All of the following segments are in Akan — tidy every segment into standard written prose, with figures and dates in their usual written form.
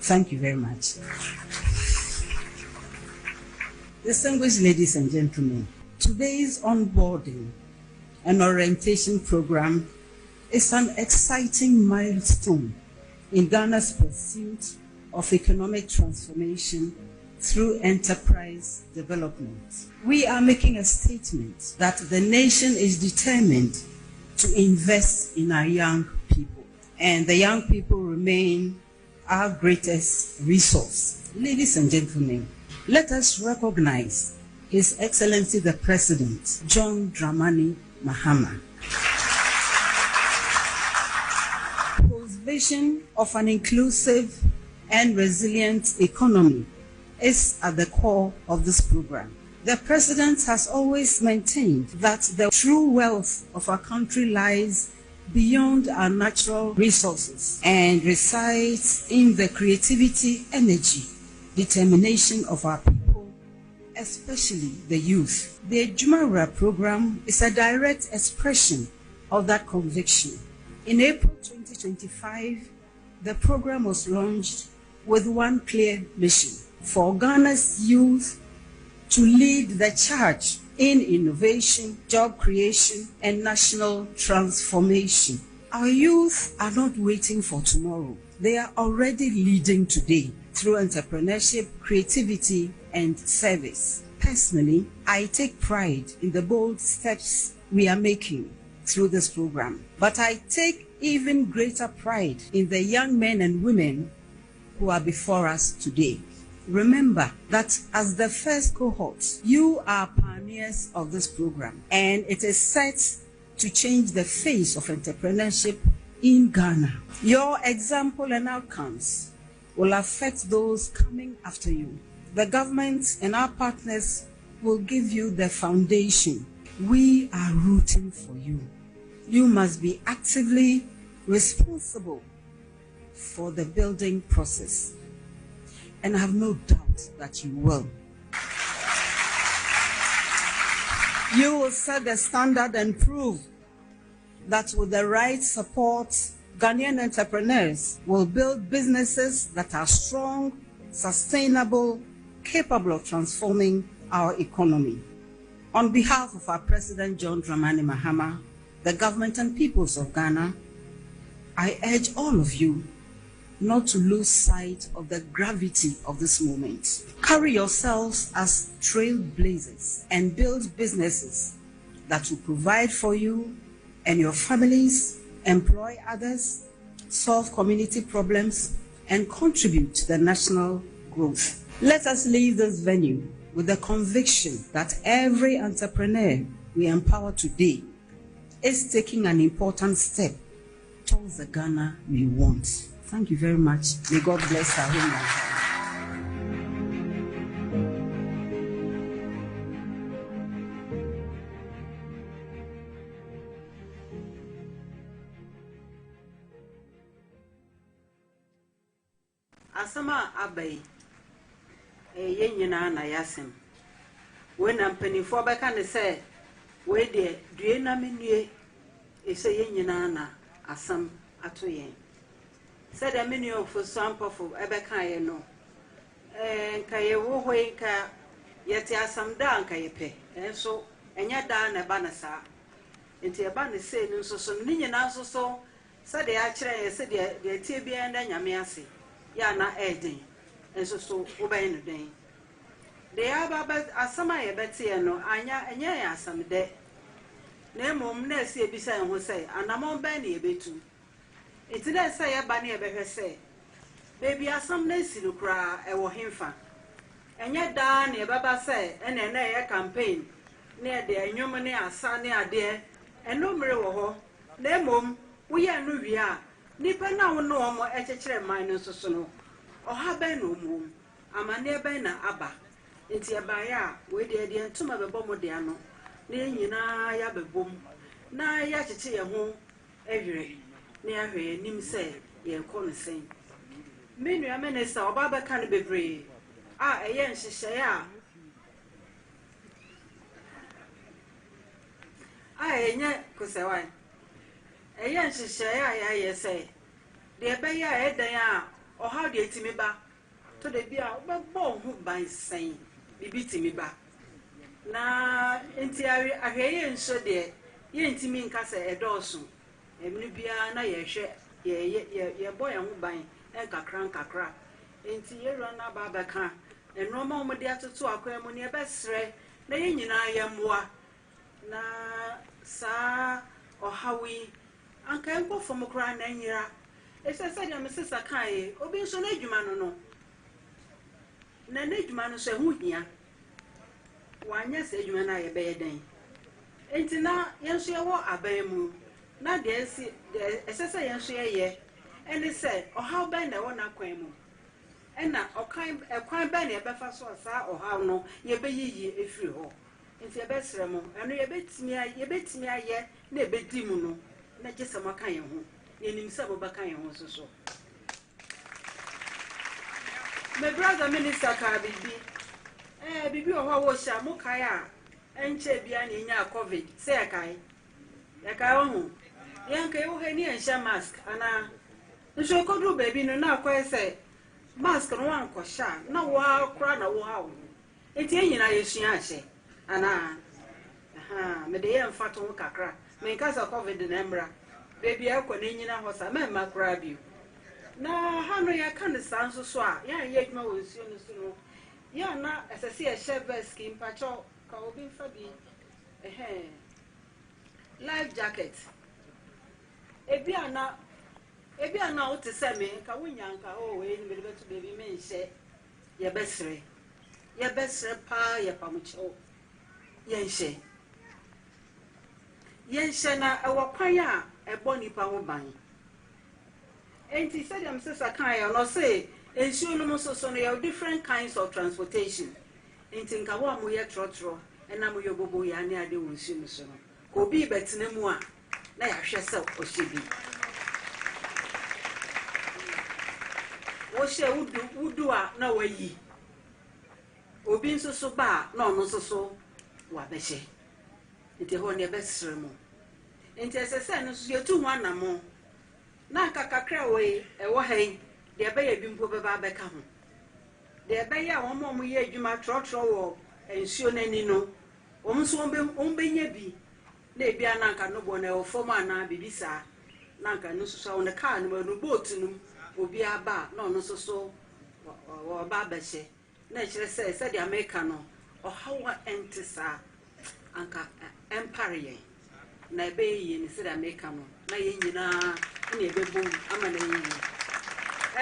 Thank you very much. Distinguished ladies and gentlemen, today's onboarding and orientation program is an exciting milestone in Ghana's pursuit of economic transformation through enterprise development. We are making a statement that the nation is determined to invest in our young people, and the young people remain our greatest resource. Ladies and gentlemen, let us recognize His Excellency the President, John Dramani Mahama, whose vision of an inclusive and resilient economy is at the core of this program. The President has always maintained that the true wealth of our country lies beyond our natural resources and resides in the creativity, energy, determination of our people, especially the youth. The Jumara program is a direct expression of that conviction. In April 2025, the program was launched with one clear mission: for Ghana's youth to lead the charge in innovation, job creation, and national transformation. Our youth are not waiting for tomorrow. They are already leading today through entrepreneurship, creativity, and service. Personally, I take pride in the bold steps we are making through this program, but I take even greater pride in the young men and women who are before us today. Remember that as the first cohort, you are pioneers of this program, and it is set to change the face of entrepreneurship in Ghana. Your example and outcomes will affect those coming after you. The government and our partners will give you the foundation. We are rooting for you. You must be actively responsible for the building process, and I have no doubt that you will. You will set the standard and prove that with the right support, Ghanaian entrepreneurs will build businesses that are strong, sustainable, capable of transforming our economy. On behalf of our President John Dramani Mahama, the government and peoples of Ghana, I urge all of you not to lose sight of the gravity of this moment. Carry yourselves as trailblazers and build businesses that will provide for you and your families, employ others, solve community problems, and contribute to the national growth. Let us leave this venue with the conviction that every entrepreneur we empower today is taking an important step towards the Ghana we want. Thank you very much. May God bless our home. Asama abai ye nyina na yasem we na mpanifo beka ne se we de due na menue e se ye nyina na asam ato yen se de menue ofo sampofo ebeka ye no nka ye wo hoi ka yete asam da nka ye pe enso enya da na ba na sa enti e ba ne se ni nso so ni nyina nso so se de a kire ye se de tie bia nda nyame ase ya na eden enso so obey no den de aba asama ye bete no anya enya ya asam de na mom na esi ebisa ho sei anamon ban na ebetu etine sei ye ba na ye behwe sei baby asam na esi no kra e wo hemfa enya da na ye baba sei ene na ye campaign na de enwom ne asa ne ade eno mre wo ho na mom wo ye no wi a nipa na wo no omo ekekere man no soso no oha ben no mum amane ben na aba enti abaya we de ntuma bebo mo de ano na nyina ya bebom na ya kyeche ye ho ehwere na ya hwe nim se ye ko no sen menu amenesa oba ba kan bebre a eye nhyehyɛ a enye kusewan eye nhyehyɛ ya ye se de be ya edan a or how de timi ba to de bia obebo ho ban sen bibi timi ba na enti ahweye nso de ye ntimi nka se edoso emni bia na ye hwe ye boy ho ban kakra enti ye ro na ba ka enoma mo de atoto akwa mu ne ebesre na ye nyina ye moa na sa ohawi anka enko fom kra na nyira ese se dia mesesa kan obi nso na adwuma no na adwuma no so hu hia wanya se adwuma na ye be den enti na yenso ye wo aban mu na de ese se yenso ye ene se ohaw ban na wona kwan mu ena ekwan ban na ye befa so sa ohaw no ye be yiyi efiri ho enti ye besre mu eno ye betimi aye na ebedi mu no na gese maka ye ho yenim se bo baka ye ho so my brother minister ka bibi oho wo sha mo kai a enche bia na nya covid se kai ya kai ho yanka ye wo he ni encha mask ana nso kodru baby no na akwa se mask no wan ko sha na wo akra na wo hawo enti enyina yesua ahye ana me de ye mfato ho kakra me nkasa covid na embra baby akwa na enyina ho sa me makra bi na hano ya kan sanso so a ya ye adwuma wo nsuo no so no ya na esese ye shevers ki mpacho ka obi mfa bi life jacket ebi ana o te se me ka wonyanka o we ni beto baby me nhye ye besre pa ye pamucho ye nhye na ewo kwan a ebo nipa ho ban enti said am sister kan no say ensuo no so no you different kinds of transportation enti nka wo amoye trotro ena mo yobobo ya ne ade wo nsuo no so no ko bi betena mu a na ya hwe se o hyebi wo hye wudu a na wayi obi nso so ba na ono so so wa behye enti ho ne besre mu enti esese no so yetu ho anamo na kakakra we ewo hen de be ya bi mpo be ba beka ho de be ya won mo ye adwuma trotro wo ensuo nani no omso ombe nya bi na ebi ananka no bo na o fom ana bibisa nanka no so on the car no boat no obi aba na ono so wo ba behye na kire se de America no o hawa entisa anka empire na be yi ni se de America no na ye nyina na ebebo ama na yi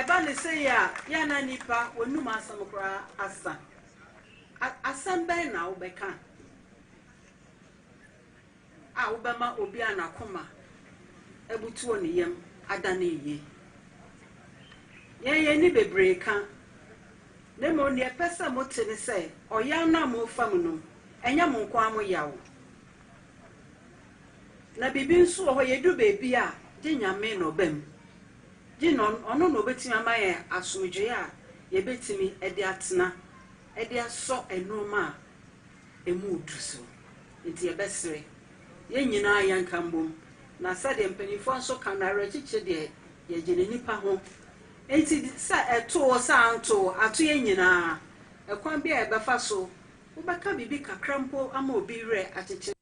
eba ne se ya na nipa wonum asam kra asa asam ben na wo beka a wo bema obi anakoma ebutuo ne yam ada na yi ye ni bebre ka ne mo ne pesa mo te ne se oya na mo fam no enya mo kwa mo yawo na bibi nso ho ye du bebi a di nyame no bem di no ono no betimi amaye asomdwe a ye betimi ede atena ede aso enoma emu oduso nti ye besere ye nyina yanka mbom na sade mpanifo nso kanare chiche de ye gene nipa ho enti sa eto sa anto ato ye nyina ekwan bia e befa so wo baka bibi kakrampo ama obi re acheche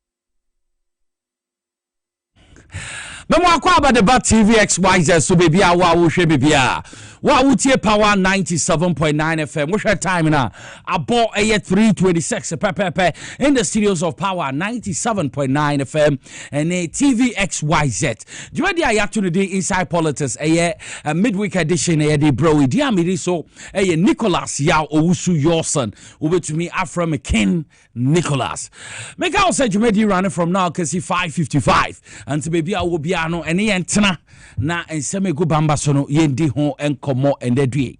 Memo akwa aba the Bat TV XYZ so baby a wa wo hwe baby a wa wo tie power 97.9 FM wo hwe time na abo eye 326 pepepe in the studios of power 97.9 FM and a TV XYZ. Do you dey to the inside politics eye midweek edition eye the bro di amiri so eye Nicholas ya owusu Yorson obetumi Afra McKin Nicholas make out say Jumedi running from now cause he 5:55 and to baby a will be ano ene yentena na enseme go bamba so no yendi ho enkomo endedue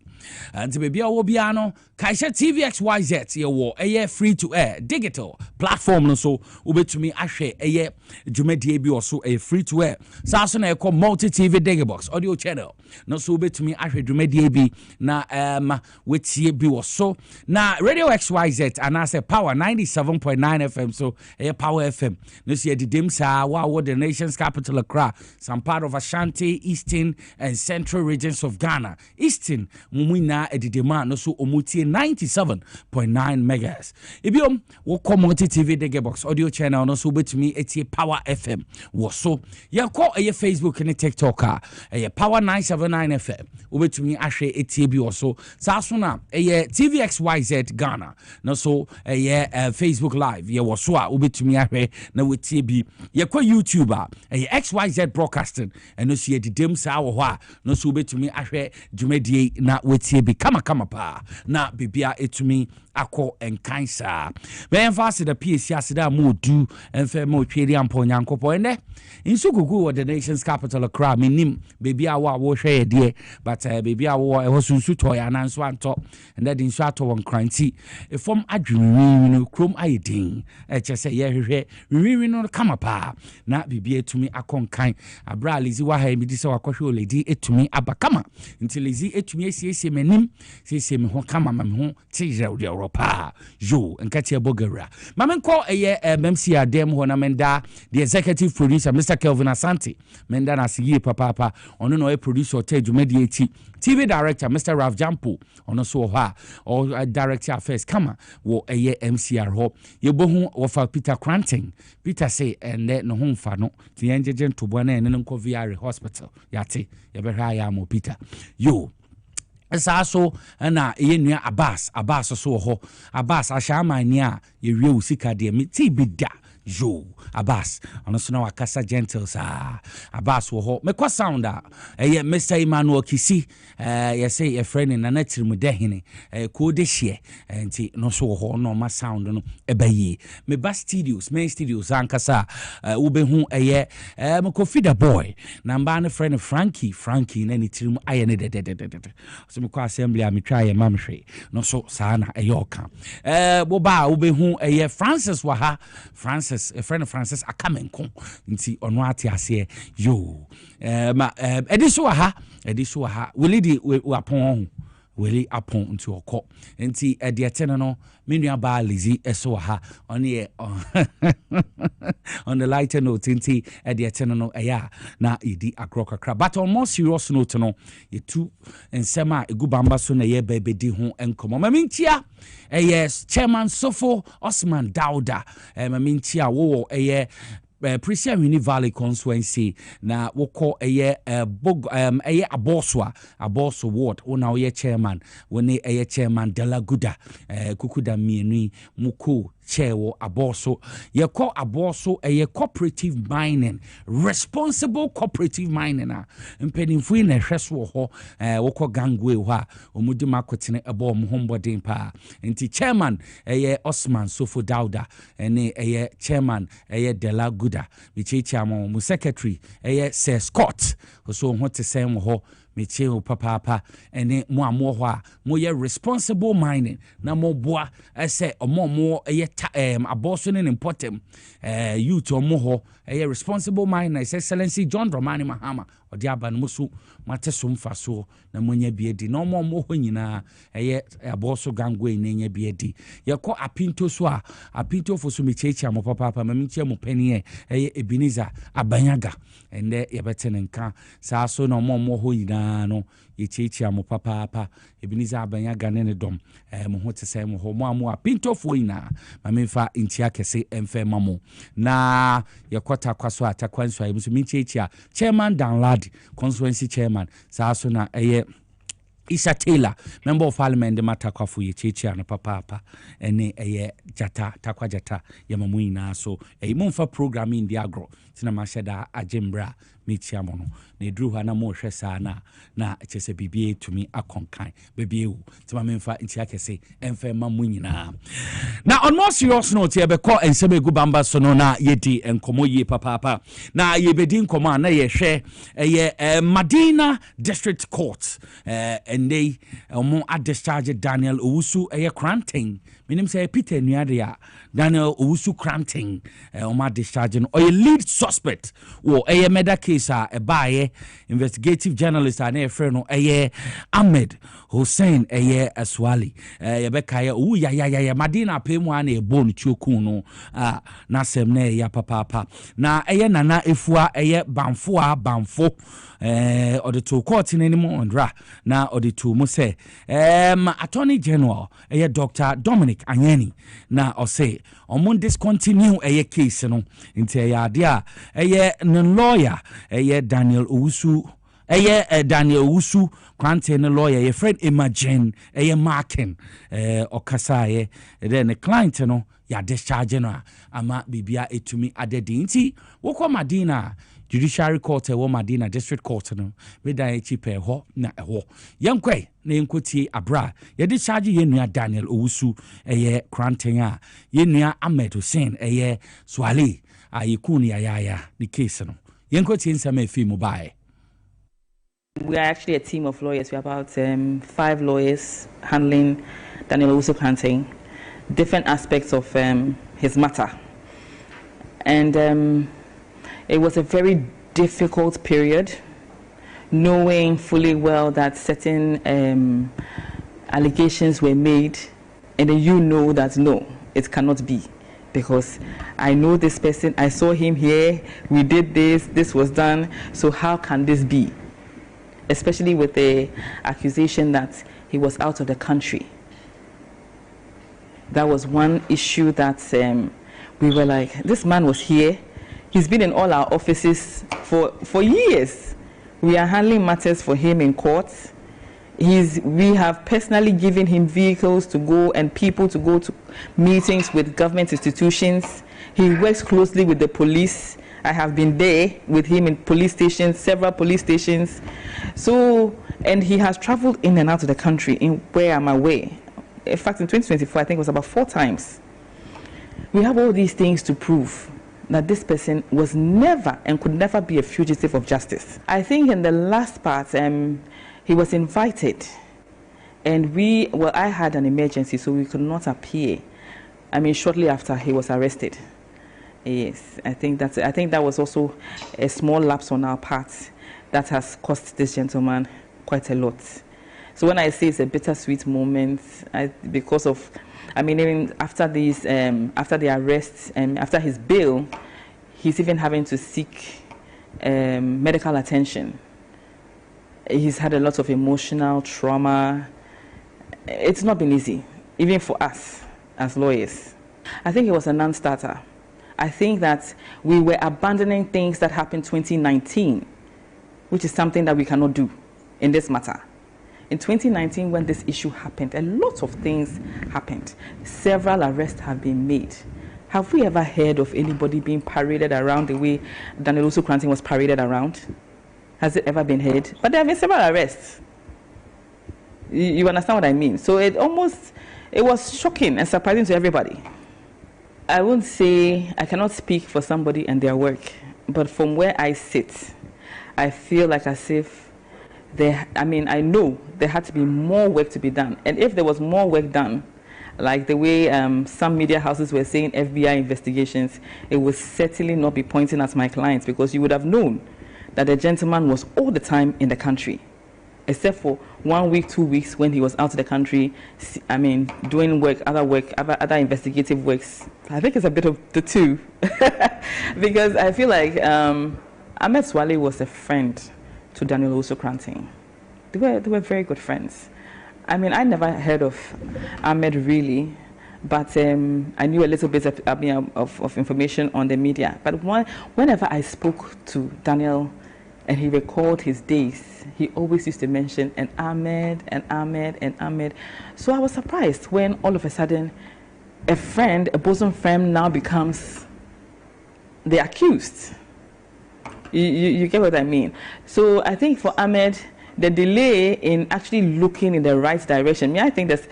and baby will be ano kaisha TVXYZ ye wo eye free to air digital platform no so ubetumi ahwe eye dwumadie bi oso eye free to air saso na ekọ multi TV Dwaboase audio channel no so ubetumi ahwe dwumadie bi na wetie bi oso na Radio XYZ anase Power 97.9 FM so eye Power FM no so ye didem sa wa the nation's capital Accra, some part of Ashanti, Eastern and Central regions of Ghana. Eastern mumina edidema no so omutie 97.9 megahertz. Ibiom wo community TV Dwaboase audio channel no so betumi etie Power FM wo so ye call Facebook and TikTok Power 979 FM wo betumi ahwe etie bi wo so saso na TVXYZ Ghana no so Facebook live ye wo so a wo betumi ahwe na wetie bi ye kwa YouTuber XYZ broadcasting and no see the dim sa wo no so betumi ahwe dwumadie na wetie bi kama pa na bibia etumi akọ enkansa ben fast the Piesie asida mo du enfe mo tweri ampo nyankopọ ene insukuku wo the nation's capital Okrah minim bibia wo hwe de but bibia wo sunsu to ya na nso anto and that nso ato won kranti efom adwiri no krom ayedin chese ye hwehwe wiwi no kama pa na bibia etumi akọ nkan abra lizi wa ha mi di se wakọhwe oledi etumi abakama until lizi etumi esiesie manim siesie me ho kama ma me ho tije pa jo nkati abogara mamenko MMC adem ho na menda the executive producer Mr. Kelvin Asante menda na siye papa ono no producer tedwumadi eti TV director Mr. Ralph Jampo ono so ha or director affairs kama wo MCR ho yebohu wo fa Peter Cranting Peter say ende no ho mfa no tiyenjeje ntobo na ene nko VR hospital yate yebehwa ya mo Peter yo Saso na yenua Abbas so ho Abbas ashamani a yewie usika de mi ti bida jo Abbas ono so na wakasa gentle sa Abbas wo ho mekwa sound a Mr. Emmanuel Kisi ye say your friend na natirimu de hene ko de hye enti no so ho no ma sound no ebayi me ba studios main studios ankasa wo be hu me Kofida boy na mba ne friend Frankie na nitirimu aye ne de so me kwa assembly a me twa ye mamhwe no so sa na oka wo ba wo be hu Francis wa ha Francis a friend of Francis akamenko nti ono ate ase yo ediso ha wili apon wili apon nti okọ nti edietene no menua ba lizi eso ha on on the lighter note nti edietene no na idi agrokakra but on more serious note no yetu ensema egubamba so na ye bebedi ho enkomo mamintia yes chairman Sofo Osman Dauda mamintia wo Piesie Okrah Valley constituency na woko Aboso ward ona oye chairman woni chairman Delaguda kukuda mienu muko chewo Aboso yeko Aboso cooperative mining responsible cooperative mining na mpedinfu na hweso ho woko gangwe ho a omudi makotene ebo mhombodin pa nti chairman Osman Sofo Dauda ene chairman Delaguda bichichi amo mu secretary Sir Scott so ho tesem ho meche papa ene mo amo ho a mo ye responsible mining na mo boa ese omo Aboso ne important youth omo ho responsible mining His Excellency John Dramani Mahama odi aban musu mateso mfaso na monya biedi na omo ho nyina Aboso gangwe na nya biedi yekọ apinto so a apinto fo so mechechi amo papa mamchi mo panie Ebenezer Abanyaga ende yebetene nka saa so na omo ho nyina no yechechi amo papa Ebenezer Abanyaga ne dom mo ho tesem mo ho mo amo apinto fo nyina mamemfa ntia kese emfe mamo na yekota kwaso atakwanso ayi so mechechi a chairman Danlad constituency chairman saa so na Isa Taylor, member of parliament, the Matakwafu Yechichi and Papa, and Jata, Takwa Jata, Yamamuina, so a month for programming the agro, Sinamashada, Ajimbra, metia mo no na eduru ha na mo hwɛ saa na kyese bibie tumi akonkan bibie wu tima memfa nti akese emfa ma mu nyina na on more serious note ye be call ensebe gu bamba so no na yedi enkomo yi papa na ye bedi nkomo na ye hwɛ Madina District Court and they omo a discharge Daniel Owusu Kranting minim say Peter Nuadea Daniel Owusu Kranting omo discharge no or lead suspect wo murder case a baye investigative journalist and a friend no Ahmed Hussein Aswali ye be kai ya Madina pemu an e bone chuku no na sem na ya papa na nana efua bamfo or the two court in any more na or the two mo say Attorney General Dr. Dominic Anyeni na or say on discontinue case no into ya dia lawyer Daniel Owusu Daniel Owusu Kranting lawyer your friend Imagine marking okasa then the client no ya discharge no ama bibia etumi adedi nti wokọ Madina Judiciary Court Madina District Court no me dan chipe ho na ho yenkwe na yenkoti abra ye discharge ye nua Daniel Owusu Kranting a ye nua Ahmed Hussein Swale ayekuni ya the case no yenkoti nsama efi mobile. We are actually a team of lawyers. We are about 5 lawyers handling Daniel Owusu Kranting, different aspects of his matter. And it was a very difficult period, knowing fully well that certain allegations were made, and then you know that no, it cannot be. Because I know this person, I saw him here, we did this was done, so how can this be? Especially with the accusation that he was out of the country. That was one issue that we were like, this man was here. He's been in all our offices for years. We are handling matters for him in court. We have personally given him vehicles to go and people to go to meetings with government institutions. He works closely with the police. I have been there with him in police stations, several police stations. So, and he has traveled in and out of the country in where I'm away. In fact, in 2024, I think it was about 4 times. We have all these things to prove that this person was never and could never be a fugitive of justice. I think in the last part, he was invited, and I had an emergency, so we could not appear. I mean, shortly after he was arrested. Yes, I think that was also a small lapse on our part that has cost this gentleman quite a lot. So when I say it's a bittersweet moment, because of, I mean, even after after the arrest and after his bail, he's even having to seek medical attention. He's had a lot of emotional trauma. It's not been easy, even for us as lawyers. I think it was a non-starter. I think that we were abandoning things that happened 2019, which is something that we cannot do in this matter. In 2019, when this issue happened, a lot of things happened. Several arrests have been made. Have we ever heard of anybody being paraded around the way Daniel Owusu Kranting was paraded around? Has it ever been heard? But there have been several arrests. You understand what I mean? So it was shocking and surprising to everybody. I won't say, I cannot speak for somebody and their work, but from where I sit, I feel like as if I know there had to be more work to be done. And if there was more work done, like the way some media houses were saying FBI investigations, it would certainly not be pointing at my clients, because you would have known that the gentleman was all the time in the country, except for 1 week, 2 weeks when he was out of the country, I mean, doing other investigative works. I think it's a bit of the two. Because I feel like Ahmed Swale was a friend to Daniel Owusu Kranting. They were very good friends. I mean, I never heard of Ahmed really, but I knew a little bit of information on the media. But whenever I spoke to Daniel and he recalled his days, he always used to mention Ahmed. So I was surprised when all of a sudden a bosom friend now becomes the accused. You get what I mean? So I think for Ahmed, the delay in actually looking in the right direction, I think that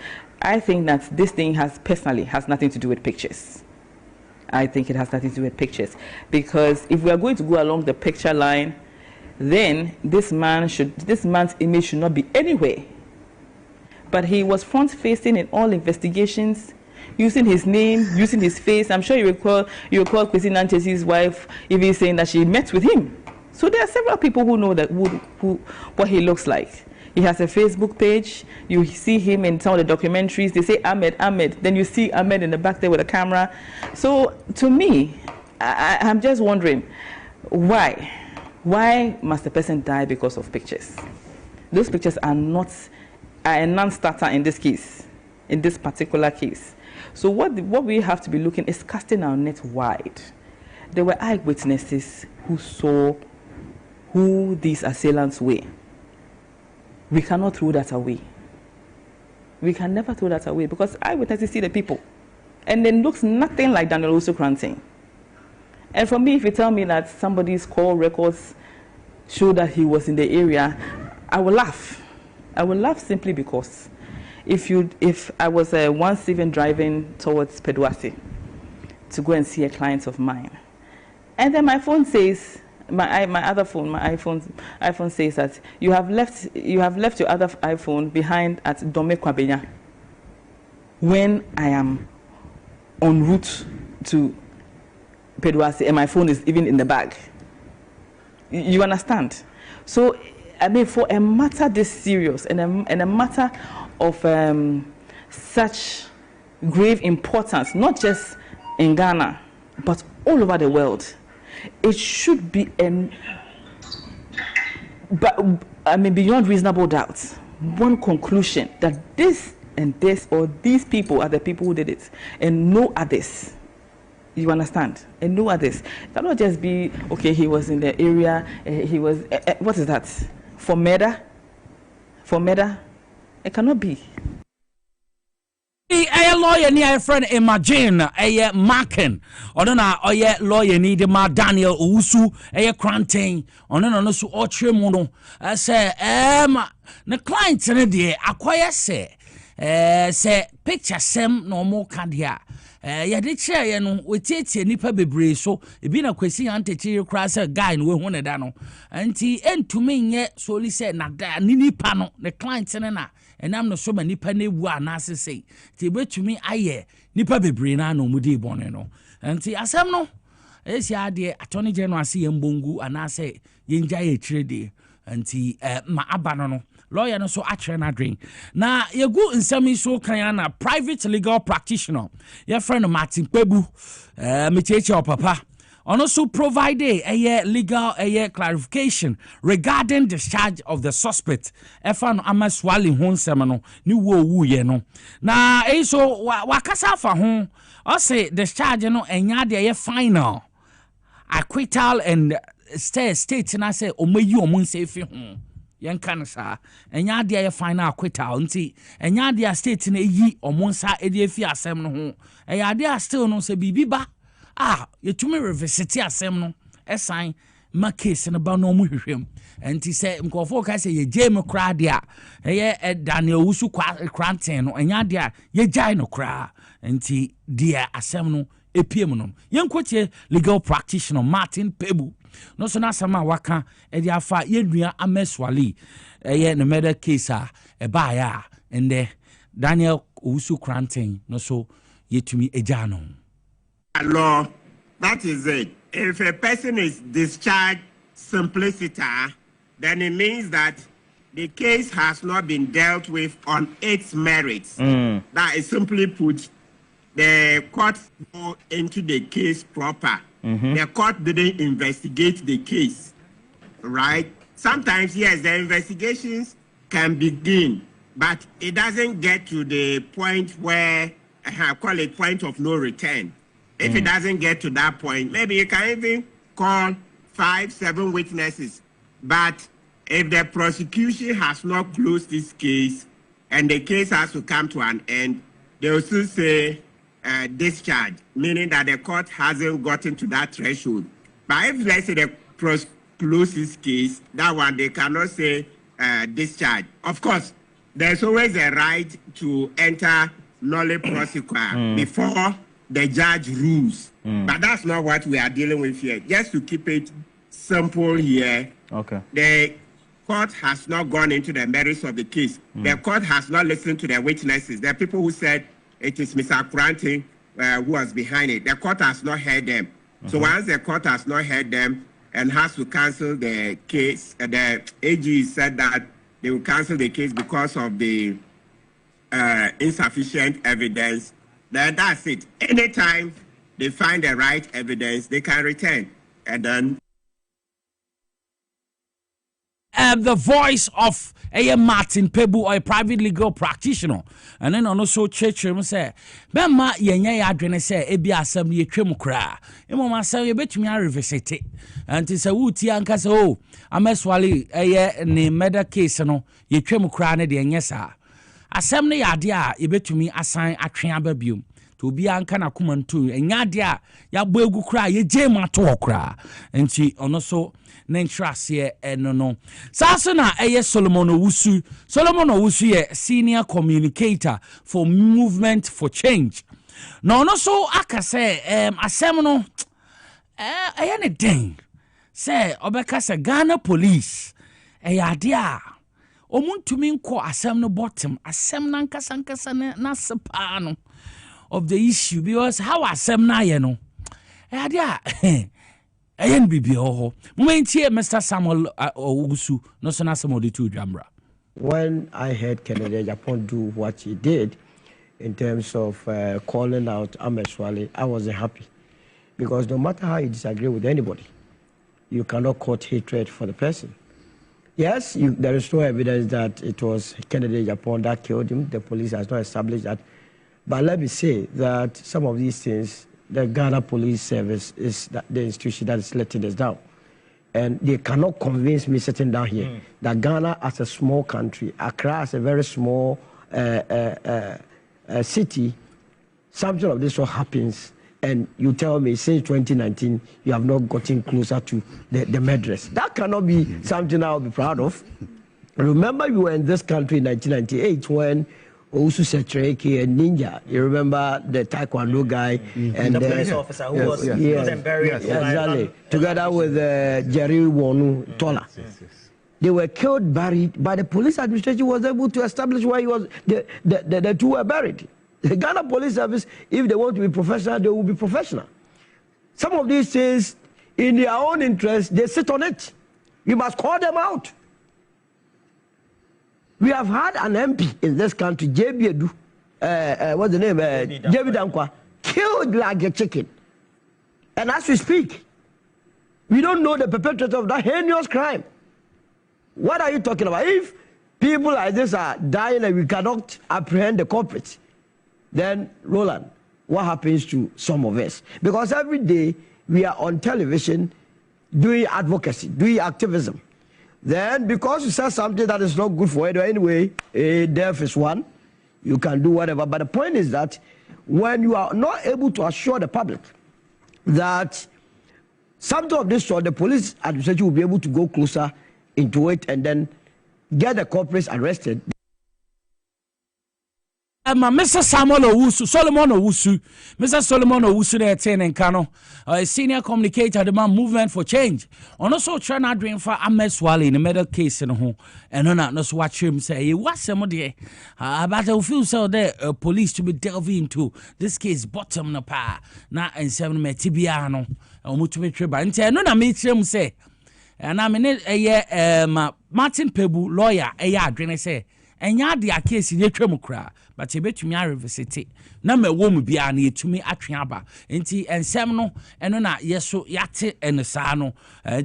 this thing has nothing to do with pictures. I think it has nothing to do with pictures, because if we are going to go along the picture line, then this man's image should not be anywhere. But he was front-facing in all investigations, using his name, using his face. I'm sure you recall Kwesi Nantesi's wife even saying that she met with him. So there are several people who know that what he looks like. He has a Facebook page. You see him in some of the documentaries. They say Ahmed. Then you see Ahmed in the back there with a camera. So to me, I'm just wondering, why? Why must the person die because of pictures? Those pictures are a non-starter in this case, in this particular case. So what we have to be looking is casting our net wide. There were eyewitnesses who saw who these assailants were. We cannot throw that away. We can never throw that away, because eyewitnesses see the people, and it looks nothing like Dwaboase Okrah. And for me, if you tell me that somebody's call records show that he was in the area, I will laugh. I will laugh simply because if I was once even driving towards Dwaboase to go and see a client of mine, and then my phone says, my iPhone says that you have left your other iPhone behind at Dome Kwabenya, when I am en route to Dwaboase and my phone is even in the bag. You understand? So I mean, for a matter this serious and a matter of such grave importance, not just in Ghana but all over the world, it should be beyond reasonable doubt, one conclusion that this and this, or these people are the people who did it, and no others. You understand? And no others. It cannot just be, okay, he was in the area, he was, what is that? For murder? For murder? It cannot be. A lawyer near a friend Imagine a Markin or a lawyer need ma Daniel Usu a Crantain on an also Ochemono. I say, the clients in a day acquire say picture sem no more candia. Ya de chair no wetie nipa bebre so e bi na Kwesi Okrah cross a guy no we hone da no anti entumi nye so li say na da ni nipa no the client na enam no so ma nipa na ewu anase sei ti betumi aye nipa bebre na no mudi bone no anti asem no esi ade attorney general se yembongu anase yenja ye kirede anti ma abano no lawyer no so atre na drain na yegu nsami so kan na private legal practitioner your friend Martin Pebu mecheche opapa ono so provide a legal clarification regarding the charge of the suspect efa no amaswali ho nsem no ni wo ye no na so wakasa fa ho o say the charge no enya de final acquittal and state na say omayi omunse fi ho yankan sa enya de final acquittal nti enya de state na yi omonsa ede afi asem no ho eya de still no say bibi ba yetumi revisit asem no esan ma case no ba no mu hwehwem nti say nkofo ka say ye Jame kra de a Daniel Usu Okrah no enya de ye jai no kra nti de asem no epiem no yenkotie legal practitioner Martin Pebu no so na sama waka e dia fa yenua ameswali no murder case ba ya ende Daniel Usu Okrah no so yetumi ejano law. That is it. If a person is discharged simpliciter, then it means that the case has not been dealt with on its merits. That is simply put, the court go into the case proper. The court didn't investigate the case, right? Sometimes, yes, the investigations can begin, but it doesn't get to the point where I call it point of no return. If it doesn't get to that point, maybe you can even call 5-7 witnesses. But if the prosecution has not closed this case and the case has to come to an end, they will still say discharge, meaning that the court hasn't gotten to that threshold. But if, let's say, the close his case, that one they cannot say discharge. Of course, there's always a right to enter nolle prosequi before the judge rules. But that's not what we are dealing with here. Just to keep it simple here, the court has not gone into the merits of the case. The court has not listened to the witnesses. The people who said it is Mr. Okrah who was behind it. The court has not heard them. So once the court has not heard them and has to cancel the case, the AG said that they will cancel the case because of the insufficient evidence. Then that's it. Anytime they find the right evidence, they can return. And then the voice of a Martin Pebu or a private legal practitioner. And then also church room say, Bema yenya adwene say ebi asem ye twem kra. Emo ma say ye betumi a revisit it. And it say wuti anka say oh, ameswale eye ne murder case no ye twem kra ne de enye sa. Asem ne yade a ye betumi asan atwe aba biom. To be anka na kumantu enya de a ya bo egu kra ye jema to kra. Enti ono so Nentrasiye no. Sasana eye Solomon Owusu ye senior communicator for Movement for Change. No so aka say asem no eye ne den. Say obeka say Ghana police ade a omuntumi nko asem no bottom asem nankasa na sepa no of the issue because how asem na ye no ade a Ayen bibi ho. Momentie Mr. Samuel Owusu no so na some of the two Jamra. When I heard Kennedy Japan do what he did in terms of calling out Ameswale, I wasn't happy. Because no matter how you disagree with anybody, you cannot court hatred for the person. Yes, there is no evidence that it was Kennedy Japan that killed him. The police has not established that. But let me say that some of these things, the Ghana Police Service is the institution that is letting us down. And they cannot convince me sitting down here that Ghana as a small country, Accra as a very small city, something of this sort happens and you tell me since 2019 you have not gotten closer to the murderers. That cannot be something I'll be proud of. Remember you were in this country in 1998 when Osu Setreke and Ninja. You remember the Taekwondo guy and the police officer who wasn't buried. Exactly. Together with Jerry Wonu Tola. They were killed, buried, but the police administration was able to establish where he was. The two were buried. The Ghana Police Service, if they want to be professional, they will be professional. Some of these things, in their own interest, they sit on it. You must call them out. We have had an MP in this country, JB Edu, what's the name? JB Dankwa, killed like a chicken. And as we speak, we don't know the perpetrator of that heinous crime. What are you talking about? If people like this are dying and we cannot apprehend the culprits, then, Roland, what happens to some of us? Because every day we are on television doing advocacy, doing activism. Then, because you said something that is not good for you anyway, death is one, you can do whatever. But the point is that when you are not able to assure the public that something of this sort, the police administration will be able to go closer into it and then get the culprits arrested. Mr. Samuel Owusu, Solomon Owusu, Mr. Solomon Owusu, the 10 and Kano, a senior communicator, the man Movement for Change. On also trying to dream for Ameswale in the medical case in home, and on not watch him say, what's some of the but I feel so there, police to be delving into this case, bottom no pa, na and 7 Tibiano, or Mutume Treba, and no, I made him say, and I'm in a Martin Pebu, lawyer, a yard, say. And yard the case in the Okrah, but you bet me a revisit. Number woman be an to me at Triaba, and tea and Semno, and on yes, so yate and the Sano.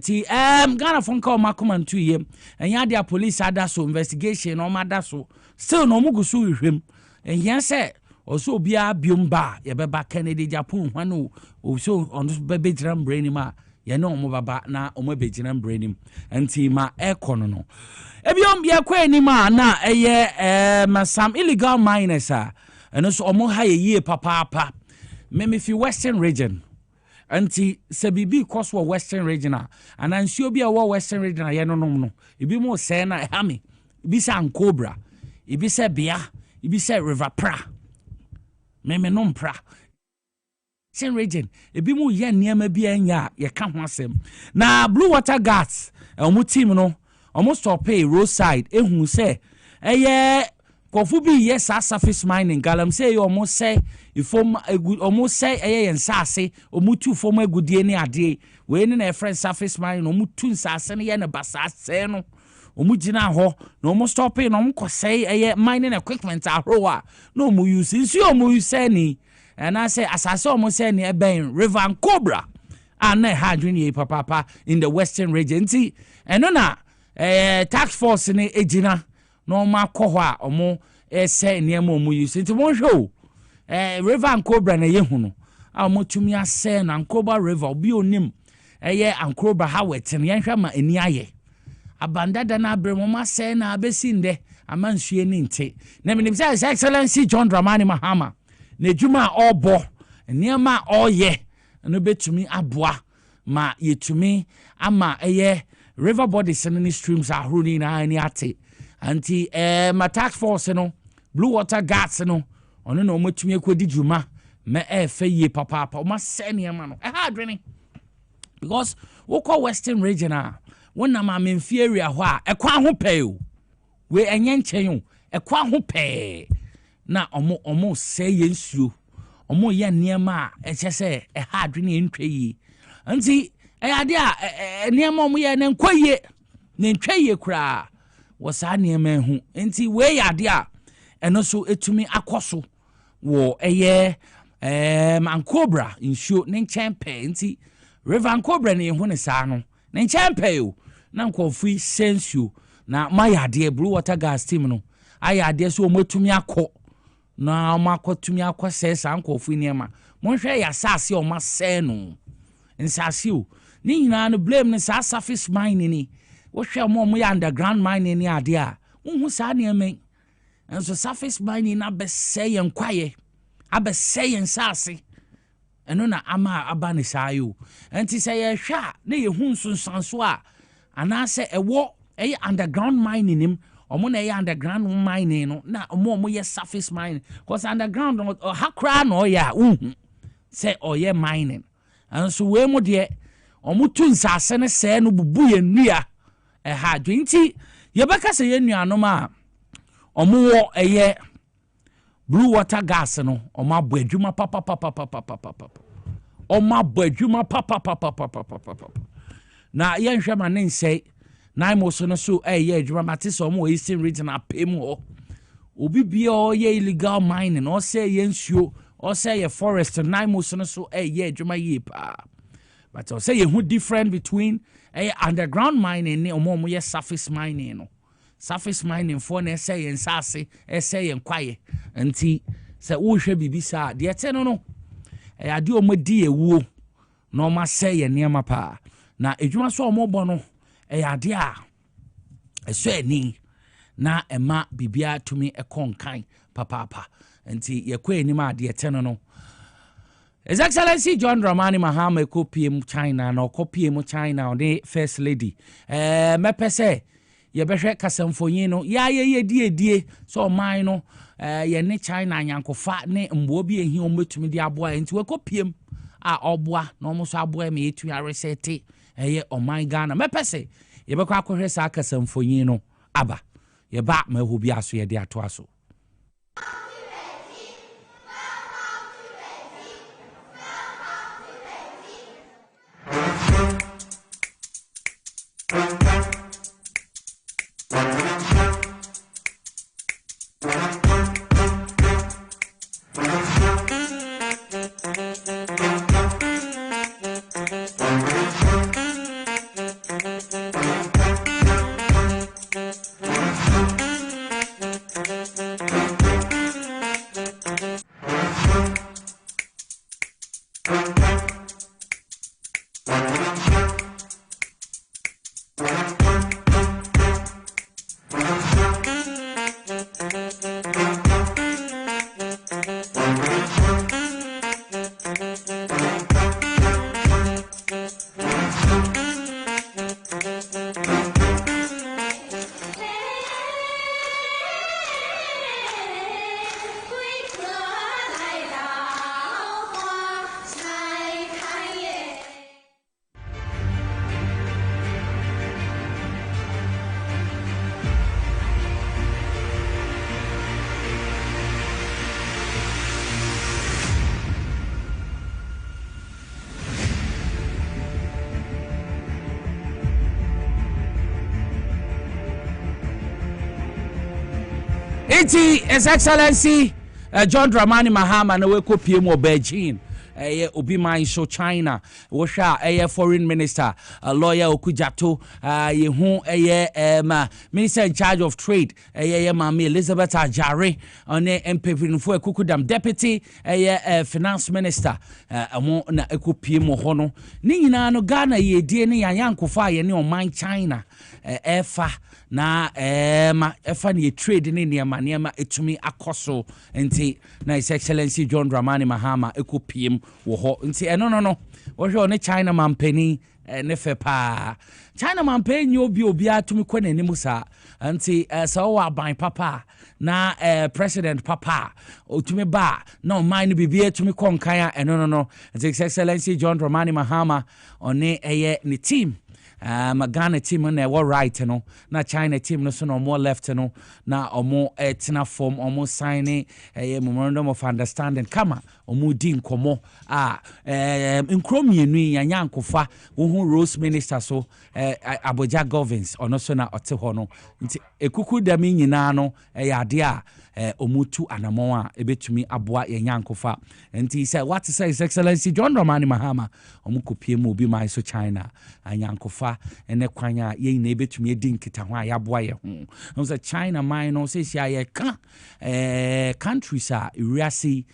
Tea, Ghana phone call Macuman to him, and yard the police had that so investigation or madasso. Still no mugusu with him, and yes, said, also be a biumba, ya beba Kennedy Japon, one who so on this baby drum brainy ma. Ya no mo baba na o mo begina brainim enti ma econo ebiom ye kwani ma na eye some illegal miners eno so o mo ha ye papa me fi western region anti se bibi koswo western regional and ansio bi a western regional ye no no ibi mo se na hame ibi se ankobra ibi se bia ibi se river pra me no pra Western region ebi mu ye niam bi anya ye ka ho asem na blue water gas omo team no omo stop roadside ehun se eye kofu bi ye surface mining galam say omo say ifom omo say eye nsase omo tu fom agudie ni ade we ni na friend surface mining omo tu nsase ne ye ne basase no omo gina ho na omo stop no omo ko say eye mining equipment ahroa no omo use nsi omo use ni and I say asase omo say ni eben river and cobra and na hadwini papa in the western region ti eno na tax force ni ejina no ma ko ho a omo say niam omo use nti won hwe river and cobra na yehu no a omo tumi ase na cobra river obi onim and cobra ha wetin yen hwe ma ani aye abandada na abre mo ma say na abesinde amansue ni nte na minim say His Excellency John Dramani Mahama na juma obo niam oye no betumi aboa ma yetumi ama river bodies and streams are running na ate anti ma task force no blue water gas no ono no matumi akodi juma me fe ye papa o ma se niam no adwene because we call western region wona ma memfi area ho a ekwa ho pay o we enye nchen o ekwa ho pay na omo say yensuo omo ye niam eche adwene ntwe yi anti ade niam omo ye na nkwaye na ntwaye kura wo sa niam ehu anti we ade eno so etumi akoso wo mancobra nsuo ne nchempe anti river ancobra ne hu ne sa no ne nchempe o na nkofu sensuo na mayade blue water gas team no ayade so omotumi akọ na makotumi akose sa nkofu niam monhwe ya sase o masɛ no nsase o ni nyina no blame ne sa surface mining ni wo hwe mo ya underground mining ni ade a unhu sa niam enso surface mining na besɛ yen kwaye abesɛ yen sase eno na ama abane sayo enti sɛ ye hwa na ye hu nsunsanso a anase ewo underground mining nim omo na underground mining no na omo ye surface mining cause underground hakra no ya say oye mining and so we mo de omo tu nsase ne se no bubu ye nua ha dwenti ye beka se ye nua no ma omo wo blue water gas no omo abo adwuma papa omo abo adwuma papa na ye nhwe ma ne nsei na mo so no so adwuma mate so omo eastern region apem ho obi bia o ye illegal mining o say ye nsuo o say ye forest na mo so no so adwuma ye pa but o say ye who different between underground mining ne omo ye surface mining no surface mining for na say ye nsase say ye nkwaye nti say wo hwe bibisa de ete no ade o madi ewuo na o ma say ye niam pa na adwuma so omo bo no ade a eso ani na ema bibia tumi ekonkan papa nti yekwa ani ma de ete no His Excellency John Dramani Mahama kopiem China na kopiem China the first lady mepese ye behwe kasamfonyin no ya ye die so man no ye ne China nyankofa ne mbo bi ehi o metumi di aboa nti we kopiem a oboa na omo so aboa me etu aresete eye oman Ghana mepese ye bekwa akohwe sa kasamfonyin no aba ye ba ma hu bi aso ye de ato aso His Excellency John Dramani Mahama na we ko pie mo Beijing. Obi man so China wo hwa foreign minister lawyer Okujato ye hu minister in charge of trade mama Elizabeth Ajare on empepinfo ekukudam deputy finance minister amo na ekopie mo ho no ni nyina no Ghana ye die ne yanyankofa ye ne oman China efa na efa ne trade ne niema etumi akoso enti na His Excellency John Dramani Mahama ekopie wo ho nti no wo hwe ne China mampani ne fe pa China mampani obi atumi kɔ n'anim sa nti so wa ban papa na president papa otumi ba na man bibi atumi kɔ nkan no nti His Excellency John Dramani Mahama one ne team Ghana team na ewo right no na China team no so no more left no na omo etina form omo sign memorandum of understanding kama omo di nkomo nkromienu yanyankofa wo hu Rose minister so Abuja governs ono so na ote ho no nti ekuku da mi nyina no ade a omutu anamon a ebetumi aboa yanyankofa nti say what say His Excellency John Dramani Mahama omukopie mu obi mai so China anyankofa ene kwanya ye na ebetumi edi nkita ho a yaboa ye ho no say China man no say sia ye ka countries a iriasi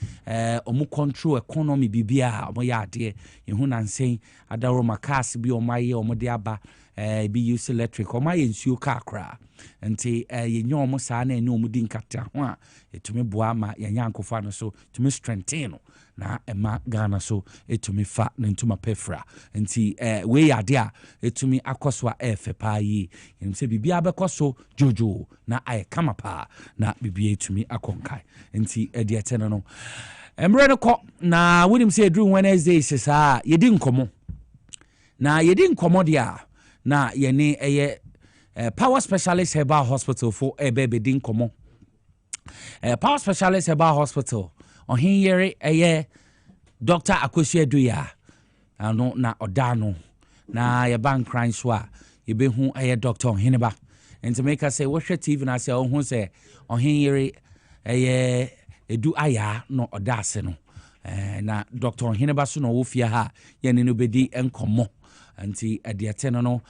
omu control economy bibia omo ya ade ye hu nansen adaro makas bi omaye omo de aba bi use electric omaye nsuo ka akra nti ye nyo omo sa na enyo omo di nkata ho a etumi boa ma yanyankofa no so tumi strengthen no na ema Ghana so etumi fa na ntuma pefra nti we yade a etumi akoso a efe pa yi nim se bibia bekoso jojo na ay kama pa na bibia etumi akonkai nti edietene no emre no ko na wonim se edru Wednesday sesa yedi nkomo na yedi nkomo dia na yene eye Power Specialist Herbal Hospital for ebedi nkomo Power Specialist Herbal Hospital ohin yere Dr. Akosia Duya ano na odano na ye ban kran so a ye be hu Dr. Ohineba enti make us say what TV na say ohun say ohin yere edu aya no odase no na Dr. Ohineba so no wo fia ha ye ne no bedi enkomo anti adiateno no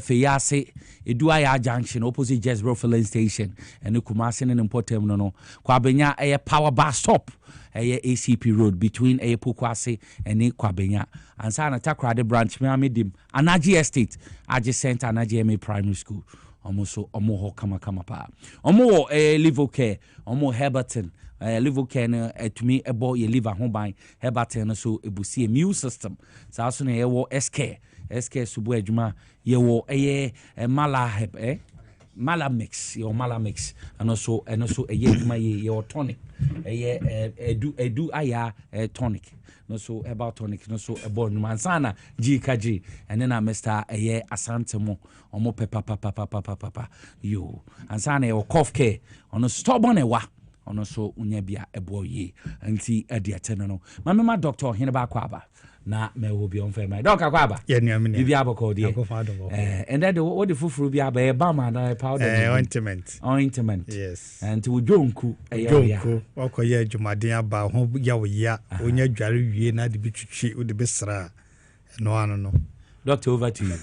feyase edu aya junction opposite Jezebel filling station and Kumasi ne importem no kwabenya power bus stop ACP road between Pukwase and Kwabenya ansa na Takrade branch me amedim Anaji estate adjacent Anaji MA primary school almost omo kama pa omo live care omo Herberton live care no to me ebo ye live ho ban Herberton so ebusi immune system sa so na ye wo SK subu adwuma ye wo Malamix your Malamix and also adwuma ye tonic edu aya tonic no so about tonic no so ebo numansana GKG and then Mr. Asantemo omo papa yo ansana your cough care on stubborn ewa ono so unyabia eboye anti adiatene no mama Dr. Ohineba Kwaba na me will be on fair my Dr. Kwaba ye nyamini bibi aboko die and that what the fufuru bia ba bama na powder ointment yes and we jonku okoye adwumaden aba ho ya wo ya onya dware wie na de bitwitwi o de besra no ano no Doctor, over to you.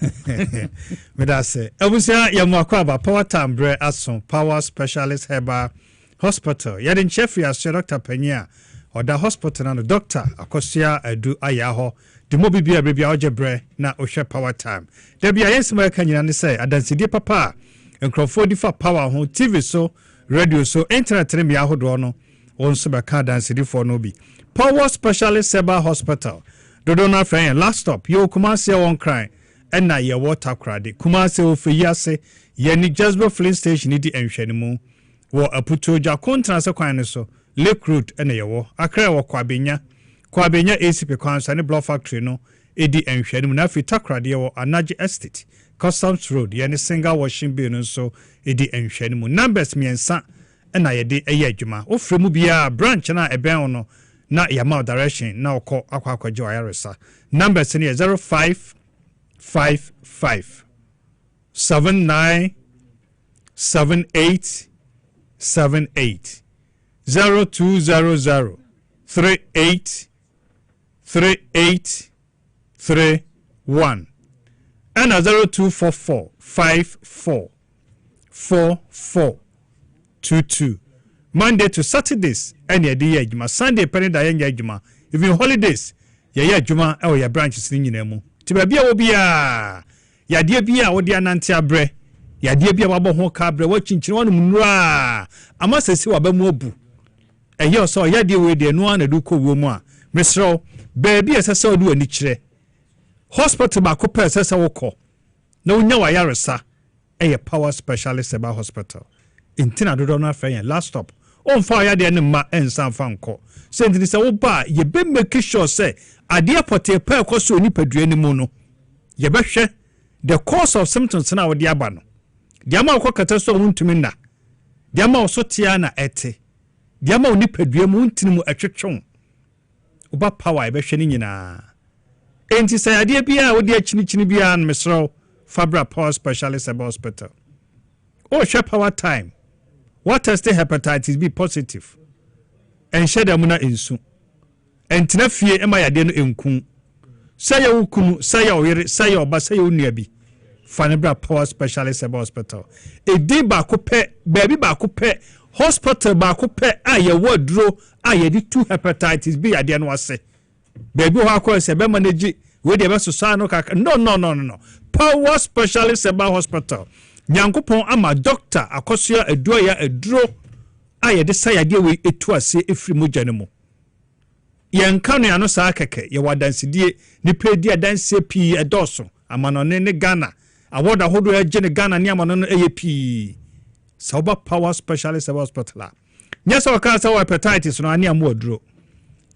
Me da say ebusia ya mu Akwaba power tambre aso Power Specialist Herbal Hospital yadin chefi as Dr. Penya or the hospital na Dr. Akosia Adu Ayaho the mobi bia ojebre na ohwe power time there bia yensima ka nyina ne say adansidi papa enkrofo difa power ho TV so radio so internet ne bia hodo no won so be ka adansidi for no bi Power Specialist Herbal Hospital dodona friend last stop yo Kumasi won cry na ye water crade Kumasi ofiyase ye ni Jezebel filling station di enhwanimu wo aputo ja contrase kwan ne so Lake Road ene yewo akra wo kwabenya ACP kwansa ne block factory no edi enhwanimu na fi takrade yewo Anaji Estate Customs Road ye ne single washing bay no so edi enhwanimu numbers miensa ena ye de eye adwuma wo fremu bia branch na eben no na yama direction na okọ akwaje ayaresa numbers ne 0555 7978 38 0200 38 38 31 and 0244 54 44 22 Monday to Saturdays and your day juma Sunday penny da juma even holidays ya juma e ya branches ni nyinamu ti ba bia wo bia ya de bia wo de anante abre ya de bia wabo ho ka abre wo chinchin wonu munura ama sesi wa ba mu obu eyo so ya de we de no ana du ko wo mu a mesro ba bia sese odu ani kire hospital ba ko pe sese wo ko na unya wa yaresa eye power specialist about hospital intina dodo na afa last stop on fire de ne ma ensan fa nko sentini se wo ba ye be make sure say ade pote pa ko so ni padua ni mu no ye be hwe the cause of symptoms na wo de aba no de ama ko kata so wuntumi na de ama so tia na ete de ama oni padua mu wuntini mu atwetwon wo ba power ye be hwe ni nyina enti say ade bia wo de achini bia an mesro Fabra Power Specialist about hospital. Oh, share power time. What test hepatitis B positive? And share the muna insu. And tinafie ema ya deno enku. Say ya ukunu, say ya wiri, say ya oba, say ya uniebi. Fabra Power Specialist about hospital. E di ba kupe, baby ba kupe, hospital ba kupe, aye wodro, aye di 2 hepatitis B ya deno wase. Baby wako se be manage. We de beso sa no kaka no Power Specialist about hospital nyankopon ama doctor akosia eduoya eduro aye de saya de we etu ase efri mogya mu ye nka no ano sa keke ye wadansidie ni pedi adanse pi edoso amano ne Ghana awoda hodo ya gene Ghana ni amano no eye pi sauba Power Specialist about hospital nyasa waka sa hepatitis no ani amu aduro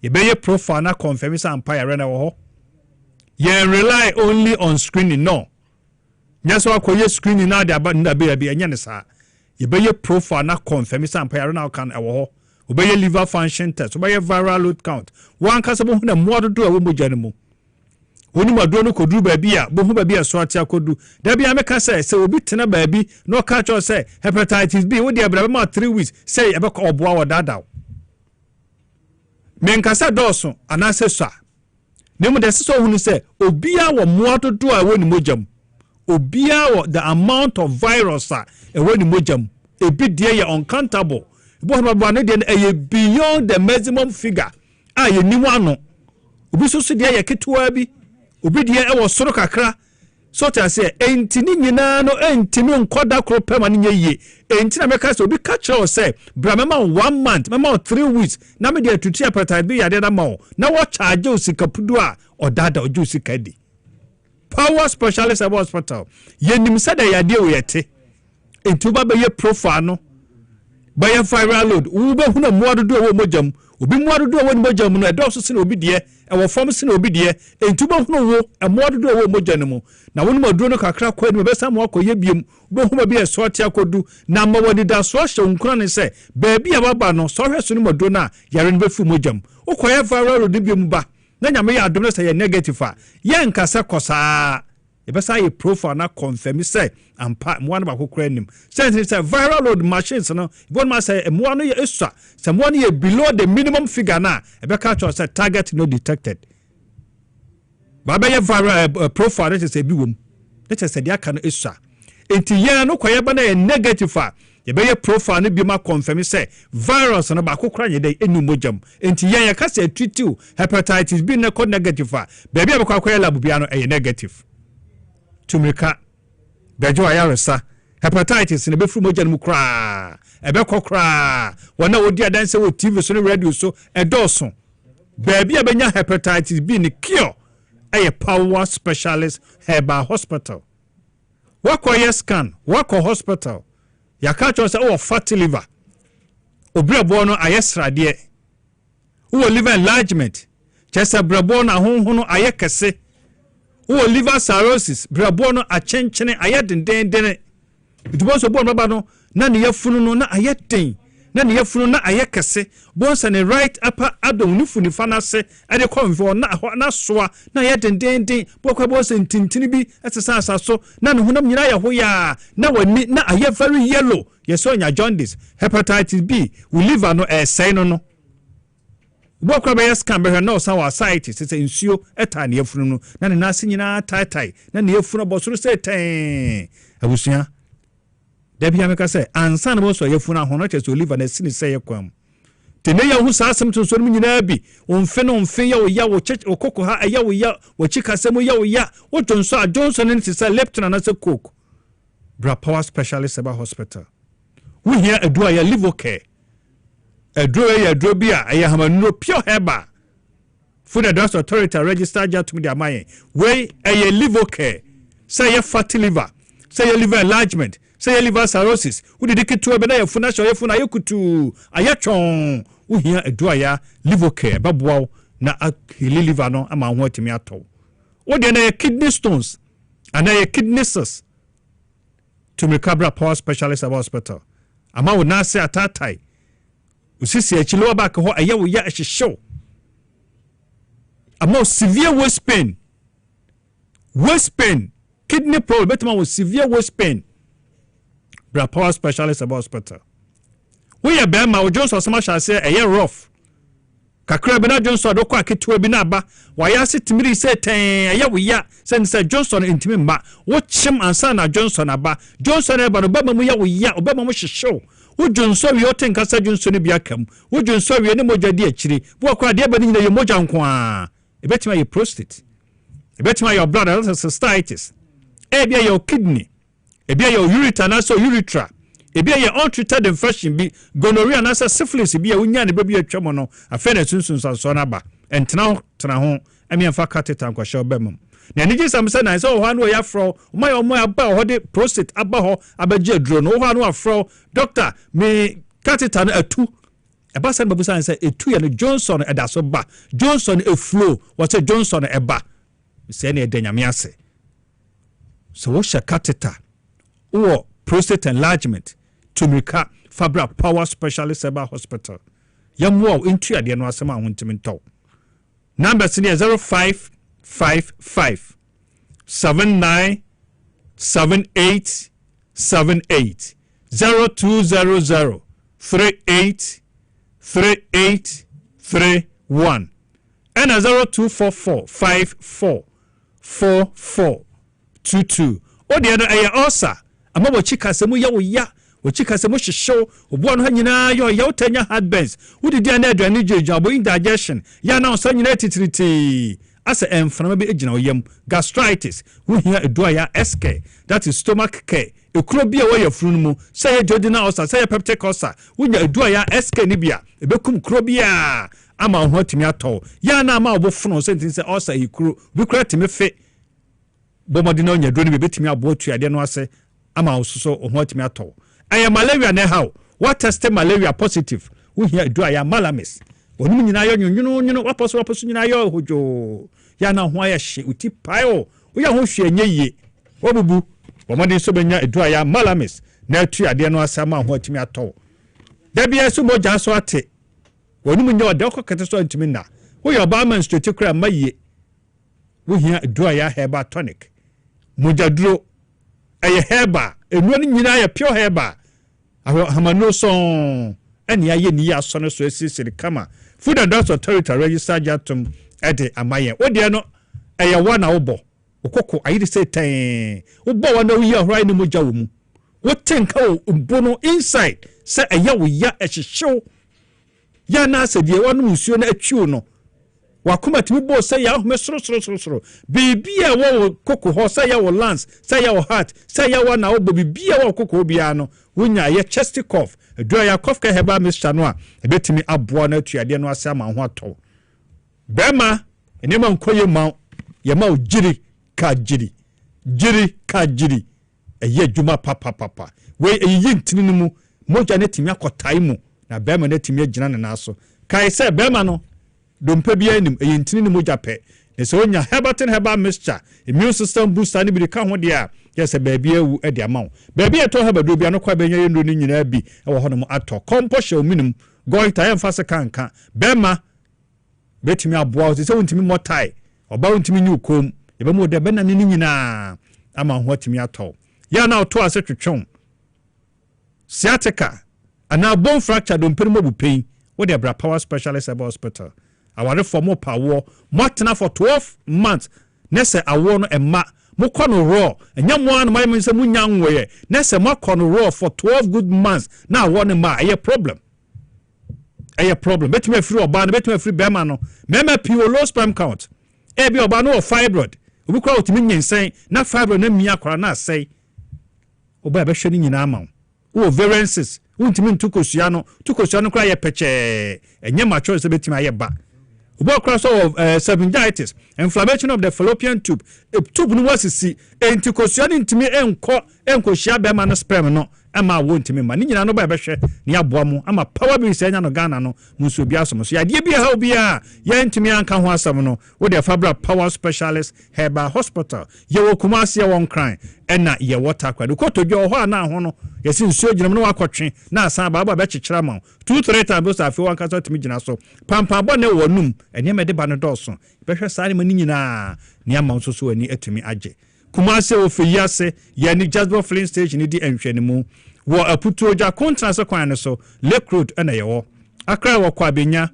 ye be ye profile na confirm sa empire na wo ho. You rely only on screening, no. Yes, I call you screening now. They about baby and yanisa. You be your profile not confirm. It's empire now can our obey your liver function test, obey your viral load count. One customer who more to do a woman general. When you are doing could do baby, but who baby a sort could do. There be a make say, so we beat a baby, no catch or say hepatitis B. Would you have 3 weeks? Say about or bow or dada. Menkasa Dawson, and I say, sir. Nemu de so hunu say obia wo moato do a woni mojam obia wo the amount of virus a woni mojam ebi de ye uncountable bo baba no de e beyond the maximum figure a ye nimu ano obi so de ye ketewa bi obi de e wo soro kakra so ta say enti ni nyina no enti no nkoda kro pema ni ye enti na meka say obi catch o say bra mema 1 month mema 3 weeks na me de atuti hepatitis B ya de na ma na wo charge o sikapudu a odada oju sikadi Power Specialist about hospital ye nim say da ya de o yete enti ba be ye profile no ba ye viral load wo be hu na muadodo wo mojam obi muadodo wo mojam no edo so se na obi de e wo form se na obi de enti ba hu no wo e muadodo wo mojam no na wonu maduro no kakra kwa ni be sam akoye biem be hu ba bi e so tia kodu na ma wodi da so hye nkura ne se ba bi a baba no so hwe so no maduro na yare no be fu mojam ukoye viral load biem ba na nyame ya adom se ye negative a ye nkasa kosa ebesa ye profile na confirm say ampa mo na ba kokora nim say viral load machines no bon ma say mo no ye esua say mo no ye below the minimum figure na ebeka cho say target no detected baba ye viral profile that say bi wom that say dia ka no esua enti ye no koye ba na ye negative a ye be ye profile no bi ma confirm say virus no ba kokora ye dey enu mojam enti ye ka say treat hepatitis B na ko negative a ba bia ba koye lab bia no ye negative Tumika Bejo ayaresa hepatitis ne befu moja mu kra ebe kokra wana odi adanse wo TV so ne radio so edoso baby abenya hepatitis B ne cure eye Power Specialist Herbal Hospital wako scan wako hospital yakacho se o fatty liver obrebo no ayesrade o liver enlargement chesa brebo na honhono ayekese o liver cirrhosis brabo no achenchene ayedendendene itubo so bon baba no na ne yafunu no na ayeden na ne yefunu na ayekese bonsa ne right upper adom nufu ni fanase ade konfo na soa na ye dendenden bokwa bonsa ntintini bi esesa asaso na ne honam nyina ya hoya na wani na aye very yellow yeso nya jaundice hepatitis B we liver no say no bokwa be scan be no sa wa site se nsuo eta ne yefunu no na ne nase nyina tai na ne yefunu bosoro se ten abusua Debi ameka say ansa na boso yefuna hono cheso liver na sini say kwam tene ya hu sa asem tonso mu nyina bi onfe no onfe ya wo okoko ha ya wo chikasem ya wo tonso a Johnson ni say leptin na say coke bra power specialist about hospital we here adua ya liver care adua bi a ya hamanu pure herba Food and Drugs Authority register jatum dia maye we liver care say ya fatty liver say ya liver enlargement say liver cirrhosis we did it to be na yefuna so yefuna yekutu ayatwon we here aduaya liver care baboa na liver no ama ho atimi ato we dey na kidney stones and na kidneys to recover power specialist about hospital ama we na say atatai usisi achilo back ho ayawo ya ehyew ama severe waist pain kidney problem betema with severe waist pain bra power specialist about hospital we ya be ma o Johnson sama sha say rough kakra be na Johnson do kwa ketua bi na aba wa ya sitimiri say ten we ya say Johnson intimi ma wo chim ansa na Johnson aba Johnson e ba no ba mamu ya we ya obama mo hyehyew wo Johnson wi oten kasa Johnson bi akam wo Johnson wi ne moja di akiri wo kwa de ba ni ye moja nko a e betima ye prostate e betima your blood cystitis e bia your kidney ebia your ureter na so urethra ebia your untreated infection bi gonorrhea na so syphilis bi a unya ne baby atwamo no afa na sunsun so na ba entena ho emi amfa catheter kwa show bemum na niji samse na so ho anu ya fro omo ya ba ho de prostate aba ho abaje aduro no ho anu afro doctor me catheter na atu eba san babu san say etu ya no Johnson edaso ba Johnson flow what say Johnson eba say na edanyame ase so what catheter or prostate enlargement to make Fabra Power Specialist Eba Hospital. Yamwo into the Anwasama Huntiminto. Number 0555 797878 0200 383831 and 0244 544422. O the other air also. Ama wachika semu ya wachika semu shisho obuano ha nyina ya utanya heartburns wudi dia na aduane jejabo indigestion ya na onsa nyina titiriti asa emfana be ejina oyam gastritis we here edua ya SK that is stomach care ekuro bia wo ya funu mu say duodenal ulcer say peptic ulcer wunya edua ya SK ni bia ebekum kuro bia ama ho atimi ato ya na ama obofunu sentin say ulcer ekuro bi kura timi fe bomodina onya duro ni betimi abo atuade no ase ama osuso ho atimi ato aya malaria na how what test malaria positive we here do aya malamis onum nyina yo nyunu waposo nyina yo hojo ya na ho aya hye uti paio wo ya ho hwe enye wobubu bomodin so benya edu aya malamis na atu ade no asama ho atimi ato da bia so moja so ate onum nya ode okokete so antimi na wo ya ba man straight kra maye we here edu aya herbal tonic mojaduro aye herba enu ni nyina ya pure herba hamano son eni aye ni ya so no so esisiri kama Food and Drugs Authority register jatum ede amaye ode no aye wa na obo okoko ayi say ten obo wa na wi ya hrai ni moja wo mu wo tenka wo mbono inside say aye wo ya ehyew ya na se die wonu nsuo na atwuo no wakuma timi bo say ya ahome soro bibia wo koko ho say ya wo lungs say ya wo heart say ya wa na obo bibia wo koko bia no wonya ye chest cough do ya cough ka heba mixture no a ebetimi aboa na atuade no ase ama ho ato bema enema nkoye ma ye ma ojiri eye djuma papa we eyi ntini no mu moja ne timi akotai mu na bema ne timi agina ne naso kai say bema no dompe bia nim eyintini ni moja pe ne so onya herbal mixture immune system booster ni bi ka ho de a yes a baby ewu e de amount baby eto ha bado bia no kwa benya yendo ni nyina bi e wo hono mo ato composure minimum goita em fase kanka bema betimi aboa o se wontimi motai oba wontimi nyu kom e be mo de bena ni nyina ama ho timi ato ya na oto ase twetwon sciatica ana bone fracture do mpere mo bu pain wo de bra power specialist about hospital aware for more power motena for 12 months nese awo no emma mo kono raw enya mo an mai mense munya nwoye nese mo kono raw for 12 good months na awo ne ma a problem betime free oba no betime free bema no mema pure low sperm count e bi oba no fibroid obi kwa otimi nyensen na fibroid na mia kwara na asai oba be hwe ni nyina ma wo variances untimi ntukosua no kwa ye peche enye macho se betime aye ba obi kwa so semingitis inflammation of the fallopian tube tube no wasisi entukosua ni ntimi enkohia bema no sperm no ama wontimi ma ni nyina no ba be hwe ni aboa mu ama power bi se nya no Ghana no muso bi asom so yade bi ha obi a ye ntimi anka ho asam no wo de fabra power specialist herbal hospital ye wo Kumasi won kran ena ye water kwado kotodwo ho ana ho no ye si nsuo gyina no wakotwe na asan ba be kyekira ma 2-3 times afi wan kasa timi gyina so pampa bo ne wonum ene me de ba no doso be hwe sare ma ni nyina ni ama so so ani atumi age Kumasi ofiyase ye ni Jasper Flint station ni di enhwene mu wo aputu oja contrast kwan no so Lake Road na ye wo Accra wo kwabenya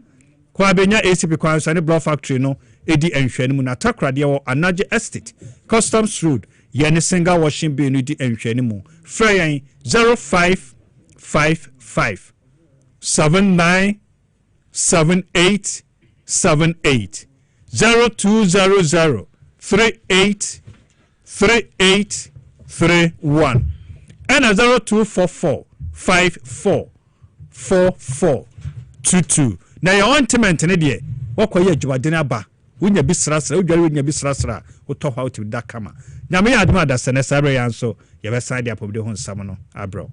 ACP kwan so ne block factory no edi enhwene mu na Takrade ye wo Anaje Estate Customs Road ye ne single washing bay no di enhwene mu frey 0555 79 78 78 0200 38 3831 and 0244 54 4422. Now your ointment ne de wakoye adwuade na ba wonya bi srasra odware wonya bi srasra woto ha uti da kama nyame ya aduma da sene sabre yanso ye be side apobde ho nsam no abro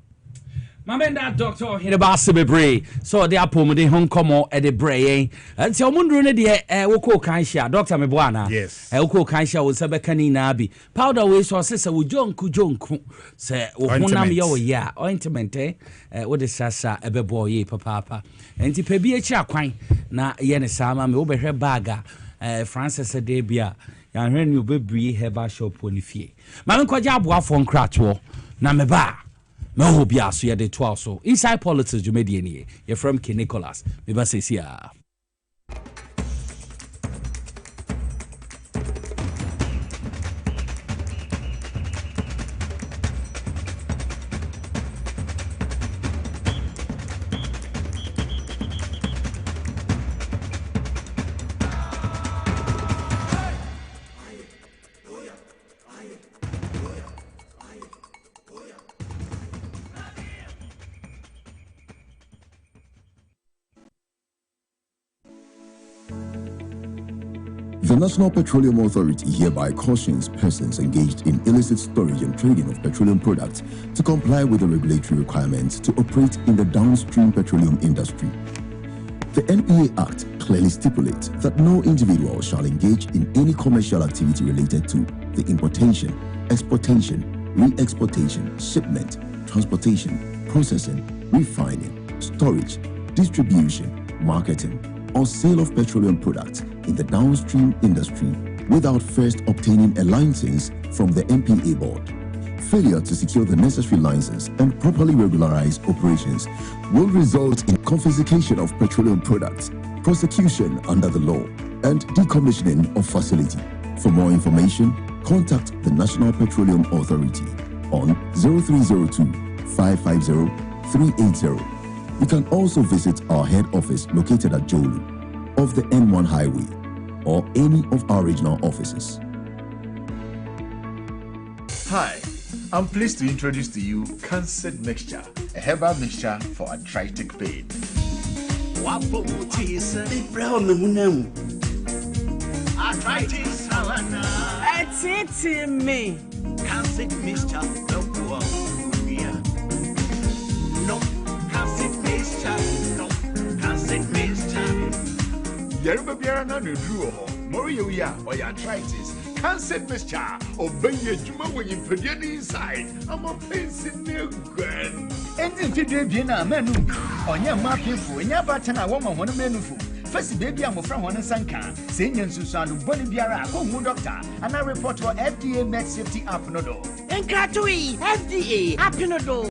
Mamenda doctor Hirabase bebre so the apomde hon komo e de brain nti omundru ne de woko kan hia doctor me boana yes woko kan hia wo sebe kani na bi powder we so se wo jonku se wo honam ye wo ya ointment wo de sasa ebe boye papa nti pe bi echi akwan na ye ne sama me wo behwe baga Francis de bia ya hwe ni obebri herbal shop oni fie ma me kwaja aboafo nkrato na me ba me ho bia so ye de to also inside politics you made any you from King Nicholas me ba say sia The National Petroleum Authority hereby cautions persons engaged in illicit storage and trading of petroleum products to comply with the regulatory requirements to operate in the downstream petroleum industry. The NPA Act clearly stipulates that no individual shall engage in any commercial activity related to the importation, exportation, re-exportation, shipment, transportation, processing, refining, storage, distribution, marketing, or sale of petroleum products in the downstream industry without first obtaining a license from the NPA board. Failure to secure the necessary license and properly regularize operations will result in confiscation of petroleum products, prosecution under the law, and decommissioning of facility. For more information, contact the National Petroleum Authority on 0302 550 380. You can also visit our head office located at Jolu of the M1 Highway or any of our regional offices. Hi, I'm pleased to introduce to you Cancer Mixture, a herbal mixture for arthritic pain. Arthritis, me. Cancer Mixture, Yerba Biara no drew Morio ya or arthritis, Cancer mixture. Obey your juma when you put it inside. I'm a pencil grand. Enti fidwe biena menu. Onya mapifo, enya batena woma hono menu fu. First baby amofra hono sanka. Se nya nsusuanu boni biara ko hu doctor. Ana report for FDA Med Safety app no do. Enkratui FDA app no do.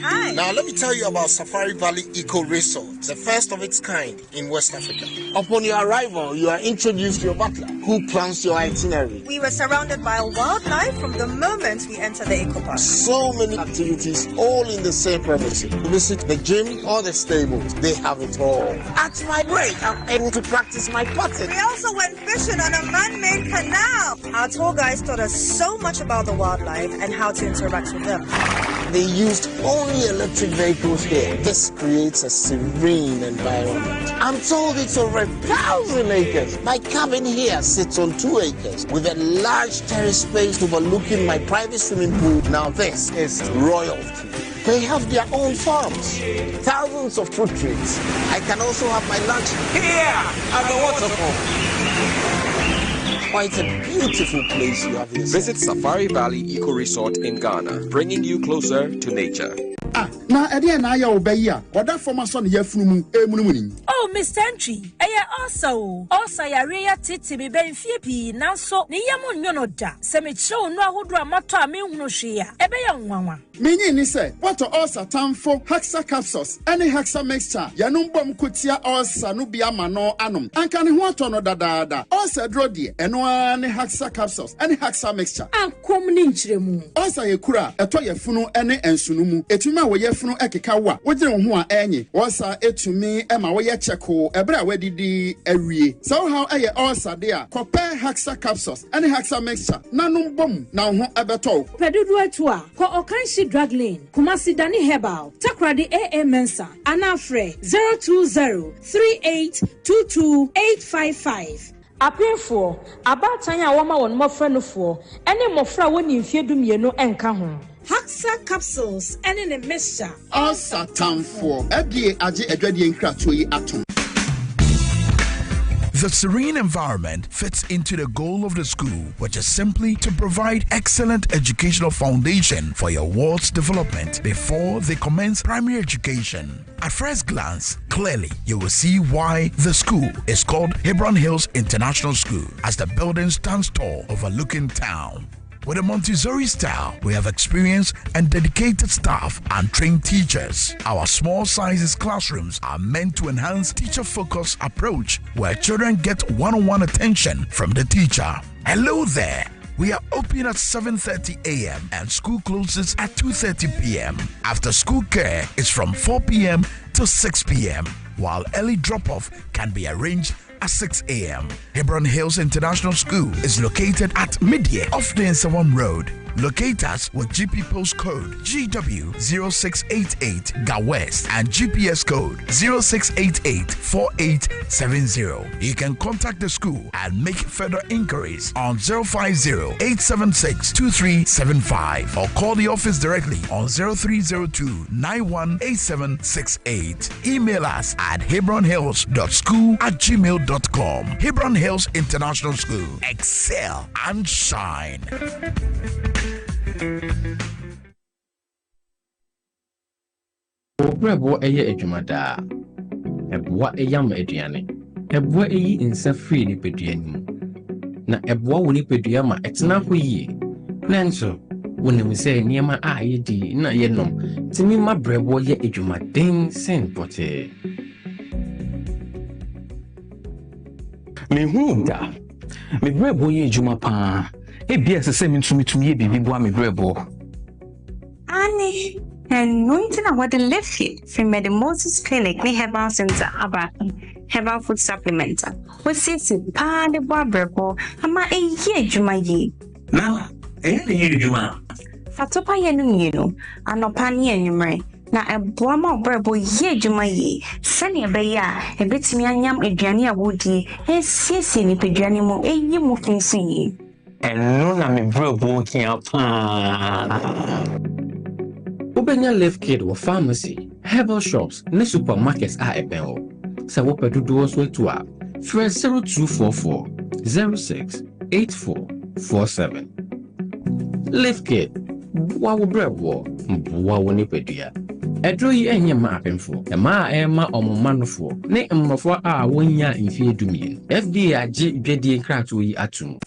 Hi. Now let me tell you about Safari Valley Eco Resort, the first of its kind in West Africa. Upon your arrival, you are introduced to your butler, who plans your itinerary. We were surrounded by wildlife from the moment we entered the eco park. So many activities, all in the same premises. Visit the gym or the stables, they have it all. At my break, I'm able to practice my putting. We also went fishing on a man-made canal. Our tour guides taught us so much about the wildlife and how to interact with them. They used only electric vehicles here. This creates a serene environment. I'm told it's over 1,000 acres. My cabin here sits on 2 acres with a large terrace space overlooking my private swimming pool. Now this is royalty. They have their own farms, thousands of fruit trees. I can also have my lunch here at the waterfall. Quite a beautiful place you have here. Visit Safari Valley Eco Resort in Ghana, bringing you closer to nature. Na ede na ya obayi a oda forma so ne yafunu emunumuni. Oh, Mr. Entry, also yare ya titi be benfie pi nanso ne yam nyo no da. Se me che onu ahodo amato a me hunu hwe a ebe ya nwanwa. Menyi ni se what ulcer tamfo Hexa capsules any Hexa mixture yanum bom kotia ulcer no bia ma no anom. Anka ne ho ato no dadaada. Ulcer dro de eno ne Hexa capsules any Hexa mixture. Ankom ni nkyeremu. Ulcer ye kura eto yefunu ene ensunumu. Etuma wo yefunu ekeka wa. Wogire wo ho a enyi. Ulcer etumi ema wo ye cheko ebre a wadidi awie. So how eye ulcer de a compare Hexa capsules any Hexa mixture nanum bom na ho ebeto. Pedudu atu a ko okanshi drug lane Kumasi Dani Herbal Takradi AA Mensa Anafre 02038228855 Apefo abatanya woma won mofra no fo ene mofra woni mfie dumienu enka ho Hexa capsules ene ne mixture ulcer tamfo ebie age adwade nkrato yi atom. The serene environment fits into the goal of the school, which is simply to provide excellent educational foundation for your ward's development before they commence primary education. At first glance, clearly you will see why the school is called Hebron Hills International School, as the building stands tall overlooking town. With a Montessori style, we have experienced and dedicated staff and trained teachers. Our small sizes classrooms are meant to enhance teacher-focused approach where children get one-on-one attention from the teacher. Hello there. We are open at 7:30 a.m. and school closes at 2:30 p.m. After school care is from 4 p.m. to 6 p.m., while early drop-off can be arranged at 6 a.m. Hebron Hills International School is located at Midye off the Nsawam Road. Locate us with GP postcode GW0688 Ga West and GPS code 06884870. You can contact the school and make further inquiries on 050-876-2375 or call the office directly on 0302-918768. Email us at hebronhills.school@gmail.com. Hebron Hills International School. Excel and shine. Obrebo eye adwumada eboa eyam aduane eboa eyi nsa free ni peduanim na eboa woni pedua ma etena ho yi nanso wonim se niema a yedi na yenom timi ma brebo ye adwumaden sen pote me hu da me brebo ye adwuma pa ebia se me ntumi ye bibi boa me brebo ani and nothing about the left here from the Moses Clinic near Herbal Center about Herbal Food Supplement. We see pa the brebo ama e ye adwuma yi na e ye adwuma fatopa ye no mienu anopa ne anwumre na eboa ma brebo ye adwuma yi sane be ya e betimi anyam aduane a wodi e siesie ni peduane mu e yi mu finsi yi eno na me brebo kian pa Ubenya Left Kid or pharmacy, herbal shops, ne supermarkets are ebenho. Sa wo pedudo so etu a. Fresh 0244 06 84 47. Lift kit. Wow, bravo. Wow, nipedia. Edro yi enye ma apemfo. Ma ema omomanofo. Ne mmofo a wonya mfie dumien. FDA age dwedie nkrato yi atum.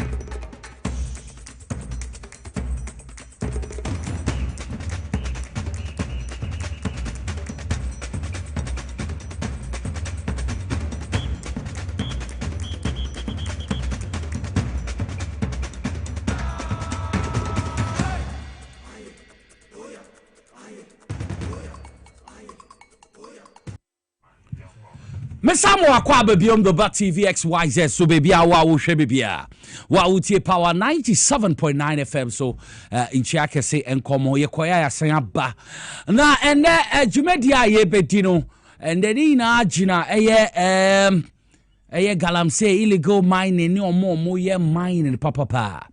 Mesamo akwa bebiom the Bat TV XYZ so baby awa wo hwe bibia wa utie power 97.9 FM so in chiake se enkomo ye koya ya san aba na ene dwumedia ye bedino ende ni na agina eye galamsey illegal mining ni omo ye mining papa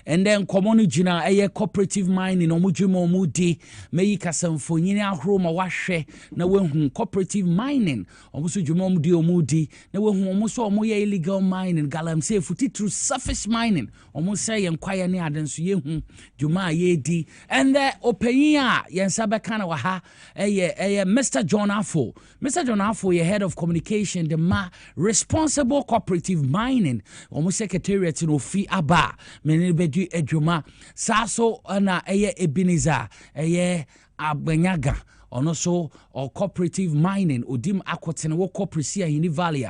and then common gina eye cooperative mining omo dwuma omo di meyi kasamfonyini ahro ma wahwe na wehu cooperative mining omo so dwuma omo di na wehu omo so omo ye illegal mining galamsey futi through surface mining omo say yenkwaya ni adenso yehu dwuma ye di and the opeyin yensa beka na wa ha eye Mr. John Afo ye head of communication the responsible cooperative mining omo secretariat no fi aba meni bedu edwuma saso na eye Ebenezer eye Agbanyaga ono so or cooperative mining odim akotene wo cooperative hini valley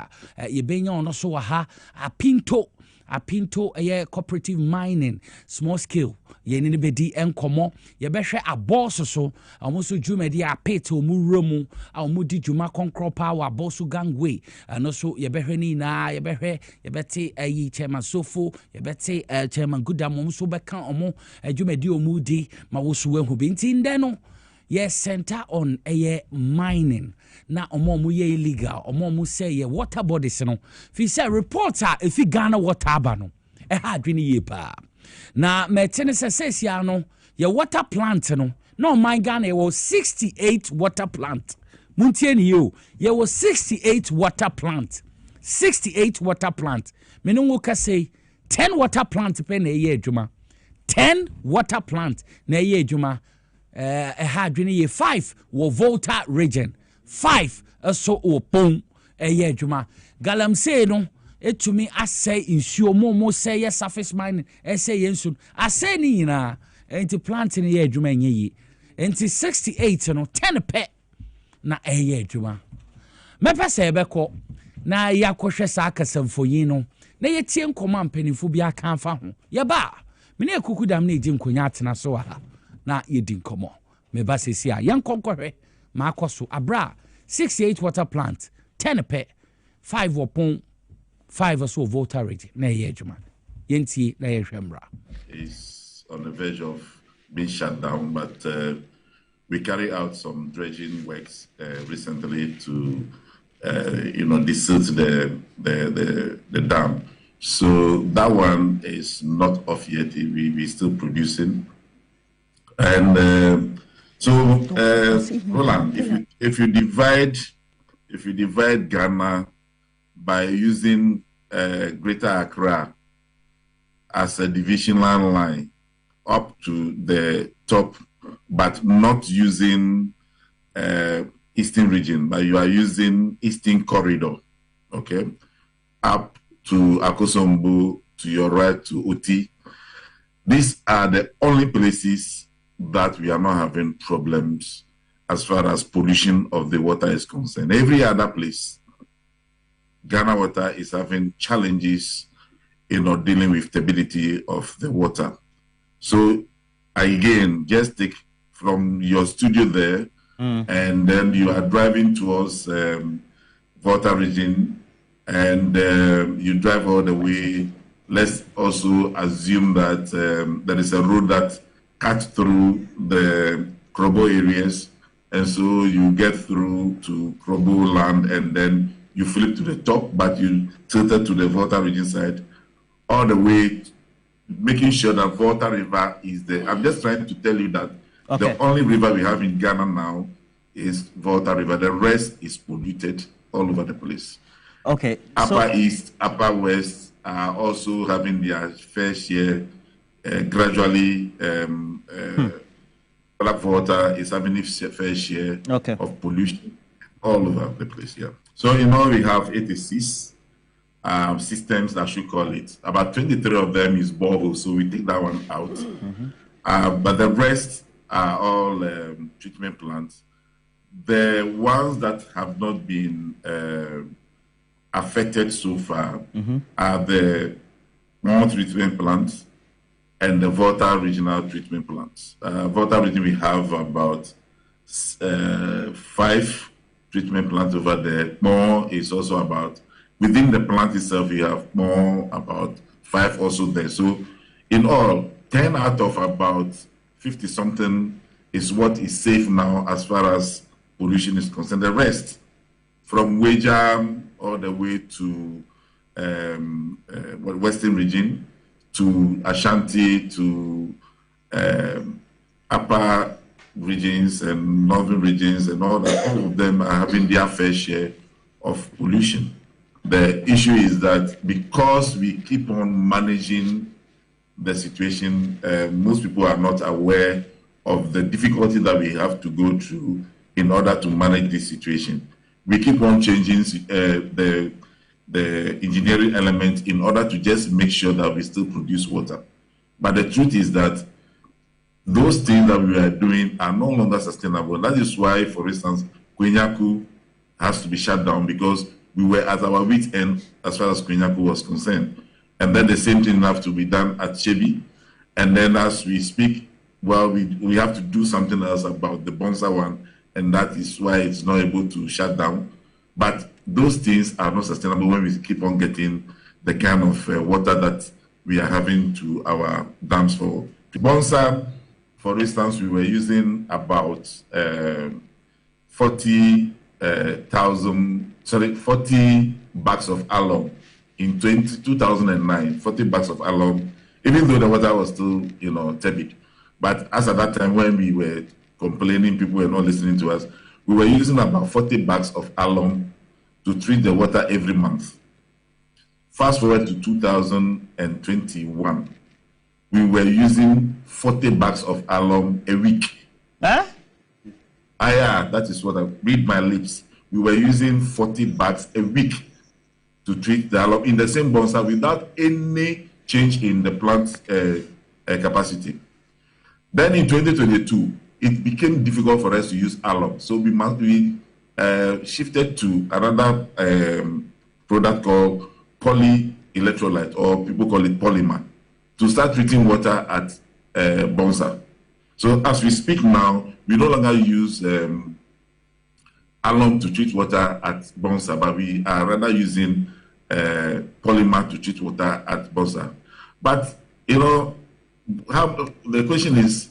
ye benya ono so wa ha apinto eye cooperative mining small scale ye ni bedi enkomo ye behwe aboso so amoso dwumadi apete omuremu amudi dwuma konkro power aboso gangway no so ye behwe ni na ye behwe ye beti ayi chairman sofo ye beti chairman gudam so beka omo dwumadi omudi ma wo so ehu binti ndeno yes center on mining na omo ye illegal omo say ye water bodies no fi say reporter if Ghana water aba no ha adwene ye pa na metene sesia no ye water plant no my Ghana was 68 water plant muntie ni yo ye was 68 water plant me no ka say 10 water plant pe na ye adwuma 10 water plant na ye adwuma had ye 5 wo Volta region 5 so opon ye adwuma galamsey no etumi asay insuo mo say yes surface mining say yensu asay ni nyina enti planting ye adwuma nye yi enti 68 no 10 pe na ye adwuma mepa say beko na yakohwe sa kasamfoyin no na yetie nkoma mpanifo bi aka afa ho ye ba me na ekukudam na eji nkonya atena so ha na yedi nkomo me ba sesi a yankonkɔhwe ma akoso abra 68 water plant 10 pe 5 opon 5 so Volta rate na ye adwuma yentie na ye hwemra is on the verge of being shut down but we carry out some dredging works recently to desilt the dam. So that one is not off yet. We still producing. And Roland, if you divide Ghana by using Greater Accra as a divisional line up to the top, but not using Eastern region, but you are using Eastern corridor, okay, up to Akosombo, to your right to Oti. These are the only places that we are not having problems as far as pollution of the water is concerned. Every other place, Ghana Water is having challenges in not dealing with stability of the water. So again, just take from your studio there, and then you are driving towards Volta region, and you drive all the way. Let's also assume that there is a road that cuts through the Krobo areas, and so you get through to Krobo land, and then you flip to the top, but you tilted to the Volta region side, all the way, making sure that Volta River is there. I'm just trying to tell you that the only river we have in Ghana now is Volta River. The rest is polluted all over the place. Okay. Upper East, Upper West are also having their fair share gradually black water is having its fair share of pollution all over the place. Yeah. So in all, we have 86 systems, I should call it. About 23 of them is borehole, so we take that one out. But the rest are all treatment plants. The ones that have not been affected so far are the more treatment plants and the Volta regional treatment plants. Volta region, we have about 5 treatment plants over there. More is also about, within the plant itself, we have more about 5 also there. So in all, 10 out of about 50 something is what is safe now as far as pollution is concerned. The rest, from Wejam all the way to Western region, to Ashanti, to upper regions and northern regions, and all that, all of them are having their fair share of pollution. The issue is that because we keep on managing the situation, most people are not aware of the difficulty that we have to go through in order to manage this situation. We keep on changing the engineering element in order to just make sure that we still produce water. But the truth is that those things that we are doing are no longer sustainable. That is why, for instance, Kwenyaku has to be shut down, because we were at our wit's end as far as Kwenyaku was concerned. And then the same thing have to be done at Chebi. And then as we speak, well, we have to do something else about the Bonsa one, and that is why it's not able to shut down. But those things are not sustainable when we keep on getting the kind of water that we are having to our dams for. Bonsa, for instance, we were using about 40 bags of alum in 2009, 40 bags of alum, even though the water was still, tepid. But as at that time, when we were complaining, people were not listening to us, we were using about 40 bags of alum to treat the water every month. Fast forward to 2021, we were using 40 bags of alum a week. Huh? Yeah, that is what I read my lips. We were using 40 bags a week to treat the alum in the same bonsa without any change in the plant capacity. Then in 2022, it became difficult for us to use alum. So we shifted to another product called polyelectrolyte, or people call it polymer, to start treating water at bonsa. So as we speak now, we no longer use alum to treat water at bonsa, but we are rather using polymer to treat water at bonsa. But the question is,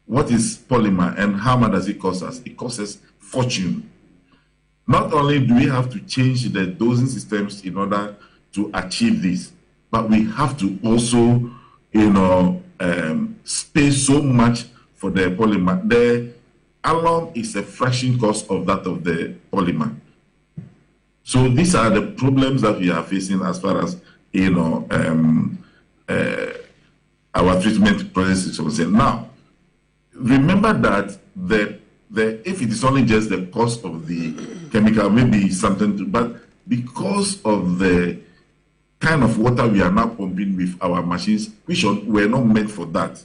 what is polymer and how much does it cost us? It costs us fortune. Not only do we have to change the dosing systems in order to achieve this, but we have to also, pay so much for the polymer. The alum is a fraction cost of that of the polymer. So these are the problems that we are facing as far as our treatment process is concerned. Now, remember that if it is only just the cost of the chemical, maybe something, but because of the kind of water we are now pumping with our machines, which were not meant for that,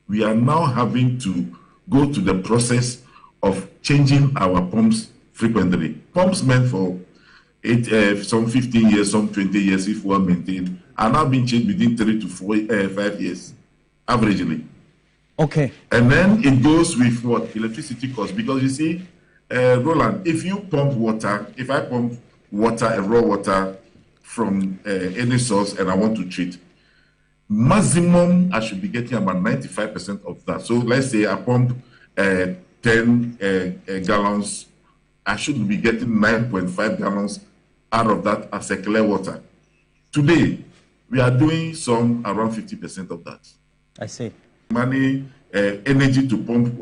we are now having to go to the process of changing our pumps frequently. Pumps meant for some 15 years, some 20 years, if well maintained, are now being changed within 3 to 5 years, averagely. Okay. And then it goes with what? Electricity cost. Because you see, Roland, if I pump water, raw water from any source, and I want to treat, maximum I should be getting about 95% of that. So let's say I pump 10 gallons, I should be getting 9.5 gallons out of that as a clear water. Today, we are doing some around 50% of that. I see. Money, energy to pump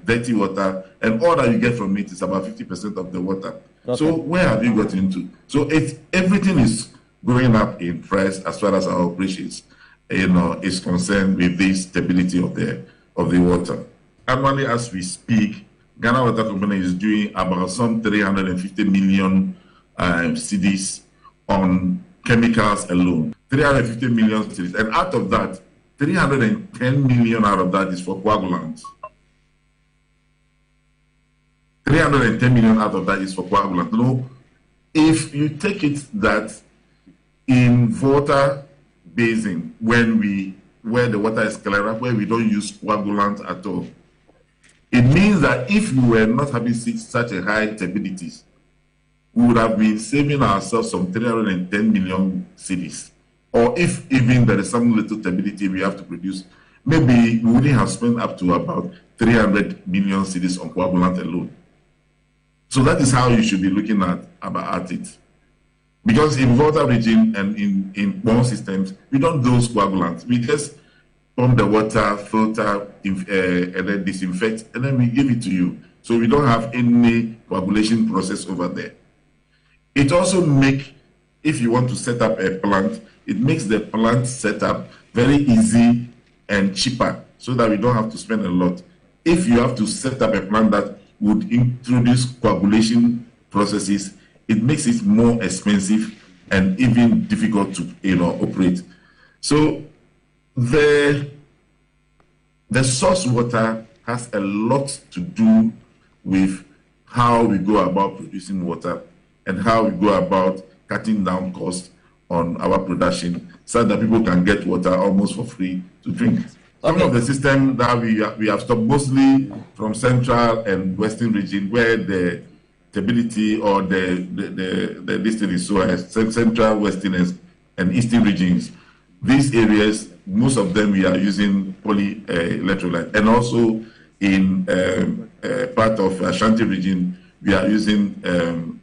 dirty water, and all that you get from it is about 50% of the water. Okay. So where have you got into? So everything is going up in price as far as our operations. is concerned with the stability of the water. Annually, as we speak, Ghana Water Company is doing about some 350 million cedis on chemicals alone. 350 million cedis, and out of that, 310 million out of that is for coagulants. 310 million out of that is for coagulants. No, if you take it that in water basin, where the water is clearer, where we don't use coagulants at all, it means that if we were not having such a high turbidity, we would have been saving ourselves some 310 million cedis. Or if even there is some little turbidity we have to produce, maybe we wouldn't have spent up to about 300 million cedis on coagulant alone. So that is how you should be looking at it. Because in water region and in pond systems, we don't dose coagulants. We just pump the water, filter, and then disinfect, and then we give it to you. So we don't have any coagulation process over there. It also makes, if you want to set up a plant, it makes the plant setup very easy and cheaper, so that we don't have to spend a lot. If you have to set up a plant that would introduce coagulation processes, it makes it more expensive and even difficult to operate. So the source water has a lot to do with how we go about producing water and how we go about cutting down costs on our production so that people can get water almost for free to drink. Some of the system that we have stopped mostly from central and western region where the stability or the distance is so high, central, western and eastern regions. These areas, most of them we are using poly-electrolyte, and also in part of Ashanti region we are using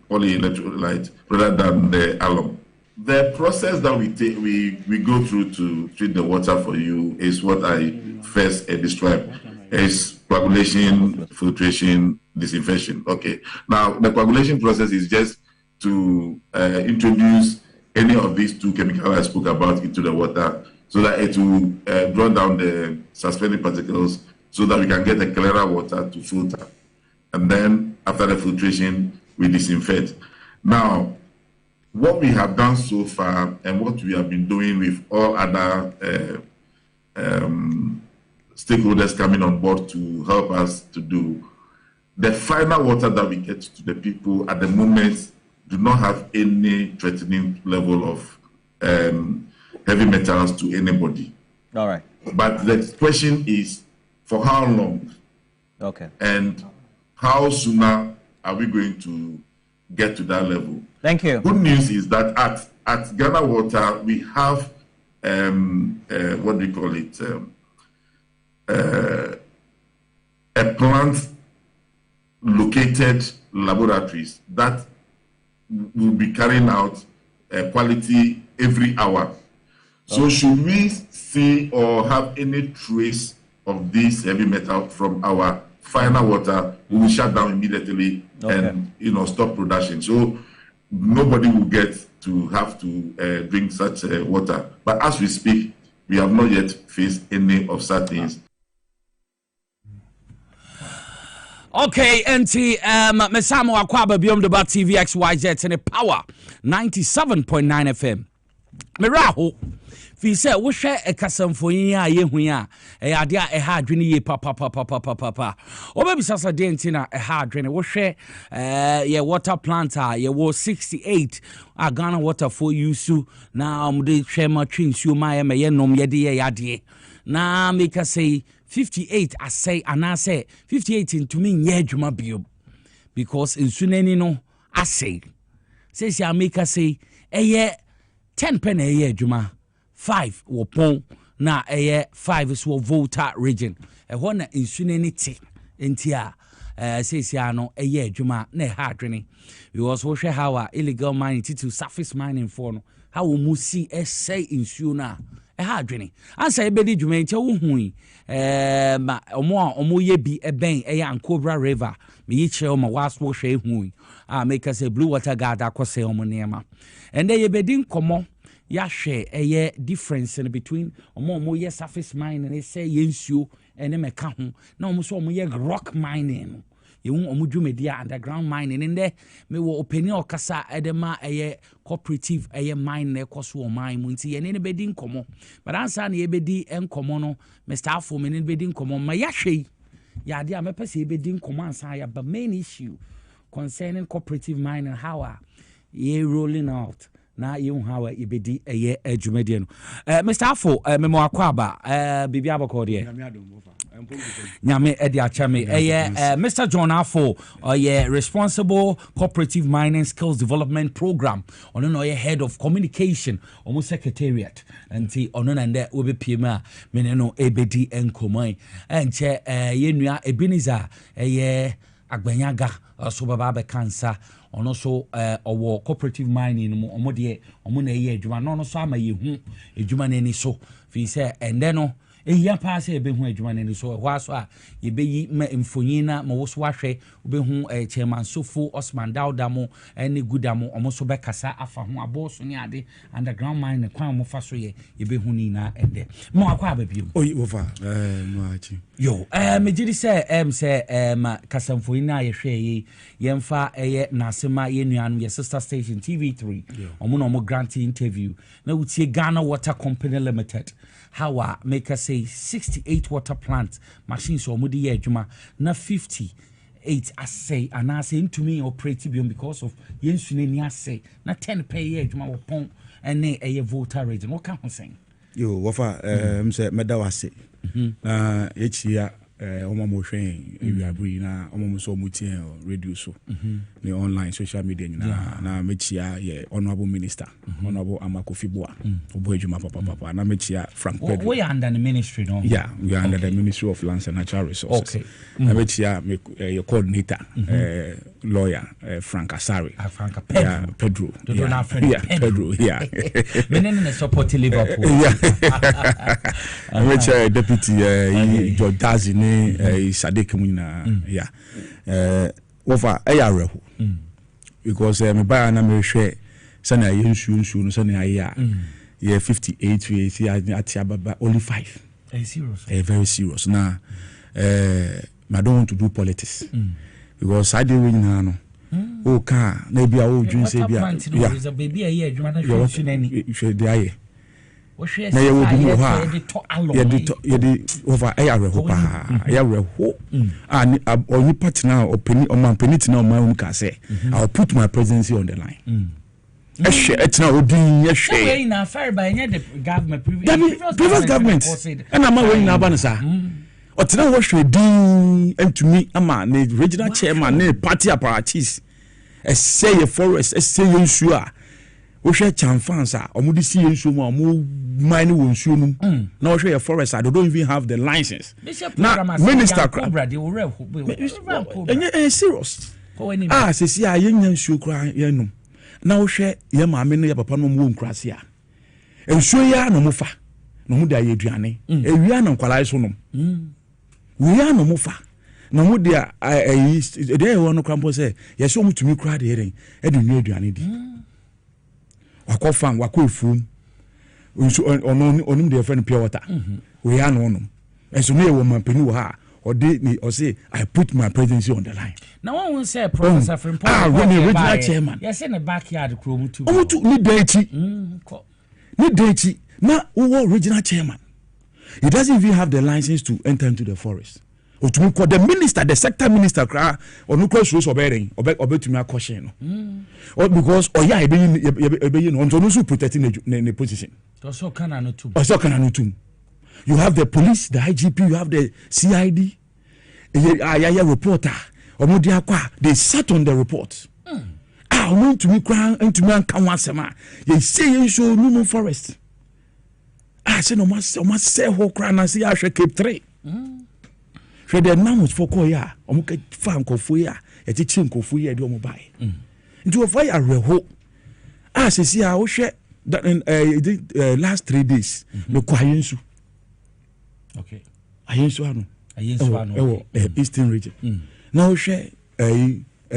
poly-electrolyte rather than the alum. The process that we go through to treat the water for you is what I first described. Is coagulation, filtration, disinfection. Okay. Now the coagulation process is just to introduce any of these two chemicals I spoke about into the water, so that it will draw down the suspended particles, so that we can get a clearer water to filter. And then after the filtration, we disinfect. Now, what we have done so far and what we have been doing with all other stakeholders coming on board to help us to do, the final water that we get to the people at the moment do not have any threatening level of heavy metals to anybody. All right. But the question is, for how long? Okay. And how sooner are we going to get to that level? Thank you. Good news is that at Ghana Water, we have, what do you call it, a plant located laboratories that will be carrying out quality every hour. So should we see or have any trace of this heavy metal from our final water, we will shut down immediately and stop production. So nobody will get to have to drink such water. But as we speak, we have not yet faced any of such things. Okay, NT, Mesamo Akwaba beyond the Bat TV XYZ and a power 97.9 FM. Miraho, fi say wo hwe ekasam foyin a ye hu a e ade a e ha adwene ye papa obabi sasa de ntina e ha adwene wo hwe ye water plant a ye wo 68 a Ghana water for use na omde hwe ma twinsuo ma ye me ye nom ye de ye ade na make say 58 I say anase 58 into me nye adwuma bio because insunani no I say I make say eye 10 penny a year juma 5 wo pon na eye 5 is wo volta region e ho na insunanity entia say no eye juma na ha adwene we was wo hwe how illegal mining to surface mining for no how we mu see say insuo na e ha adwene ansa e bedi juma entia wo hui ma omo ye bi e ben e ya Ankobra river me yi che o ma waswo hwe hui make us a blue water guard akose omo nema and they be din komo ya share a difference in between omo ye surface mining and say yensuo ene meka ho na omo so omo ye rock mining you omo dwumedia underground mining in there me wo openi okasa edema cooperative mine na ekoso o mine mu nti ye ne bedi nkomo but answer na ye bedi enkomo no Mr. Afo me ne bedi nkomo ma ya hwei ya de a mepese ye bedi nkomo answer ya but main issue concerning cooperative mining how ye rolling out na you how ibedi adwumade no Mr. Afo memo akwaba bibi abakode nyame edi achame Mr. John Afo responsible cooperative mining skills development program ono no head of communication omo secretariat anti ono na nde obepiem me no ebedi enkomai enche yenua Ebenezer agbanyaga so baba be cancer ono so owo cooperative mining mu omo de omo na ye adwuma no so ama ye hu adwuma na ni so fi say ende no ehia pa say be hu adwuma na ni so ho aso a ye be yi mfonyina ma wo so ahwe be hu chairman Sofo Osman Dauda mo ene gudamo omo so be kasa afa ho aboso ni ade underground mine kwan mo fa so ye be hu ni na ende mo akwa ababiem oyi over no achi yo me jiri say say kasamfoina ye hwe ye yemfa nasema ye nuanum ye sister station TV3 omo no mo grant interview na wutie Ghana Water Company Limited how make us say 68 water plant machines omo de ye adwuma na 58 assay and I say to me operate because of yensune ni assay na 10 pay ye adwuma wo pon ene voter rate no ka ho sen yo wofa say medawase na echia omo mo hwen ewiabri na omo mo so mutie radio so ni online social media na mechia ye honorable minister honorable Amakofiboa obo ejuma papa na mechia Frank Pedro we are under the ministry no yeah we are under the Ministry of Lands and Natural Resources na mechia your coordinator lawyer Frank Asari Pedro Pedro yeah menene na support Liverpool yeah mechia deputy George Dazi Sadek Muna wofa reho because me buy na me hwe sana yensu no sana ya 58 we at ababa only 5 serious very serious na I don't want to do politics because I dey we nyina no o ka na bia o dwun se bia is a baby here adwuma na hwe nani hwe dey aye na ye wo bi ha ye de over reho pa reho oni partner opini o man penity na o man ka say I'll put my presidency on the line etna odin ye hwe we na fair by the government previous government and am we na ba no sa otna wo hwe din antumi ama na regional chairman na party apparatus say ye forest say ye nsu a wo hwe chamfansa omudi si yensu mu omu mine wo nsu num na wo hwe forest I don't even have the license na minister Cobra they will serious se si a yenya nsu kra yenum na wo hwe ye maame no ye papa no mu nkrase a nsu ya no mu fa no mu da ye aduane ewia na nkwalai so num wia no mu fa na mu dia dey won krampo say ye so mutumi kra de eren e de nwa aduane di wakofam wakofum onum de friend pure water we are no onum enso no e wo mampani wo ha o say I put my presidency on the line now one will say Professor Frimpong when the original chairman yes in the backyard krom too ni date na wo original chairman he doesn't even have the license to enter into the forest otumi ko the minister the sector minister kra onu kra so so oberen obetumi akoshen no because oya ebeyi no onto so protecting the position so kana no too you have the police the IGP you have the CID ya reporter omodi akwa they sat on the report want to me kra ntumi anka wasema ye say you show no forest say no must say ho kra na say ahwe Cape 3 the namus for koya omuka fa nkofo ya etichi nkofo ya de omubai nti wo fa ya reho sisi a wo hwe last 3 days me ko ayensu okay ayensu ano eastern region na wo hwe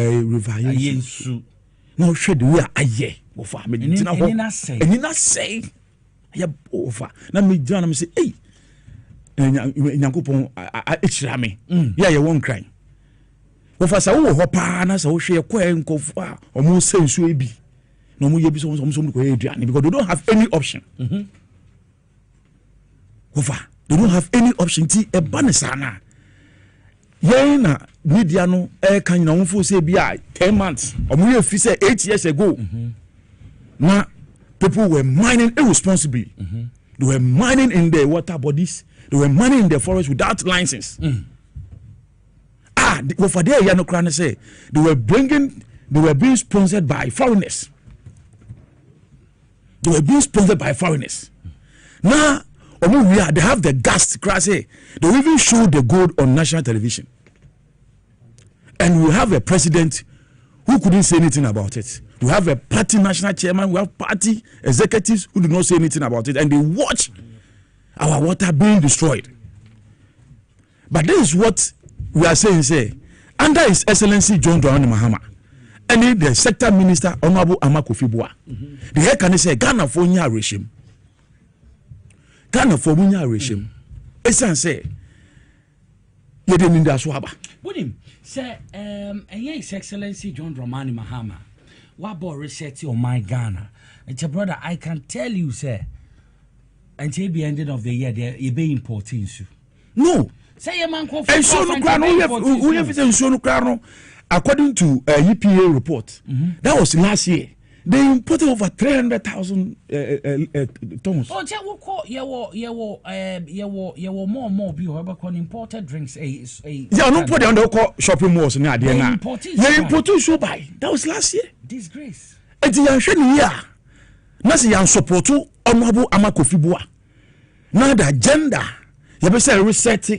river ayensu na wo hwe de we aye wofa me gyina ho enina say ya wofa na me gyina na me say hey nyankopon echira me ya ye won kran wofa sa wo ho pa na sa wo hwe kwa enkofu a omo sensu ebi no mo ye bi so ko eduane because they don't have any option wofa they don't have any option ti e ba ne sana ye na media no e kan na wonfo say bi a 10 months omo ye fi say 8 years ago na people were mining irresponsibly they were mining in the water bodies, they were mining in the forest without license for there ya no kran say they were being sponsored by foreigners. Now they have the guts to cry say they will even show the gold on national television, and we have a president who couldn't say anything about it. We have a party national chairman, we have party executives who do not say anything about it, and they watch our water being destroyed. But this is what we are saying, say, under His Excellency John Dramani Mahama, and the sector minister, Honorable Amakofibua, the head can say, Ghana for nya regime. Ghana for nya regime. Esan say, you didn't need swaba. Budim, say, His Excellency John Dramani Mahama, what about research on my Ghana? And your brother, I can tell you, sir, until the end of the year, they be importing you. No. Say a man according to EPA report, that was last year. They imported over 300,000 tons. Oh, you more imported drinks. Yeah, no put on the shopping malls now. They imported so by that was last year. Disgrace. It's the ancient year. Nasi yan support to Honorable Amakofibua. Now the agenda, you be say reset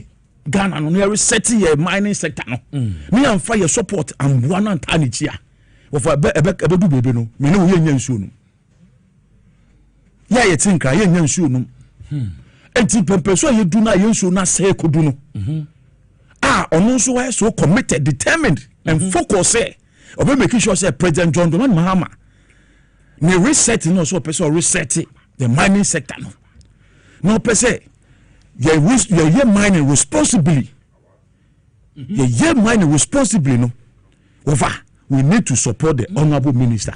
Ghana no reset your mining sector no. Me am fire support and buana and tanichia. Of a do baby no. Me no ye nyansuo no. Ya ye tin kra ye nyansuo no. Enti pempeso ye do na ye nsuo na say kodu no. Ono so why so committed, determined and focused say. Obe making sure say President John Dramani Mahama me reset no so person reset the mining sector no. No person ye mining responsibly. Ye mining responsibly no. Over we need to support the honorable minister.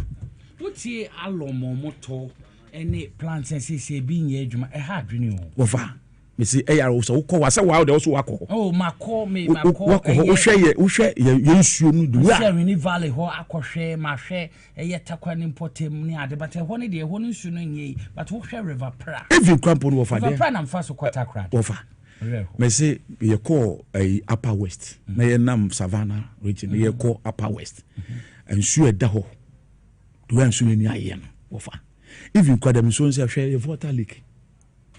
What's ye alomo moto any plans and say being ye juma a hard renew. Over me see AR so ko wasa wa de also wako. Oh my call me wo share ye nsuo no du share ni valley ho akohwe ma hwe ye takwa ni importem ni ade but ho ne de ho nsuo no nye but wo hwe river pra. If you cramp on over there. River pra na mfa so kwata kra. Over. Me say ye call upper west. Na ye nam savannah region ye call upper west. Nsuo e da ho. Do nsuo ni aye no. Over. If you call them so say hwe water leak.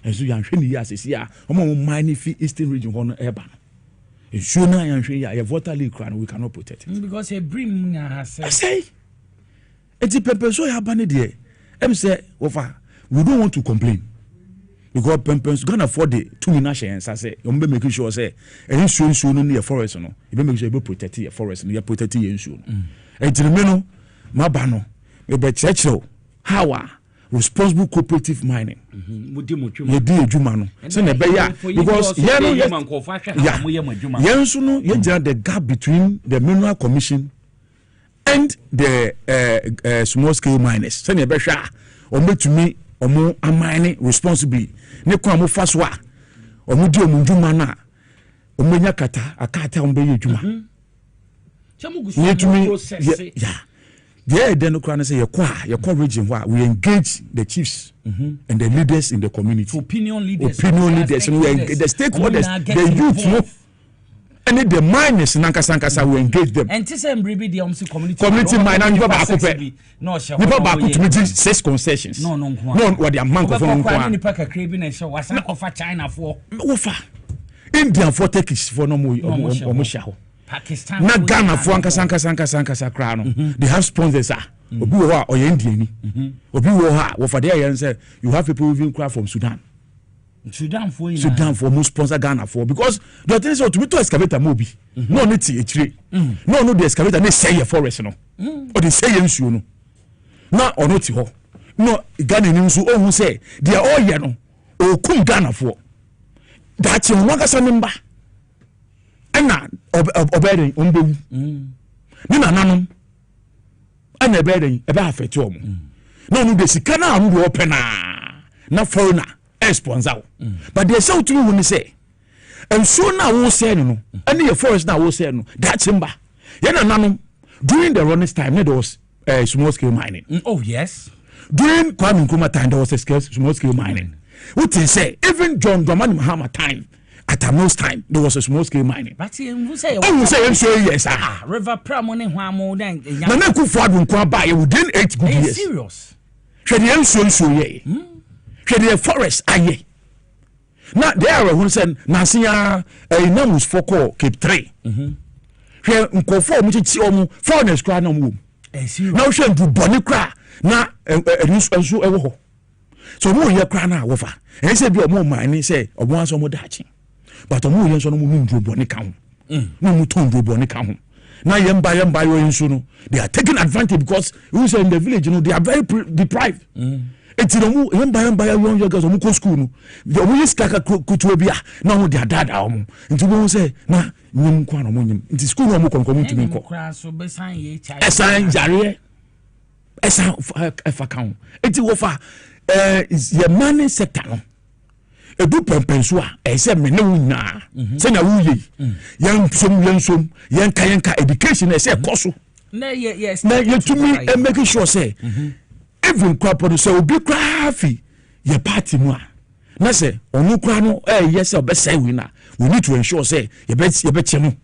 And so yan hwe ya sesi a omo mine fi eastern region hono eba no ensuo na yan hwe ya water leak kran we cannot protect it because a brim na has say eti pempe so ya ba ne de em say wofa we don't want to complain because pempe Ghana for the two nations say you be make sure say ensuo no near forest no you be make sure you protect your forest no you protect your ensuo no eti me no maba no me be checho how responsible cooperative mining. You do ejuma no. So na be ya because the gap between the mineral commission and the small scale miners. So na be hwa omo tumi omo amine responsibly. Ne kwa mo faswa omo di omo djuma na omo nya kata akata omo be ejuma. Yeah. Yeah, then Ukraine say your region where we engage the chiefs and the leaders in the community. Opinion leaders, and the stakeholders, the youth, and the miners in Nankasa, we engage them. And this community mine and no, back to 6 concessions. No, what the amount of China for India for Turkish for no more. Pakistan na Ghana for ankasa kra no they have sponsors obi wo ha oyendie obi wo ha wo for there yan say you have people even cry from Sudan for most sponsor Ghana for because the thing is to be to excavator mobi no need to echire no the excavator they say your forest no or they say nsuo no na ono ti ho no Ghana ni nso ohun say they all ye no okum Ghana fo that you want ka nimba ana obeden ombewu ni nananom ana ebeden ebe afeti omo na onu de sika na anu do open na foreigner sponsor but they say to me say and so now we say no any your forest now we say no that's nimba ye nananom during the runners time there was small scale mining. Oh yes. During Kwame Nkrumah time there was a small scale mining. What they say even John Dramani Mahama time at Amos time there was a small scale mining. But who say yes River Pramone Hwamo then na na ku ford nkwa ba ye within 8 good years. Serious. Hwede enso ye. Hwede forest aye. Na there who said Nasia namus foko Cape 3. Hwe nkofo mu chichi omu foreigners kra na mu. Na hwe ndu boni kra na enso ewo ho. So mo ye kra na wofa. En se bi omo mani se omo aso mo dachi. But omo ye nso no mu ndu boni ka ho. No mu ton ndu boni ka ho. Na yemba yo enso no they are taking advantage because who say in the village you know they are very deprived. Eti no mu yemba yo girls omo ko school no. The omo yes kaka kutu bia na omo dia dada omo. Nti mo say na nyim kwa no mo nyim. Nti school no omo konkomu ntumi nko. So be san ye chai. Esan jare. Esan efa kan. Eti wo fa is your money sector no. Edu pempenso a say me ne wuna. Say na wuye. Yensom yenka education say koso. Na yes. Na you to me and making sure say even crop produce obi crafi your party mu a. Na say onu kra no yes obesai winner. We need to ensure say you bet chemu.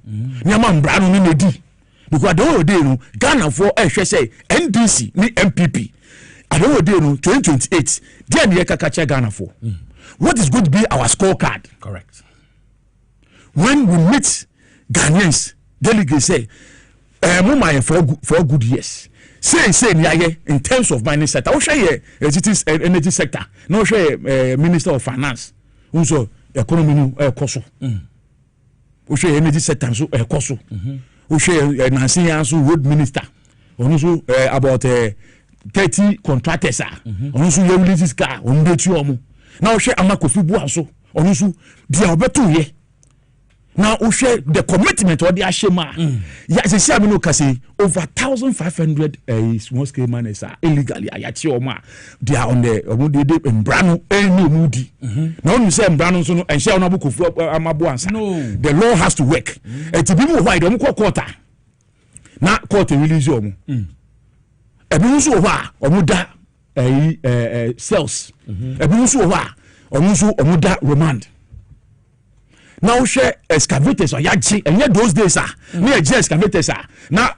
Nyama mbra no na di. Because the whole day no Ghana for say NDC ni MPP. I don't know 2028. Then you can Ghana for. What is going to be our scorecard? Correct. When we meet Ghanaians, delegates say, for good years. Say in terms of mining sector. I share energy sector. No share Minister of Finance. Also economy koso. We share energy sector so koso. We share Nancy also road minister. Also about 30 contractors also you release this car on the omo now we share amakofi buaso onu so dia obeto ye now we share the commitment or the ashema ya se see amino kase over 1500 small scale miners are illegally ayati omo they are on the omo de mbrano eni mudi now you say mbrano so no enhye ona bukofu amabo ansa the law has to work it be mo why dem quarter na court release omo ebi nso ho a omuda cells ebi nso ho a omuda remand now share excavators or yachi and those days na excavators na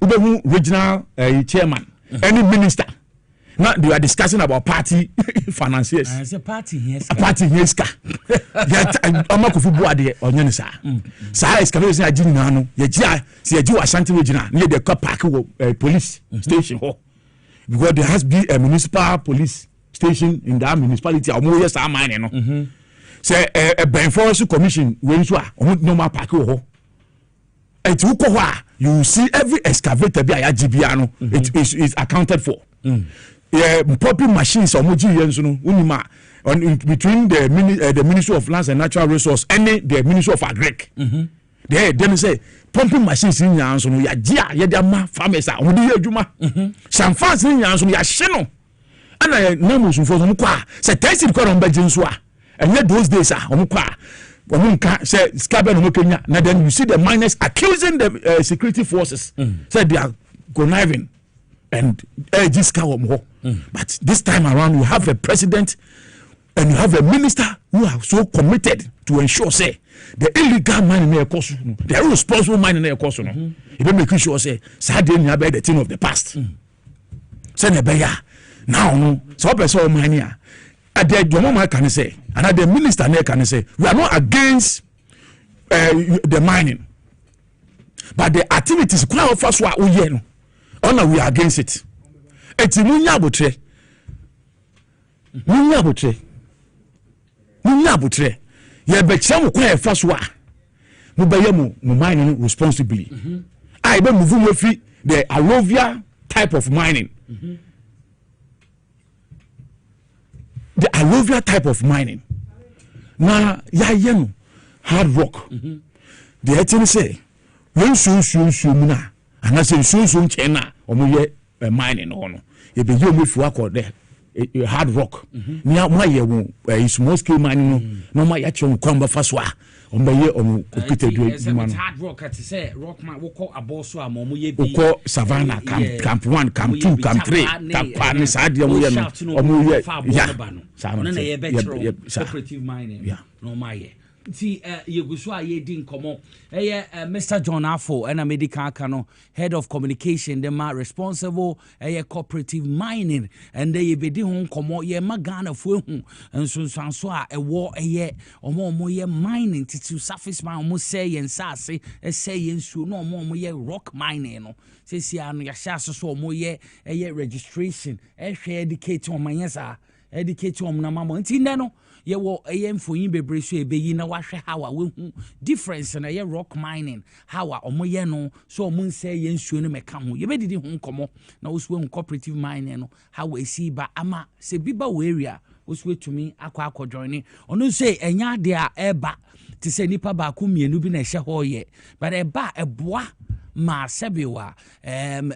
ubehu regional chairman any minister now they are discussing about party financiers a party here ska amakofu buade onye sa excavators na jina no ye ji Ashanti regional near the car park police station ho because there has be a municipal police station in that municipality omo yes amane no say a Ben Forest Commission when so normal park ho et you ko ho you see every excavator bi ayagibia no it is accounted for pumping machines omoji yenso no unima between the Ministry of Lands and Natural Resources and the Ministry of Agric they then say pumping machines in yanso no ya gia ye de ma farmers omodi adwuma some fans in yanso no ya hye no ana namus for no kwa say test ko no baje nso a and those days omukwa omunka say scabe no Kenya na then you see the miners accusing the security forces say they are conniving and this but this time around you have a president and you have a minister who are so committed to ensure say the illegal mining na ekoso no the irresponsible mining na ekoso no e be make sure say sad dey be the thing of the past say na be ya now no so person mining at the Dwaboase can say and the minister na can say we are not against the mining but the activities kwa offer so a oye no ona we are against it eti munya abotre ye be kyem kwa efa so a mo be ye mo mining responsibly I be move mo fi the Arovia type of mining alluvial type of mining. Na ya no hard rock. The etin say when so na and I say so chena omo ye mining no. You be you move for there. Hard rock. Nia ma ye wo small scale mining no ma ya chon kwamba faswa. Ombaye okite du man. Hard rock at say rock man wo call aboso am omo ye bi. Wo Savannah camp 1, camp 2, camp 3, camp pan sade omo ye no. Omo ye ya. Na ye betro cooperative mining. Yeah. No ma ye. See, Yegusu aye din komo. Mr. John Afo, and a medical cano, head of communication, the ma responsible cooperative mining, and they be di hon komo ye magana fu and so a war or more ye mining to surface mine almost say and sassy, say and so no more ye rock mining. No, say see an yashas so more ye registration, educate on my yes, educate on Namamo Tindano. Ye wo ayem for yin bebre so ebeyi na wahwe how we hu difference na ye rock mining how omo ye no so omo nse ye nsuo no meka ho ye bedidi hu nkomo na wo so cooperative mining no how we see ba ama se biba we area wo so tumi akwa join ono say enya de a eba ti se nipa ba ko mienu bi na hye ho ye but eba eboa ma sebewa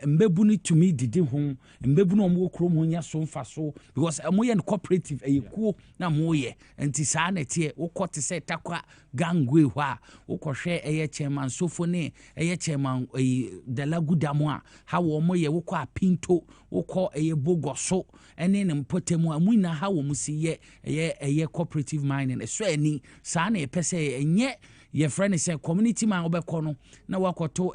mbebu ni tumi didi ho mbebu no mo krom ho nya so mfa so because mo ye cooperative ayekuo na mo ye enti saa na tie wo kote se takwa gangwe ho a wo kohwe chairman sofo ne chairman dalagudamo a ha wo mo ye wo ko apinto wo ko bogoso ene ne mpotemu amuna ha wo mo si ye cooperative mining so ani saa na pese enye your friend is a community man obekono na wakoto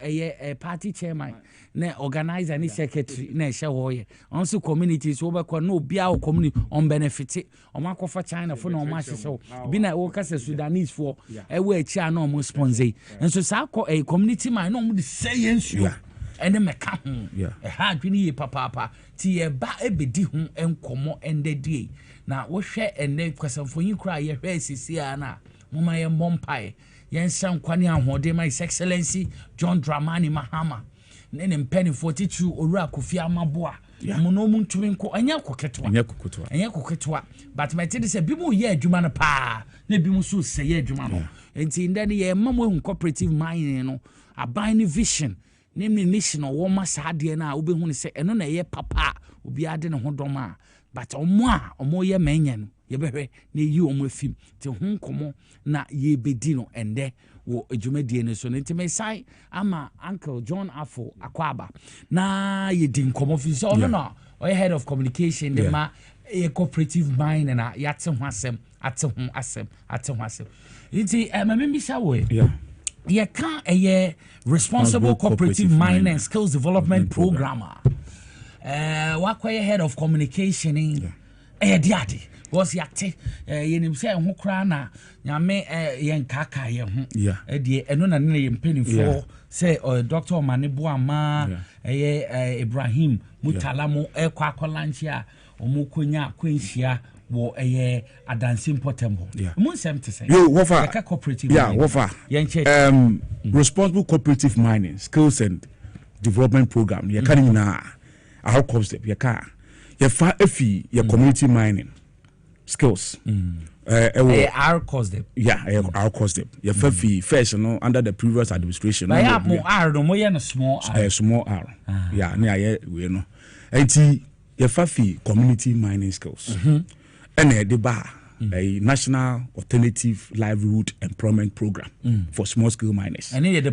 party chairman na organizer ni secretary na ehye also communities obekono obi a community on benefit o makofa China for no ma hyeso bi na wo kasa Sudanese for ewe echi na o mo sponsor enso sa a community man no mo de say ensuo ene meka ho ha adwini ye papa ti ye ba ebedi ho enkomo endedie na wo hwe ene kwasamfonyi kura ye hwe sisi ana moma ye mbompai yensan kwani ahode my excellency John Dramani Mahama nene mpeni 42 owura Kofi Amaboa muno muntumi nko anya koketwa but my tell say bimu ye adwuma no pa na bimu so sey adwuma no enti ndane ye mamu cooperative mining no aban vision ne mission wo ma saade na obehu ne se eno na ye papa obi ade ne hodoma but omo ye manya no ye behwe na yi omo afim te hu komo na ye bedi no ende wo adwumadie ne so nti me sai ama Uncle John Afo Akwaba na ye din komo fi so no head of communication the ma a cooperative mine na yate ho asem ate ho asem nti me sha we ye kan responsible cooperative mine and skills development programmer wakwa head of communication in diade was yate yenim say ho kra na nyame yen kaka ye ho de eno na ne ye mpeni for say Dr. Manebo ama Ibrahim Mutalamo kwa akolanchi a omokonya kwenhia wo adansi potembo mo nsem te say yo wofa cooperative wofa responsible cooperative mining skills and development program ye kan nyina how concept ye ka ye fa efi ye community mining skills our cost them our cost them ye fa fi first no under the previous administration no mo r no mo ye no small r na ye we no enti ye fa fi community mining skills and the ba a national alternative livelihood employment program for small scale miners. And the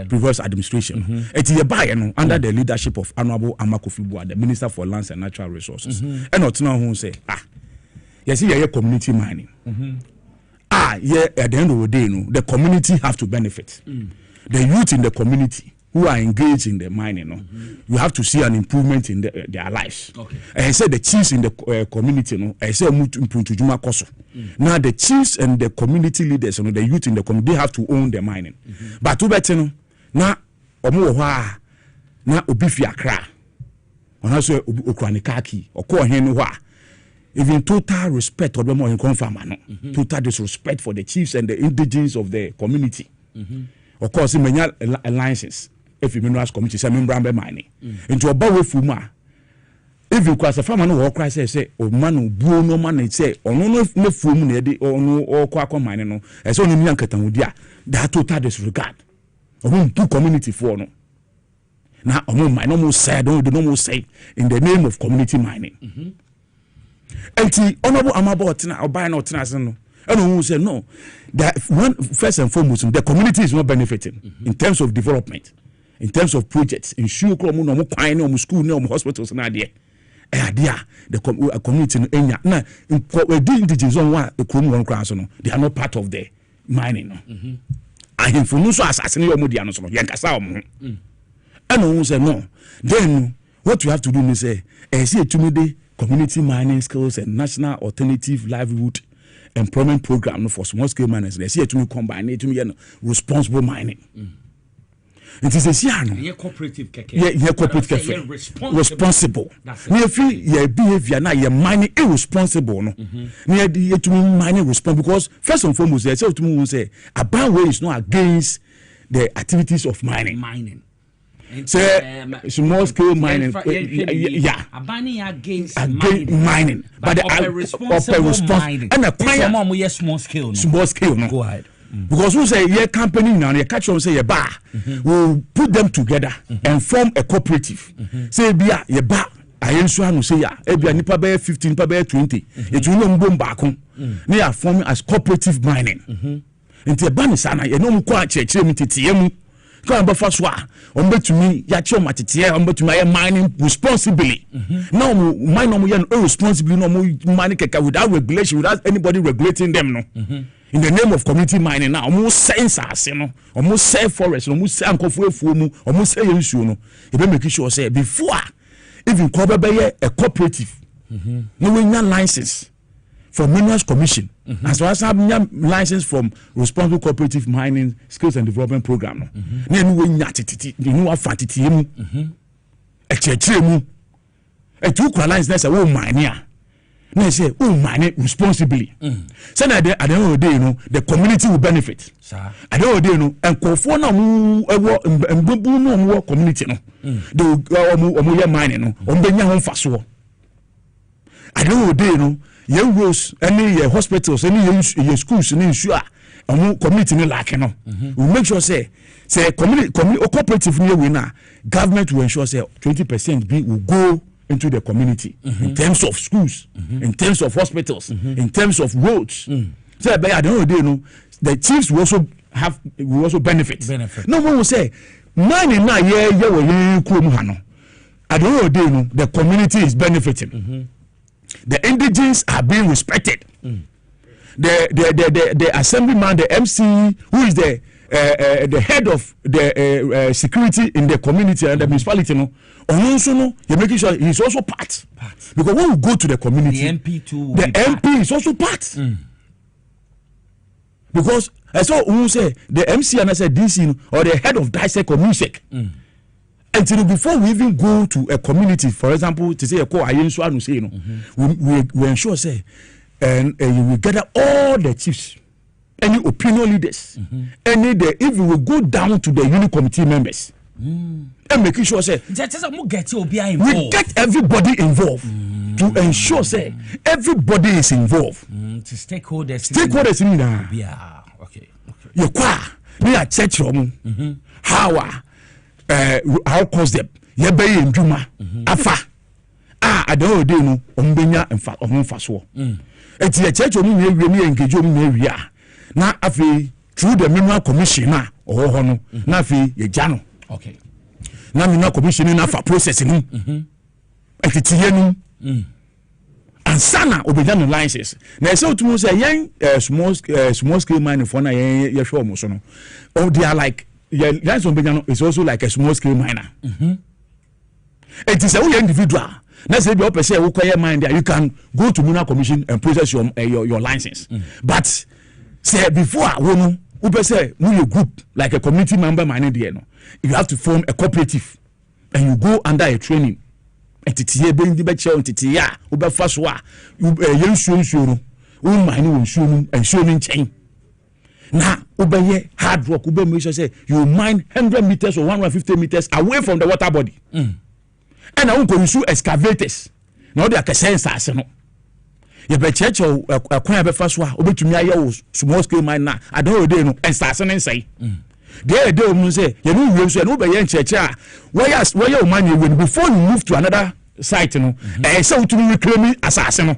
previous administration. It's a buy under the leadership of Honorable Amakofi Boa, the Minister for Lands and Natural Resources. And not now who say, you see, you're community mining. At the end of the day, the community have to benefit. The youth in the community who are engaged in the mining, you have to see an improvement in their lives. I said the chiefs in the community, I said now the chiefs and the community leaders, the youth in the community, they have to own the mining. But to better now, na Piesie Okrah, and also Okranikaki, or Kohenwa. Even total respect or more in confirm, total disrespect for the chiefs and the indigenes of the community. Of course, in many alliances. If you minerals community say member mining into a bawe fuma even kwase farmer no wo cry say o man buo no man say ono no fuom na de ono okwa mine no e say ono mi ankatan wodi a that total disregard omo two community for no na omo mine no mo say don't no mo say in the name of community mining enti honorable amabo tina obai na tina ase no and who say no that one first and foremost the community is not benefiting in terms of development, in terms of projects in Piesie Okrah no mo kwan no mo school no mo hospitals na de the community no enya na indigenous on wa the krom one crown so no they are not part of the mining no ahemfo no so asase no mo dia no so no yankasa omo and who say no then what you have to do is say see to community mining skills and national alternative livelihood employment program for small scale miners. They see to combine it to responsible mining. It is a siano. Yeah, cooperative keke. Yeah, cooperative keke. Responsible. Near feel your behavior now you're mining irresponsible. No, near the to mining responsible because first and foremost they say to me say a ban way is not against the activities of mining. Say small scale mining, yeah. Abanning against mining, but the responsible mining and a small scale. Small scale, no. Go ahead. Because we say yeah company now, you catch on say a bar, we'll put them together and form a cooperative. Say be a bar. I answer say ya. Ebia nipa be 15, nipa be 20. It will not go back home. They are forming as cooperative mining. Into a ban sana, you know, quite church, Come buffer swa on bet to me yacho matete on bet to my mining responsibly. No mine no irresponsibly no mining without regulation, without anybody regulating them no. In the name of community mining now almost sensors you know almost say forest almost say ankofo efuomu almost say yensuo no e be make sure say before even cover be a cooperative no we need license from Minerals Commission as well as have license from Responsible Cooperative Mining Skills and Development Program. No, we nyatiti, you know, fatiti mu, a chechemu, a two license. Oh, mine here. No, say, oh, mine responsibly. So that at the end of the day, you know, the community will benefit. At the end of the day, you know, and Kofona mu community no, the mining no, Benya home faso. At the end of the day, you know. Your roads, any hospitals, any your schools, any issue, community no like no. We make sure say community or cooperative near winner. Government will ensure say 20% will go into the community in terms of schools, in terms of hospitals, in terms of roads. So by at the end of the day, you know, the chiefs will also benefit. No one will say mining na we krom ha no. At the end of the day, you know, the community is benefiting. The indigenous are being respected. The assemblyman, the MC, who is the head of the security in the community and the municipality, no, also no, you're making sure he's also part. Because when we go to the community, the MP too. The MP is also part. Because I saw who say the MC and I said DC or the head of dissect or music. Until before we even go to a community, for example, to say a call, we ensure say, and we gather all the chiefs, any opinion leaders, if we will go down to the unit committee members, and making sure say we get everybody involved to ensure say everybody is involved. To stakeholders in there. Yeah, okay. You me a church room. How cause them ye be ndwuma afa at the whole day no ombenya emfa ohunfaso eti ye church omu we me engage omu me wi a na afi through the mineral commission na oho no na afi ye gya no okay na mineral commission na fa process no eti ye no ansana obegya no license na say otumu say yen small scale mining for na ye hwe omo so no oh they are like yeah, that's one is also like a small scale miner. It is a individual. Let's say you say you mine there, you can go to Mineral Commission and process your license. But say before we say you group like a community member mining there, no, you have to form a cooperative and you go under a training. Entity being the better entity, yeah, ube first wa you mining and showing chain. Now, obey hard work. Obey make sure say you mine 100 meters or 150 meters away from the water body, and I will use excavators na odi akese nsase no ye be cheche akwan be fa so a obetumi aye wo small scale mine na adon ode no nsase ne nsai dey dey mu say ye no wiem so no be ye ncheche a where o man you before you move to another site no say utumi reclaim asase no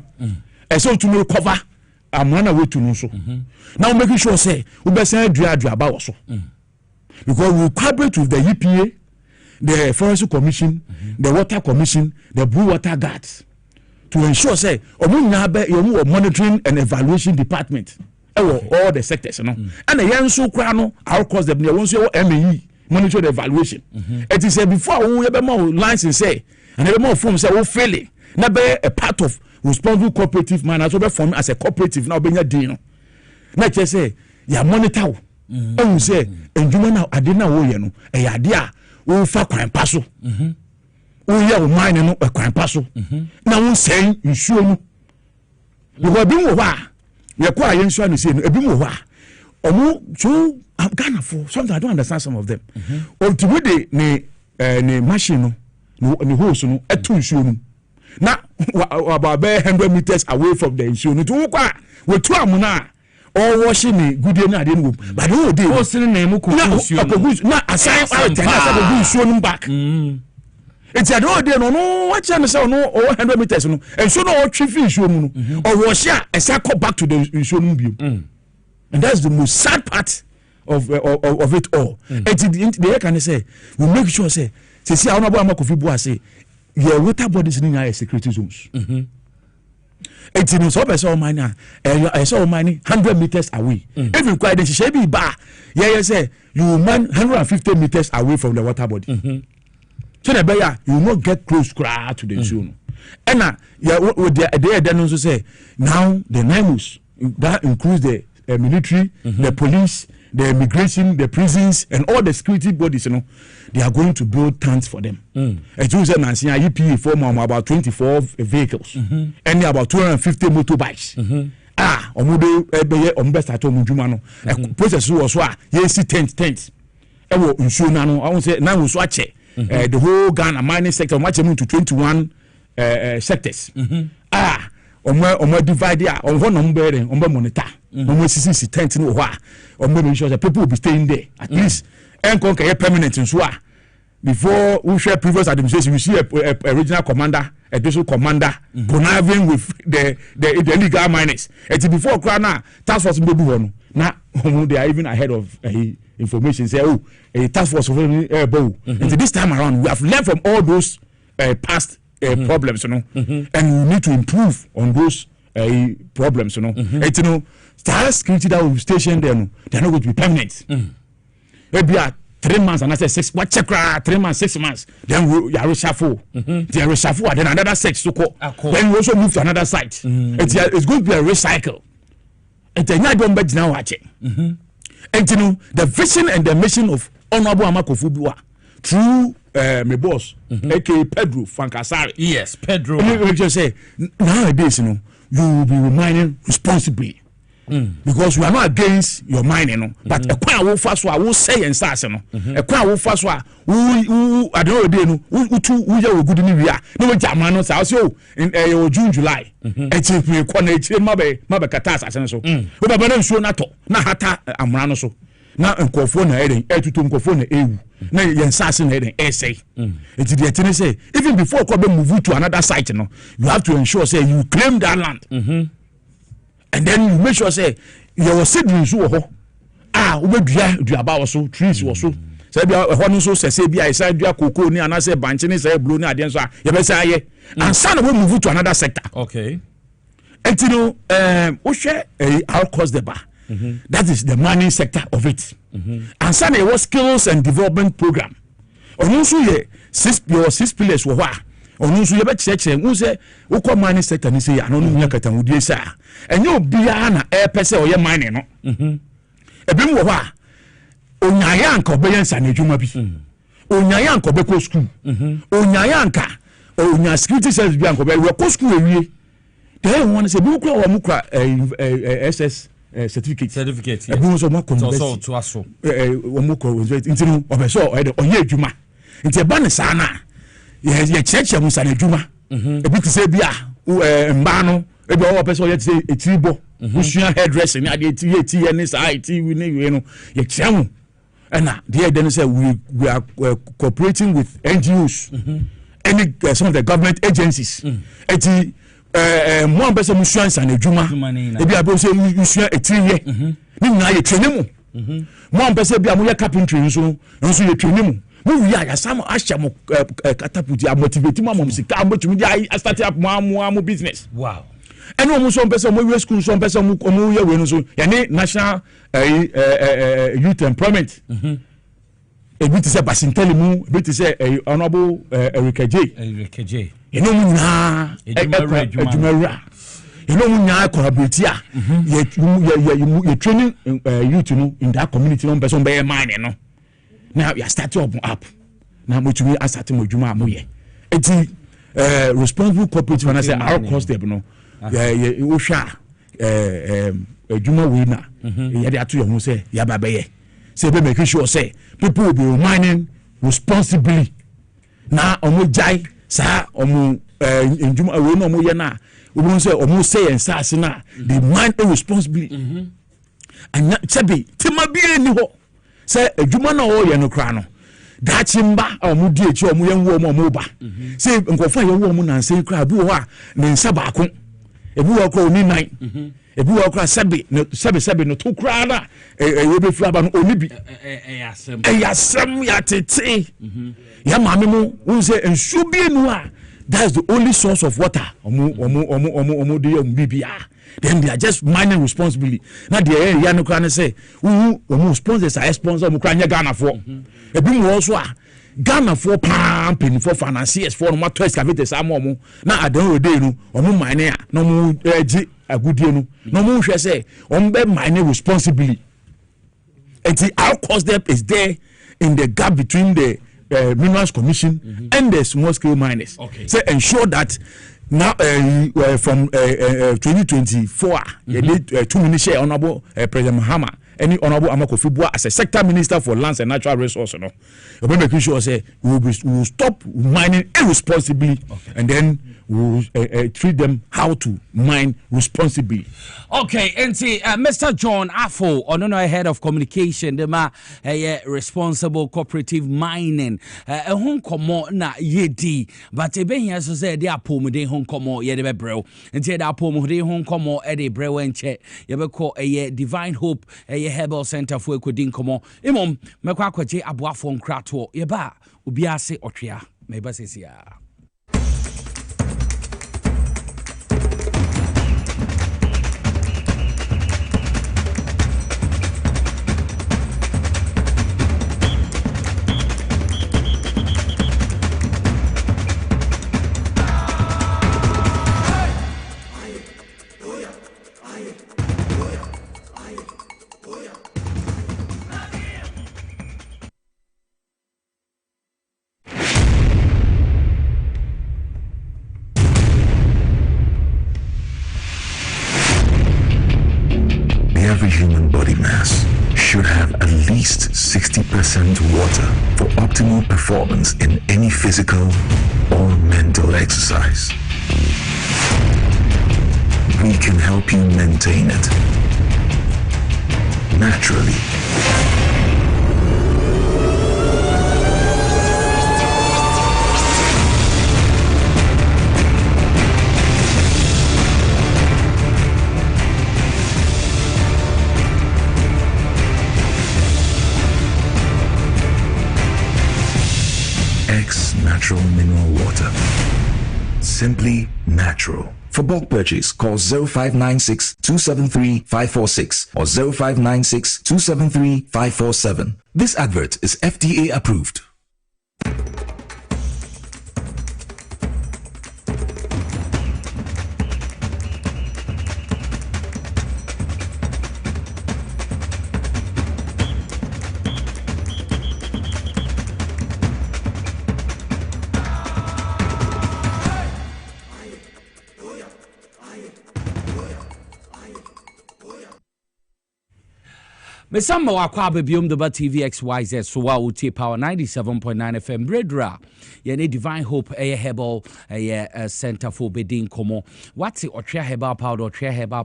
say utumi recover amana wetu no so now making sure say we be say adua ba wo so because we collaborate with the EPA, the Forestry Commission, the Water Commission, the Blue Water Guards to ensure say omu monitoring and evaluation department all the sectors no and the yan so kra no our course them won so MAE monitor the evaluation it is before we be more license say and be more form say we failing na be a part of responsible cooperative man as we form as a cooperative now be nya din no na che say ya monitor o say endwuma na ade na wo ye no e ya ade a wo fa kwan paso wo ye wo mine no kwan paso na wo sen nsuo mu because bi wo wa ye kwa ye nsuo no say no ebi wo wa omo so Ghana for something I don't understand some of them ultimately ne machine no ne hose no etu nsuo mu na about 100 meters away from the nsuo no to kwa we tu amuna or washing me good na dey no but no dey hose ne na mu ko na aside out and aside go nsuo back it's a no dey no watch am say no 100 meters no and so no twi fi nsuo mu no or wash a esa come back to the nsuo no bio and that's the most sad part of it all the can say we make sure say see how no amakofi bo say your water bodies in your security zones it's in so person mine I saw mine 100 meters away even quite the she be ba say you man 150 meters away from the water body so the bear you will not get close to the zone and with the then also say now the NIMOS that includes the military the police, the immigration, the prisons, and all the security bodies, they are going to build tents for them. As you said, Nancy, EPA form about 24 vehicles and about 250 motorbikes. Best at home, Jumano. Process was what? Yes, tent. I won't say now was watch the whole Ghana mining sector, much to 21 sectors. Divide on one number and monitor. See tent no wa. Make sure that people will be staying there at least. And conquer permanent in Swa. Before we share previous administration, we see a regional commander, a district commander, conniving with the illegal miners. And before Krana, task force will be one. Now they are even ahead of information. Say, a task force already bow. And this time around, we have learned from all those past problems, and we need to improve on those problems, star security that will station there, they're not going to be permanent. Maybe 3 months and I say 6 what check 3 months, 6 months, then we are reshuffle. They are reshuffle, then another sex to call. Then we also move to another site. It's going to be a recycle. And then I don't bet now watching. And the vision and the mission of Honorable Amakofubua through my boss, aka Pedro Fankasari. Yes, Pedro. Let me say nowadays, you will be mining responsibly. Because we are not against your mining, but a crown will fast what I will say and start. A crown will fast what I don't know, who are good in India. No Germanos, also in June, July. It's a Mabe Catas, and so. But I don't show not Hata Amrano so. Now in Cofona heading, to Cofona, now you're assassin heading, essay. It's the attorney say, even before Kobe move to another site, you have to ensure, say, you claim that land. And then you make sure say you were sitting so we do about so trees or so. Say be one so say be I say do cocoa ni and say banche ni say blue ni ade so you be say aye and son we move to another sector. Okay. And we share our cost the bar. That is the mining sector of it. And son was skills and development program. On so ye 6 pillars wo wa onu so ye be cheche who say wo ko mining sector ni say ano nya katangudie sa enye obia na pese o ye mining no ebi mo ho a onyaya anka obeyan sanadwuma bi onyaya anka obeko school onyaya anka onya security service bi anka we ko school ewie dey won say bi kura wa mu kura SS certificate ebi so ma ko to aso wo mu ko intinu obeso o ye adwuma nti ba ne sa na ye cheche mu sanadwuma ebi te say bia mba no ebi o person ye te say etibo usua hairdressing ade eti ne sa eti we no ye kyerem and the then say we are cooperating with NGOs any some of the government agencies eti mo person musua san adwuma ebi abo say usua etiye ni na ye twene mu mo person bia mo ye carpentry nso ye twene mu mo wi aya sam ahya mo catapult ya motivate mo am sika amotumi dia start up mo business wow and no so person mo we school so person mo ye we no so ya ni national youth employment ebi ti say basinteli mu ebi ti say honorable Erika J you know mu na ejumara you know mu nya collaborate a ye training youth no in that community no person be mine no now you start up now mo tumi start mo djuma mo ye enti responsible cooperative and I say our cost there no ye wo hwa djuma we na ye dey ato your say ya ba be ye say be make sure say people will be mining responsibly na omo jai sa omo djuma we no mo ye na we say omo say en sa ase na they mine irresponsibly and sabi tima bi ni ho say adwuma na o ye no kra no da chimba omu die chi omu ye nwo omu ba say nkofa ye wo omu na nse kra bi ho a ne nsa ba ko ebi wo kra oni nan ebi wo kra sebe no to kra na ye be fla ba no oni bi yasem ya tete ya mame mu won say ensu bi enu a that's the only source of water omu de omu bibia then they are just mining responsibly na the ya no kra say omu sponsors are sponsor omu kra nya Ghana for ebi mo also a Ghana for pumping for financiers for no to excavators am omu na adan ode no omu mine a no mu agi agudie no mu hwe say omu be mine responsibly and our cost there is there in the gap between the Minerals Commission and the small scale miners. Okay. So ensure that now from 2024 2 minutes share honorable President Mahama any honorable Amakofibua as a sector minister for lands and natural resources no we make sure say we will stop mining irresponsibly and then we will treat them how to mine responsibly. Okay, and see Mr. John Afo on head of communication the ma responsible cooperative mining hon komo na yedi but e ben here so say dey apom dey hon komo ye dey brew and dey apom dey hon komo e dey brew enche ye be call Divine Hope Herbal Center for ekodin komo imom mekwa akwaje aboafo nkrato ye ba obi ase otwea me ba sesia. Every human body mass should have at least 60% water for optimal performance in any physical or mental exercise. We can help you maintain it naturally. Natural mineral water. Simply natural. For bulk purchase, call 0596 273 546 or 0596 273 547. This advert is FDA approved. Mesamba wakwa bebiom the TV XYZ so wa uti power 97.9 FM Bredra. Ye Divine Hope herbal center for bedin komo. What's it otria herbal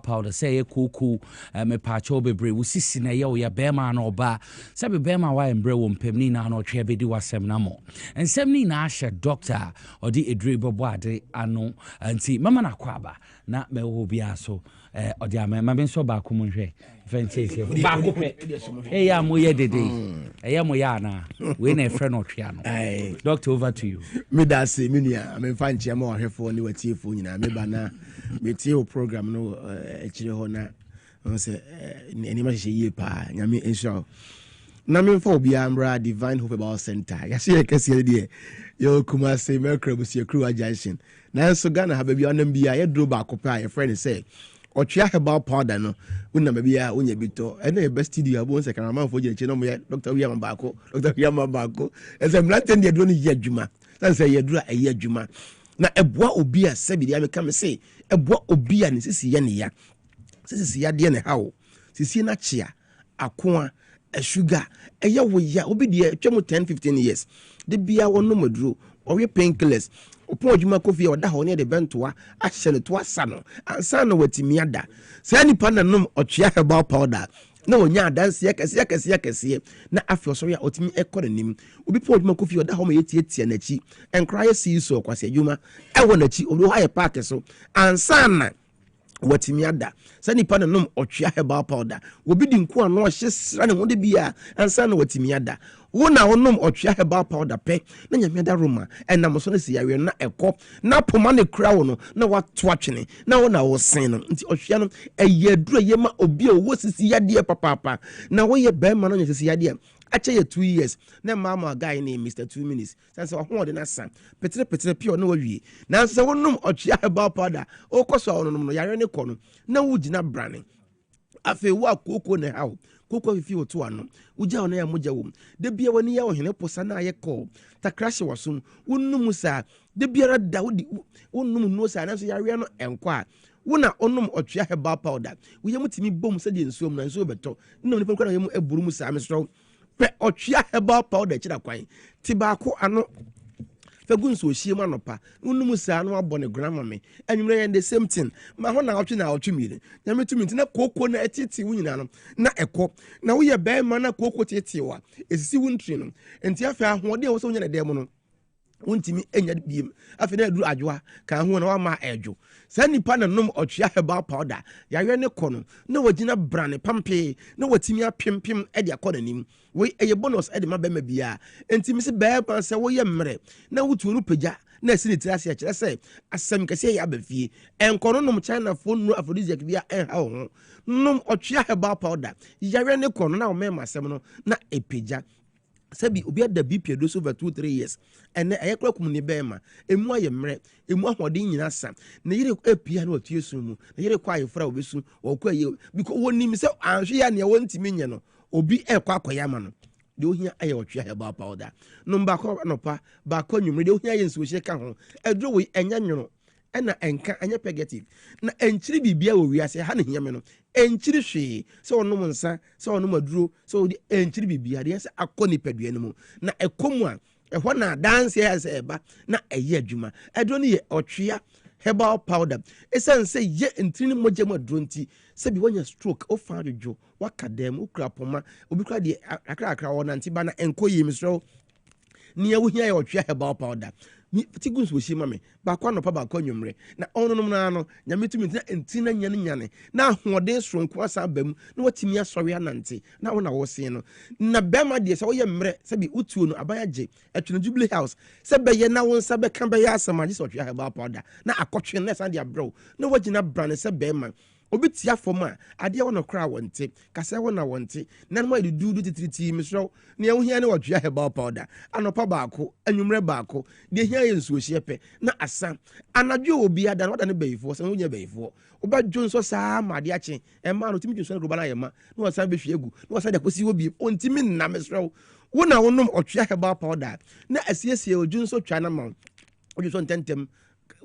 powder say cool me pacho bebre usisi na ye ya bema na oba. Sabe bema wa embre wo mpemni na no otria bedi wasem na mo. Ensem ni na ahye doctor odi edrebo boade ano anti mama na kwaba na me wo bia so odi ama me so ba ko mo hwe fancy ba ko pe ya mo ye dede ya mo ya na we na friend otwea no doctor over to you me da say me nua me fa nchia ma ohwefo ni watiefo nyina me ba na me tie o program no ekire ho na say eni ma hye yie pa nyame ensure na me fa obi ambra Divine Hope About Center ya se kese de yo kuma say Mercrabusia Crew Junction na so Ghana ha ba bi onam bia ye dro ba ko pa ye friend say Ochia herbal powder no una bia unya bito ene e best studio abo se kana man fo je no me Dr. William Bako ese mlanten de do no ye adwuma san say ye dura ye adwuma na eboa obi a se bi dia me kam say eboa obi a ne sisi ye ne ya sisi ya de ne hawo sisi na chia akoa sugar eye wo ya obi de twem 10-15 years de bia wono maduro owe painkillers opo adwuma kofi oda ho ne de bentoa ahyele to asano ansa na watimi ada sa nipa nanom ochia herbal powder na onya adanse kese na afi osoro ya otimi ekore nim obi po adwuma kofi oda ho ma yetietie na chi enkra ye si so kwase adwuma ewo na chi obi ha ye park so ansa na watimi ada sa nipa nanom ochia herbal powder obi di nko ano ohye sra ne wonde bia ansa na watimi ada wona wonom ochia herbal powder pe na nyame da roma enam so na si yawe na ekọ na poma ne kra wo no na wato atwene na wona wo sen no nti ochia no eyadura yema obi o wo sisi yade papa na wo ye be ma no nyesi yade ache ye 2 years na mama guy name Mr 2 minutes sense ho de na san petre pio na wawie na so wonom ochia herbal powder o koso wonom no yare ne kọ no na wugina brane afi wa koko ne hawo koko fifi oto ano uja ona ya moja wom de bia wani ya ohene posa na ye call ta crash wasum wonnum sa de biara da wonnum no sa na so yare no enkwa wona onum otwea herbal powder wo mutimi bom se de nsuom na nsuo beto nna nipa kwa yemu eburu mu sa mesro pe otwea herbal powder kira kwan ti ba ko ano fagunso ohie ma nopa wonnum sa no abone grandma me anwumre ye the same thing ma ho na otwemi na metumi ntina koko na etiti wunyina no na ekọ na wo ye be ma na koko titiwa esisi wuntri no enti afa ahode wo so wunyina dem no wontimi enya biem afi na aduru adwoa ka ho na wa ma edwo sa nipa na nom otwea herbal powder yawe ne kono na wagina brane pampe na watimi apempem e de akọ nanim we eye bonus e de mabema bia entimi se be pa se wo ye mmre na wutu nu pagya na asini tirase akire se asem kase ya abafie enkono nom China phone no aphrodisiac bia en ha ho nom otwea herbal powder yawe ne kono na o mema asem no na epagya sabi obi ada BP do so over 2-3 years ene ayekra kum ni bema emu aye mre emu ahode nyina sa na yire apia na otie su mu na yire kwa ayefra obesu okwa ye because woni mi se anhwe ya ne wontimi nye no obi ekwa akoya ma no de ohia aye otwea herbal powder no mba ko nopa ba ko nwumre de ohia ye nso hye ka ho edro we enya nwono ena enka anya pegative na enchiri bibia wo wiase ha ne hiame no enchiri hwe se onum nsa se onum aduro se odi enchiri bibia de se akoni padua ne mu na ekomu a ehọ na dance ya se eba na eye adwuma edro ne ye otwea herbal powder esense ye entrini mogem aduro nti se bi wonya stroke o fa adwo wakadem ukra poma obi kra de akra wona nti ba na enkoyi misro ne ya wohia ye otwea herbal powder ni tigunso wo shima me ba kwa no pa ba kwa nwumre na onunum na no nyame tumi ntina nyane na ahoden soronko asa bam na watimi asori anante na wona wo se no na bema de se wo ye mre se bi utuo no abayaje etwene Jubilee House se be ye na won sa be kan be ya asama ji so twa heba powder na akotwe na san de abro na wagina brane se bema obi tia foma ade wona kra wonte kasa wona wonte na no ade dudu titriti misro ne ehia ne wotwa herbal powder anopa baako anwumre baako de ehia ye nsuo hyepe na asa anadwo obi ada na wada ne bayifo se wonya bayifo oba dwonso saa made ache ema no timi dwonso na groba na yema na wasa be hwiegu na wasa de kosi obi ontimi na misro wona wonom otwa herbal powder na asiesie odwonso twa na ma odwonso ntentem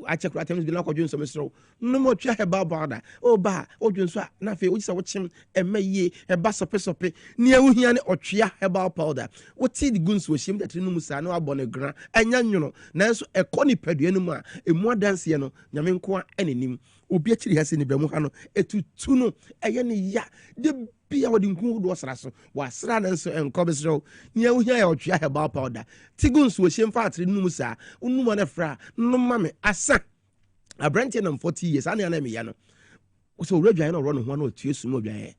I check what times be like odwun so mesro no mo twa herbal powder o ba odwun so na fe ogisa wo chim emaye eba sope ne awuhia ne otwea herbal powder what the guns wo shim that no musa no abone gra anya nwono nanso ekoni padua no mu a emu adanse ye no nyame nko a enenim obi akiri hase ni bramu ha no etutu no eye ne ya de bia wodi nku do sra so wasra nanso enko besro ne awuhia ya otwea herbal powder tiguns wo shim fa atre no musa unuma na fra no mame asa abrante na 40 years ani ana me ya no so redwan na ro no ho na otue sumo dwan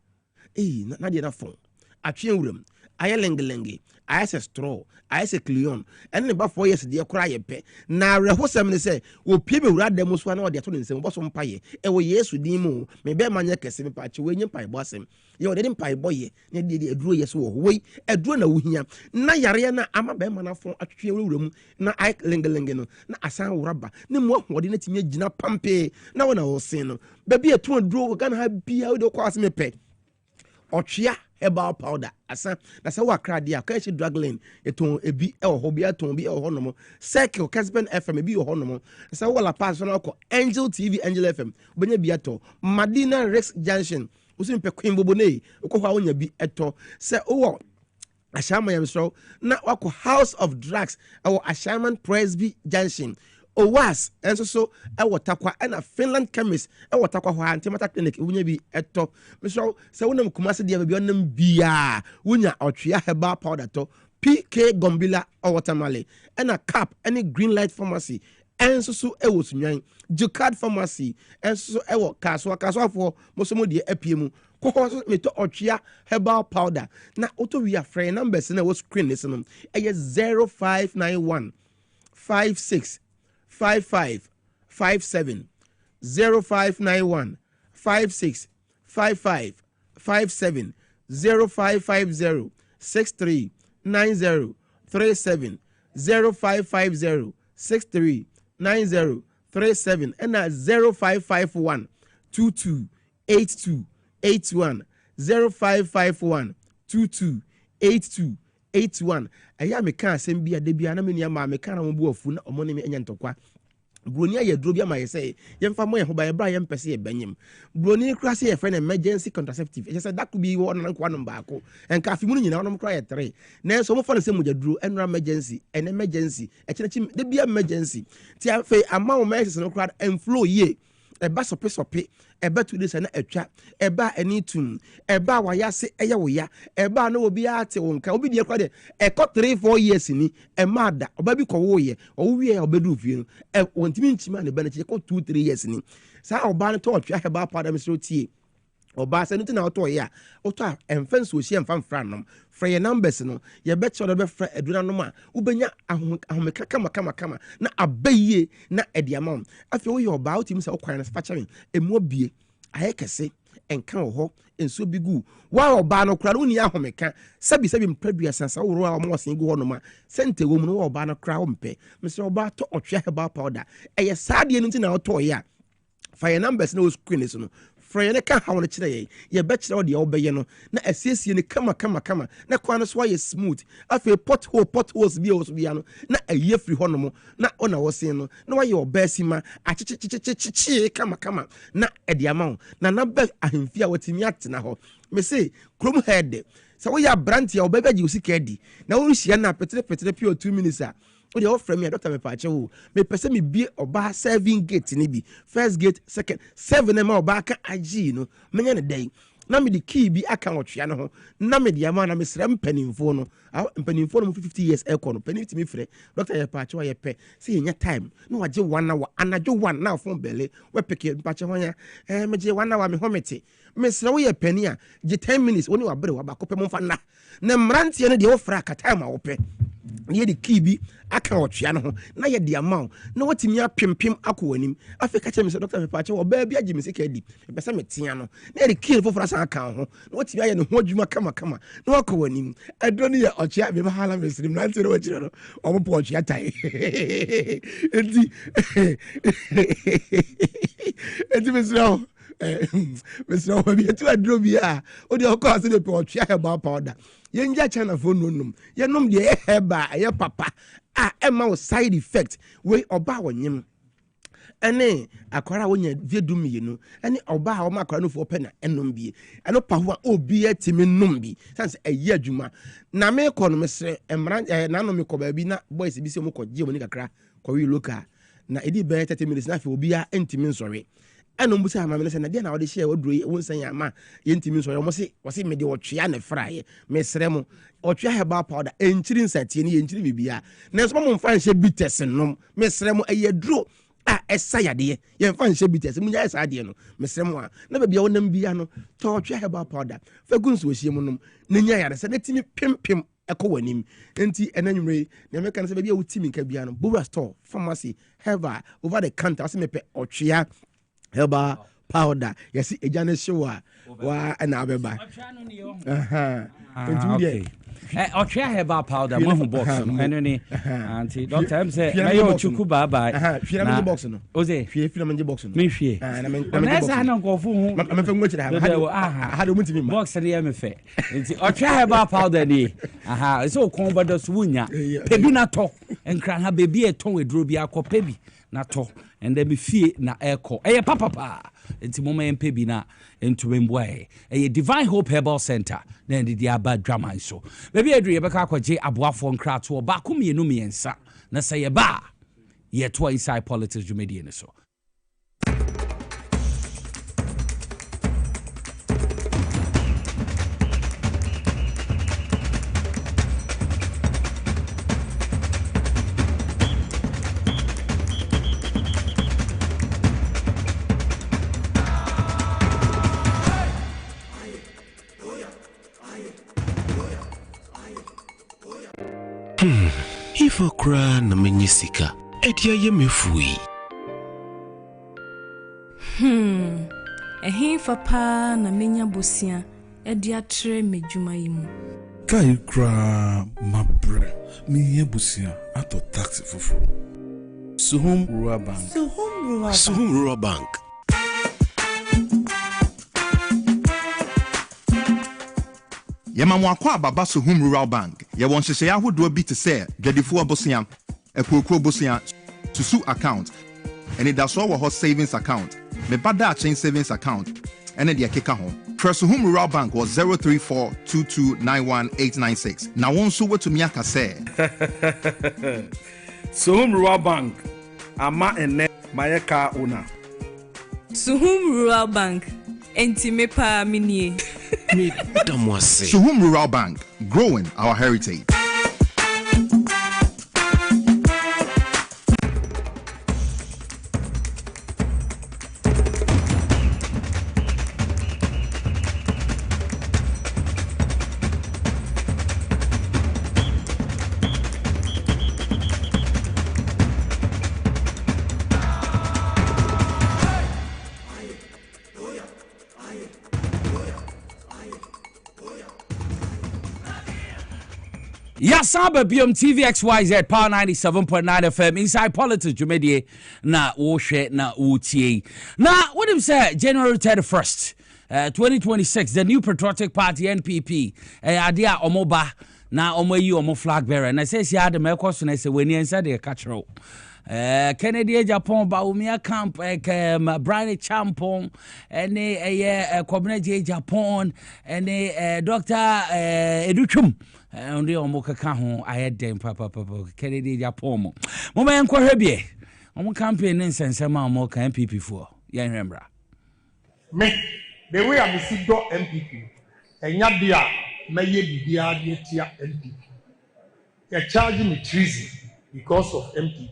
na de na fon atwe wuram aye lengelenge aye se straw aye se cleon ene ne ba 4 years de kora ye pe na rehosem ne se wo pie be wura dem so na wo de to ne nsem bo so mpaye e wo yesu din mu me be manye kese me pa che we nyi mpaye bo asem ye wo de mpaye boye ne de aduro yes wo we aduro na wo hia na yare na ama be ma na fon atwe wuram na aye lengelenge no na asan wuraba ne mu ahode na timia gina pampe na wo na wo sen no ba bi etu aduro ga na ha bia wo de kwa asem pe otwea herbal powder asa na sa wa kradia ka chi drug lane eton ebi e ho bia ton bi e ho no circle Caspen FM ebi ho no sa wa la pass na ko Angel TV Angel FM benya bia to Madina Rex Junction usim pe Queen Bobone ko ho anya bi eto se wo Ashama yamso na wako House of Drugs or Ashaman Presby Junction Owas enso so ewo takwa na Finland chemist ewo takwa ho antimata clinic wunya bi eto meso se wonam kumase dia bi onam bia wunya otwea herbal powder to PK Gombila or watermale na cap any green light pharmacy enso so ewo sunwan Jukad pharmacy enso so ewo kaswa for mosomo die apiemu ko so meto otwea herbal powder na auto we are friend numbers na wo screen this no 0591 56 5557 0591 56 5557 0550 63 90 37 0550 63 90 37 and 0551 22 82 81 0551 22 82 81 aya me kan asem bia de bia na me nia ma me kan na mo bu afu na omo ne me enya ntokwa broni aye duro bia ma ye say ye mfa mo ye ho ba ye bra ye mpese ye banyem broni kra say ye friend emergency contraceptive ye say that could be one na kwa no baako enka afi mu nyina onom kra ye 3 na so mo fa na say mo duro enra emergency en emergency e kire chi de bia emergency ti afi ama mo message no kra enflow ye eba sope eba to this na atwa eba anitum eba wayase eye wo ya eba na obi ate wonka obi de kwa de e ko 3-4 years ni e mada oba bi ko wo ye o wie obedu fie no e wontimi nchima na be na che ko 2-3 years ni sa oba no to atwa eba pada mesro tie oba se no tina oto ye a oto emfenso hie emfamfra nom fra ye numbers no ye be cho be fra aduna nom a ubenya ahomeka kama na abaye na ediamam afi wo ye oba otim se okwan na facha me emu obie ayekese enka ho enso bigu wa oba no kra no ni ahomeka sabi mpradua sansa woro a mo sen gu ho no ma sente wo mu no oba no kra wo mpe mse oba to otwa herbal powder eye saade no tina oto ye a fa ye numbers no screen is no frene ka ha won kire ye be kire ode obeye no na asiesie ne kama na kwa no so ye smooth afi potholes bi o so bia no na aye free ho no mo na ona wo sen no na wa ye obasima achichichichichi kama na ede ama na be ahemfia watimi atena ho me say krom head so we ya brand ya obebeji usika di na wo hia na petre pio 2 minutes a o de offer me doctor me paache wo me pese me bie oba serving gate ni bi first gate second 7 ma oba ka agi no menye ne dai na me the key bi aka otwea no ho na me de ama na me srem panimfo no panimfo no 50 years e ko no panimti me frɛ doctor ye paache wa ye pɛ say nya time no waje 1 hour anajo 1 na phone bele we peke paache ho nya me je 1 hour me homete me srɛ wo ye pani a je 10 minutes woni wa bere wa ba ko pɛ mo fa na mrantie no de wo fra ka time a wo pɛ ye the key bi aka otwea no ho na ye de ama na watimi apempem akwanim afika che me se doctor me paache wo ba bi agi me sika di me pese me tia no na the key fofora san aka ho na watimi aye ne ho adwuma kama na wakwanim adro ne ye otwea me hala me sirim na ntire wachire no omo po otwea tai enti mesra wa bi etu adro bi a o de okọ ase de pe otwea herbal powder yenja chana fo nonum yenom de heba ye papa a ema wo side effect we oba wonyem ene akwara wonya vedu mienu ene oba ha o makwara no fo pena enom bi eno pa ho a obi atimi nom bi sense eye adwuma na me ko no mesre emran na no me ko ba bi na boys bi se mo ko je mo ni kakra ko wi local na edi be 30 minutes na fe obi a entimi nsore eno mbusa ama me se na de na wode share woduro wonsan ya ma ye ntimi nsore mo se wose me de wotwea na fraye mesre mo otwea herbal powder enchiri nsatie ni enchiri bibia na so mo mfa nhye bitters nom mesre mo ayeduro esa yade ye mfa nhye bitters munya esa ade no mesre mo a na bibia wonam bia no to otwea herbal powder fa gunso ohie mo nom na nya yare se na timi pimpim eko wanim enti enanwumre na meka na se bibia wotimi nka bia no Bora store pharmacy herbal over the counter se mepe otwea herbal powder yes ejane showa wa na abeba okay otwea herbal powder mo hu box no eno ni anti doctor am say mayo chuku bye bye fira me box no oze fira me box no me hwie na me box na nkofo hu me fa ngwe kire ha do mutimi box na ye me fe nti otwea herbal powder ni so kon bodo so wunya pebi na to enkran ha bebi eton wedro bi akọ pebi na to and then me fie na eko papa enti moma empe bi na entumemboae Divine Hope Herbal Center na ndi dia ba drama so bebi adru ye beka akwaje aboafo nkrato ba komienu miensa na sey ba ye to inside politics jumedie ne so If Okrah na menyisika, edia ye mefui. Ehin fapa na menya bosia, edia tre medjuma yimu. Kai kra mabre, miye bosia ato taxi fufu. Suhum Rural Bank. Suhum Rural Bank. Yema mwakwa baba Suhum Rural Bank. Ye won hyehyɛ ahodoɔ bi te sɛ dwadifo abosia, ekokro bosia, susu account, and it does wɔ hɔ savings account, me bada chain savings account, and the akeka ho. Suhum Rural Bank was 034229186. Na won so to miaka sɛ. Suhum Rural Bank. Ama ene mayeka una. Suhum Rural Bank. Enti me pa minie. Suhum Rural Bank, growing our heritage. Yasaba BM TVXYZ Power 97.9 FM inside politics Jumedie na wo hwe na wo tie. Na what him say January 31st 2026 the new patriotic party NPP adia omoba na omoyi omo flag bearer na say si ade mekọ so na say weni ensa de catchero Kennedy Japan Baumia Camp Brian Champon ene Kobneje Japan ene Dr. Educhum ndi omo kaka ho ayedem papa Kennedy Japan mo enko hwebie omo campaign nsensema omo kan MPP fo ye nhwembra me the way I see do MPP enya dia meye bibia de tia MPP they charge me treason because of MPP.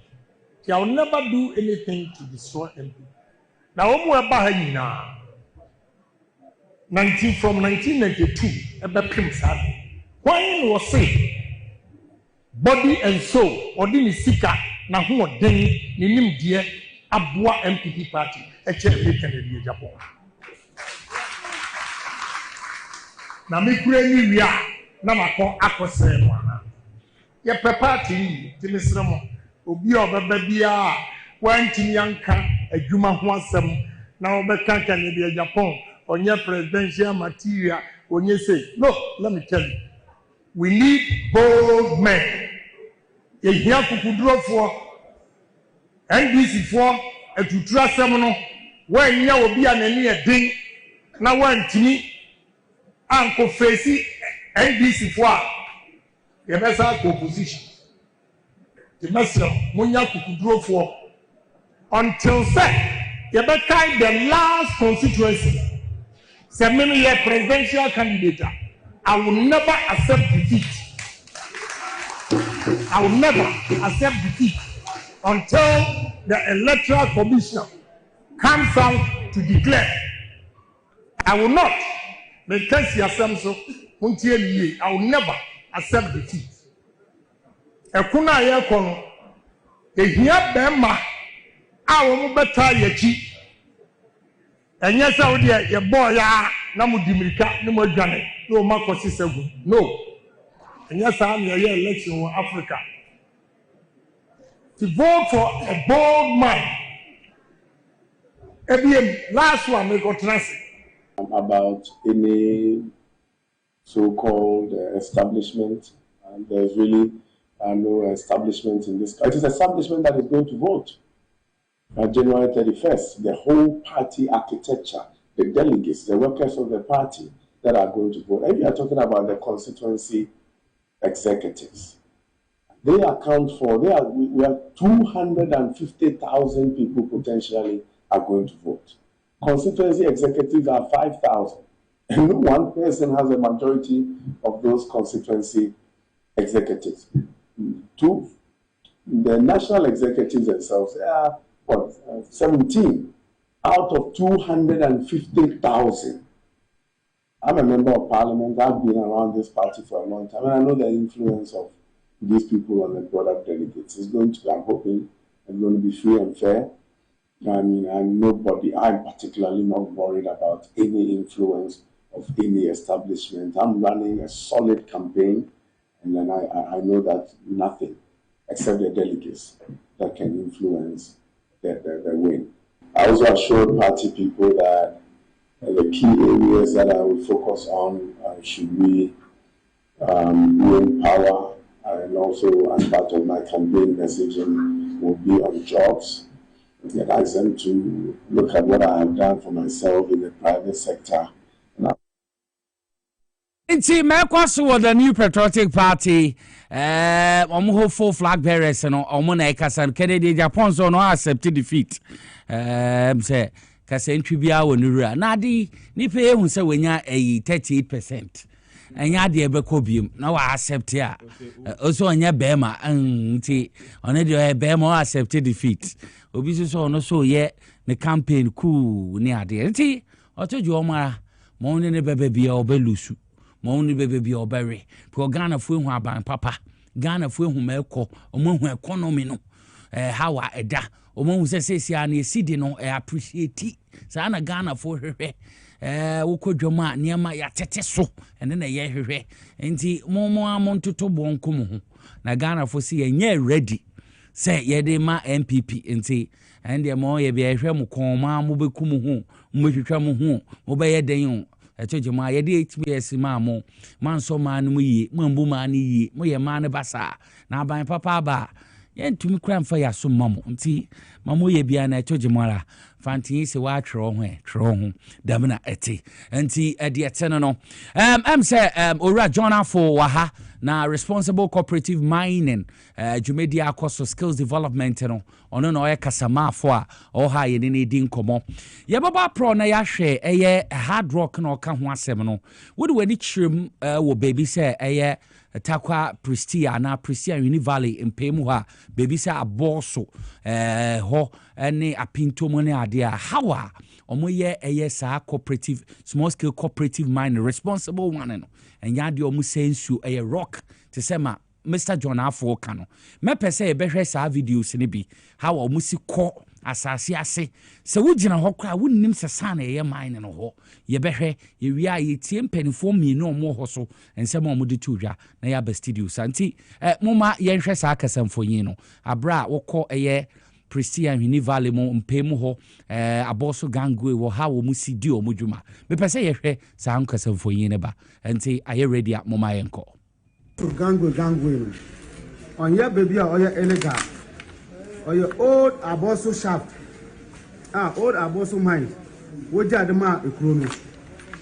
I will never do anything to destroy MP. Now, from 1992, when was say body and soul or dini sika na who are then nim dear abua MPP party Kennedy Japan. Na me kure ni wia na makọ akọsẹ mo ana. Ye party ti misremo obi obeba bia wantimi yanka adwuma ho asem na obeka Kennedy Japan onye presidential material onye say no, let me tell you, we need bold men. Ye hia kukudurofo NDC for etutura sem no wanya obi anani edin na wantimi anko face NDC fo a ye besa ko opposition the mesra munya kukuduro fo until say ye be kind the last constituency say me ye presidential candidate I will never accept defeat. I will never accept defeat until the electoral commission comes out to declare. I will not make case yourself I will never accept defeat. Ekuna ye kono ehia bema a wo mo beta yachi enye sa wo de ye boy ya na mo dimirika ne mo adwane no makosi segu no enye sa na ye election in Africa to vote for a bold man. Last one we got transit about any so-called establishment, and there's really no establishment in this country. It is establishment that is going to vote on January 31st. The whole party architecture, the delegates, the workers of the party that are going to vote. If you are talking about the constituency executives, they account for, we have 250,000 people potentially are going to vote. Constituency executives are 5,000. And no one person has a majority of those constituency executives. The national executives themselves, they are 17 out of 250,000. I'm a member of parliament. I've been around this party for a long time, and I know the influence of these people on the product delegates. It's going to be, I'm hoping, it's going to be free and fair. I'm particularly not worried about any influence of any establishment. I'm running a solid campaign, and then I know that nothing except the delegates that can influence the win. I also assured party people that the key areas that I will focus on should we win power, and also as part of my campaign messaging will be on jobs. Get them to look at what I have done for myself in the private sector. Inti mekwaso with the New Patriotic Party, full flag bearers and omona ekasan Kennedy Japan so no accept defeat. Say kasa ntwibia wonura na di nipa ehun se wenya 38%. Enya de ebekọ biom na wa accept ya. Also onya bema nti one de bema accept defeat. Obi so no so ye ne campaign cool ni ade. Nti otoju omara mo ne bebe bia obelusu. Mo ne bebe bia obere. Ko Ghana fu ehu aban papa. Ghana fu ehu meko, omo hu economy no. How eda. Omo hu se na esidi no appreciate. Sa na Ghana fu hwehwe. Wokodwoma niama ya tete so ene na ye hwehwe enti momo amontoto bonko mu ho na Ghana fo si ye ready say ye de ma MPP enti ende mo ye be hwehwe mu konma mo beku mu ho mo hwehwa mu ho mo be ye den o etojema ye de HBS ma mo manso ma no yi mambu ma no yi mo ye ma ne basa na aban papa ba ye ntumi kra mfa ya so mamo nti mamo ye bia na etojemara fantin se wa twro ho damna eti nti ede etene no say ora John Afo waha na responsible cooperative mining Jumedia Coastal skills development no ono no kasama afo a oha ye ne di nkomo ye baba pro na ya hwe eye hard rock na oka ho asem no wode wani chirem wo baby say eye Takwa Pristia na Pristia Uni Valley in Pemuha baby say aboso ho ene apinto mo ne ade a hawa omoye sa cooperative small scale cooperative mine responsible one no enya de omo sensu rock to say ma Mr. John Afo kano me pese e behwe sa videos ne bi how omo si ko asase ase se wugina ho kwa wonnim se sana ye mine no ho ye behwe ye wia ye tie mpanifo mienu omo ho so ensem omo de tuwa na ya ba studio santi moma ye nhwe sa akasamfonyin no abra wokọ Pristia Uni Valley mo mpemu ho aboso gangwe wo ha wo musi di omo dwuma me pese ye hwe sa akasamfonyin ne ba enti aye ready a moma yenko gangwe on your baby or your illegal or your old aboso shaft old Aboso mine. Wo ja de ma ekuro no.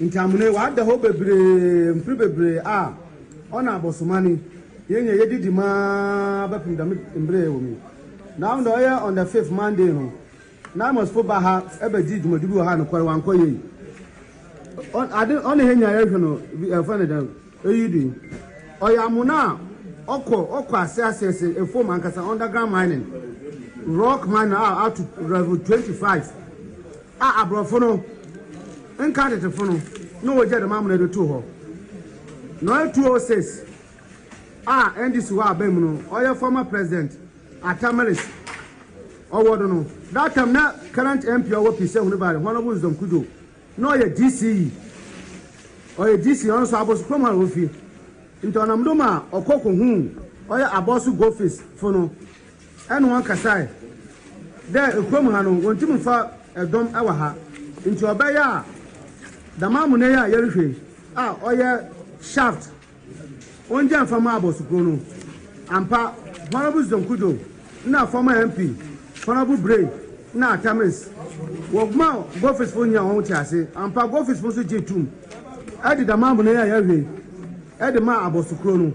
Ntamune wa da ho bebre mpri bebre ona Abosomani. Yenye yedidi ma ba pim da mbre wo mi. Now the on the 5th Monday no. Now must for baha ebe di dwumadubi ha no kware wanko yi. On henya ye no friend dem eyidi. Oyamuna okọ asese efom ankasa underground mining. Rock mining out to level 25. Abrofo no nka de tefo no no wo je de mamu na de to ho. No 206. NDC wa abem no oya former president Atamaris owodo no that time na current MP owo Piesie Okrah honorable Zonkudo no ye DCE oya DC on so abosu from ha ofi into onamdo ma okoko hu oya abosu go face fo no eno wan kasai there ekrom ha no wontim fa edom ewa ha into obeya da mamu na ya yerehwe oya shaft onje afama abosu no ampa honorable Zonkudo na former MP honorable Bray na Atamis wogma go face for nya won ti ase ampa go face for so jetum edi da mamu na ya hwe edi ma abosukro no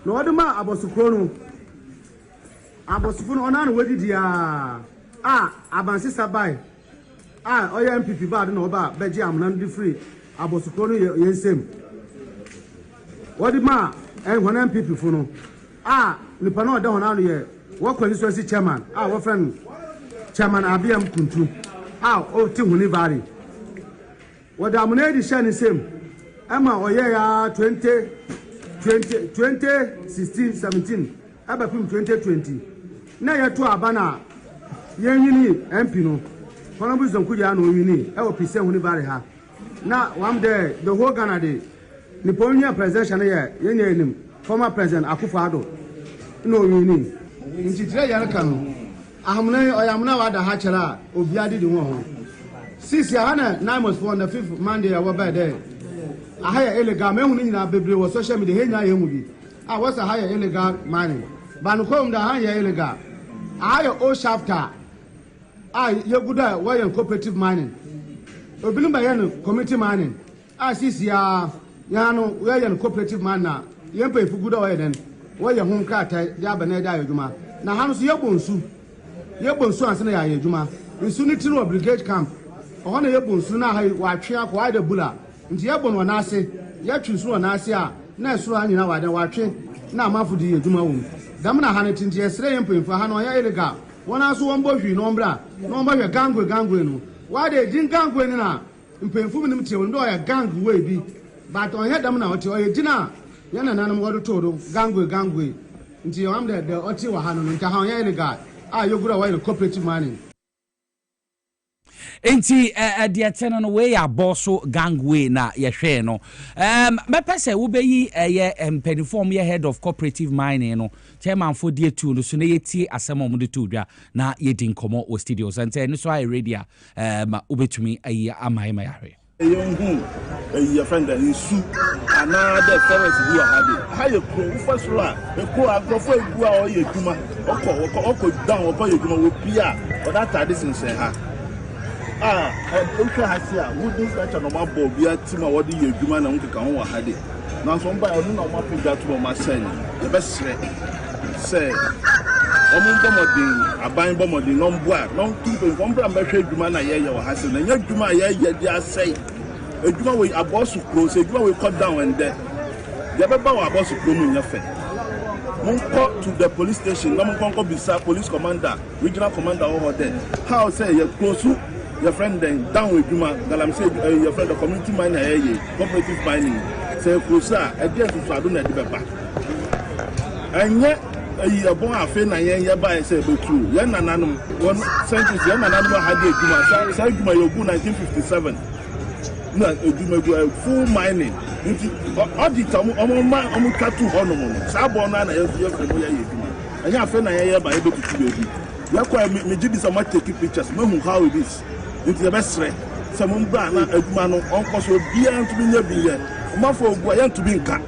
no odi ma abosukro no abosukro no ona no wedidi abansi sabai oya MPP ba do no ba beji amna ndi free abosukro no yensem wodi ma enhona MPP fu no nipa na oda hona no ye wo constituency chairman wo friend chairman Abiam Kuntu o ti huni bari woda amuna di shani same ama oye ya 2016 17 abapim 2020 na ye to abana yenyini MP no honorable Zonkudo no wini wo Piesie huni bari ha na one day the whole Ghana day niponya president ye yenye enim former president Akufo-Addo no wini nti tire yar kan ahamna oyamna wada ha kira obiade di ho sisi hana 9 on the 5th Monday ya waba there ahaya illegal me hunu nyina bebre wo social media henya ye bi wasa haya illegal mining ban kom da haya illegal ahaya o shafter yeguda wayan cooperative mining obilim ba yan community mining sisi ya no wayan cooperative mining yempa ifuguda wayan wayan hum krata ya bana da adwuma na hanu so yebonsu ansana ya adwuma nsu ni tiro brigade camp o na yebonsu na ha watwe akwa da bula nti yebon wona ase ya twusu wona ase na esuru anyina wada watwe na amafudi adwuma wo dam na hanu tinti esre yempemfa hanu ya illegal wona so won bohwi no mbra no mbahwe gangwe no wada ejin gangwe ni na mpemfu minim tie ndo ya gangwe bi but on ya dam na ote o ejina yana nanam godo todo gangwe nti yo am de oti wa hanu nti ha ya illegal yogura wa in cooperative mining enti de atena no we ya bosso gangway na ye hwe no me pese wo beyi ye empeniform ye head of cooperative mining no chairman for die tu no so na yeti asem omo de tu dwa na ye din komo o studios ente no so radio wo betumi ayi amai ma ya hwe yonhu your friend and su another forest who are how you go first floor e ko agrofo egu a o ye duma oko down o ye duma wo pia o that tradition say ha o ha sia wo dis such no ma bo bia tima wo de ye duma na nkeka ho wa ha de na so mba o no ma pija to ma sell e be sre say aban bomodin no mboa no keep from bra mbehwe dwuma na ye wo hase na nya dwuma ye di asai edwuma we abosu close edwuma we cut down and there ye beba wa abosu pro mu nya fe mon go to the police station no mon go bisa police commander regional commander over there how say ye close your friend then down with dwuma galam say your friend the community miner ye cooperative mining say close e dey to ado na de beba anya a bon afe na yen ba say betu yen nananum one century yen nananum ha de dwuma say dwuma yogu 1957 na dwuma go full mining nti audit omo tatu hono mo sa bo na ye fremo ye dwuma anya afe na yen ba e betu bebi ya kwa me give some take pictures me how it is nti e be sre say mo bra na adwuma no onko so bia ntumi nya bi ye mo fo ogua yen to bi nka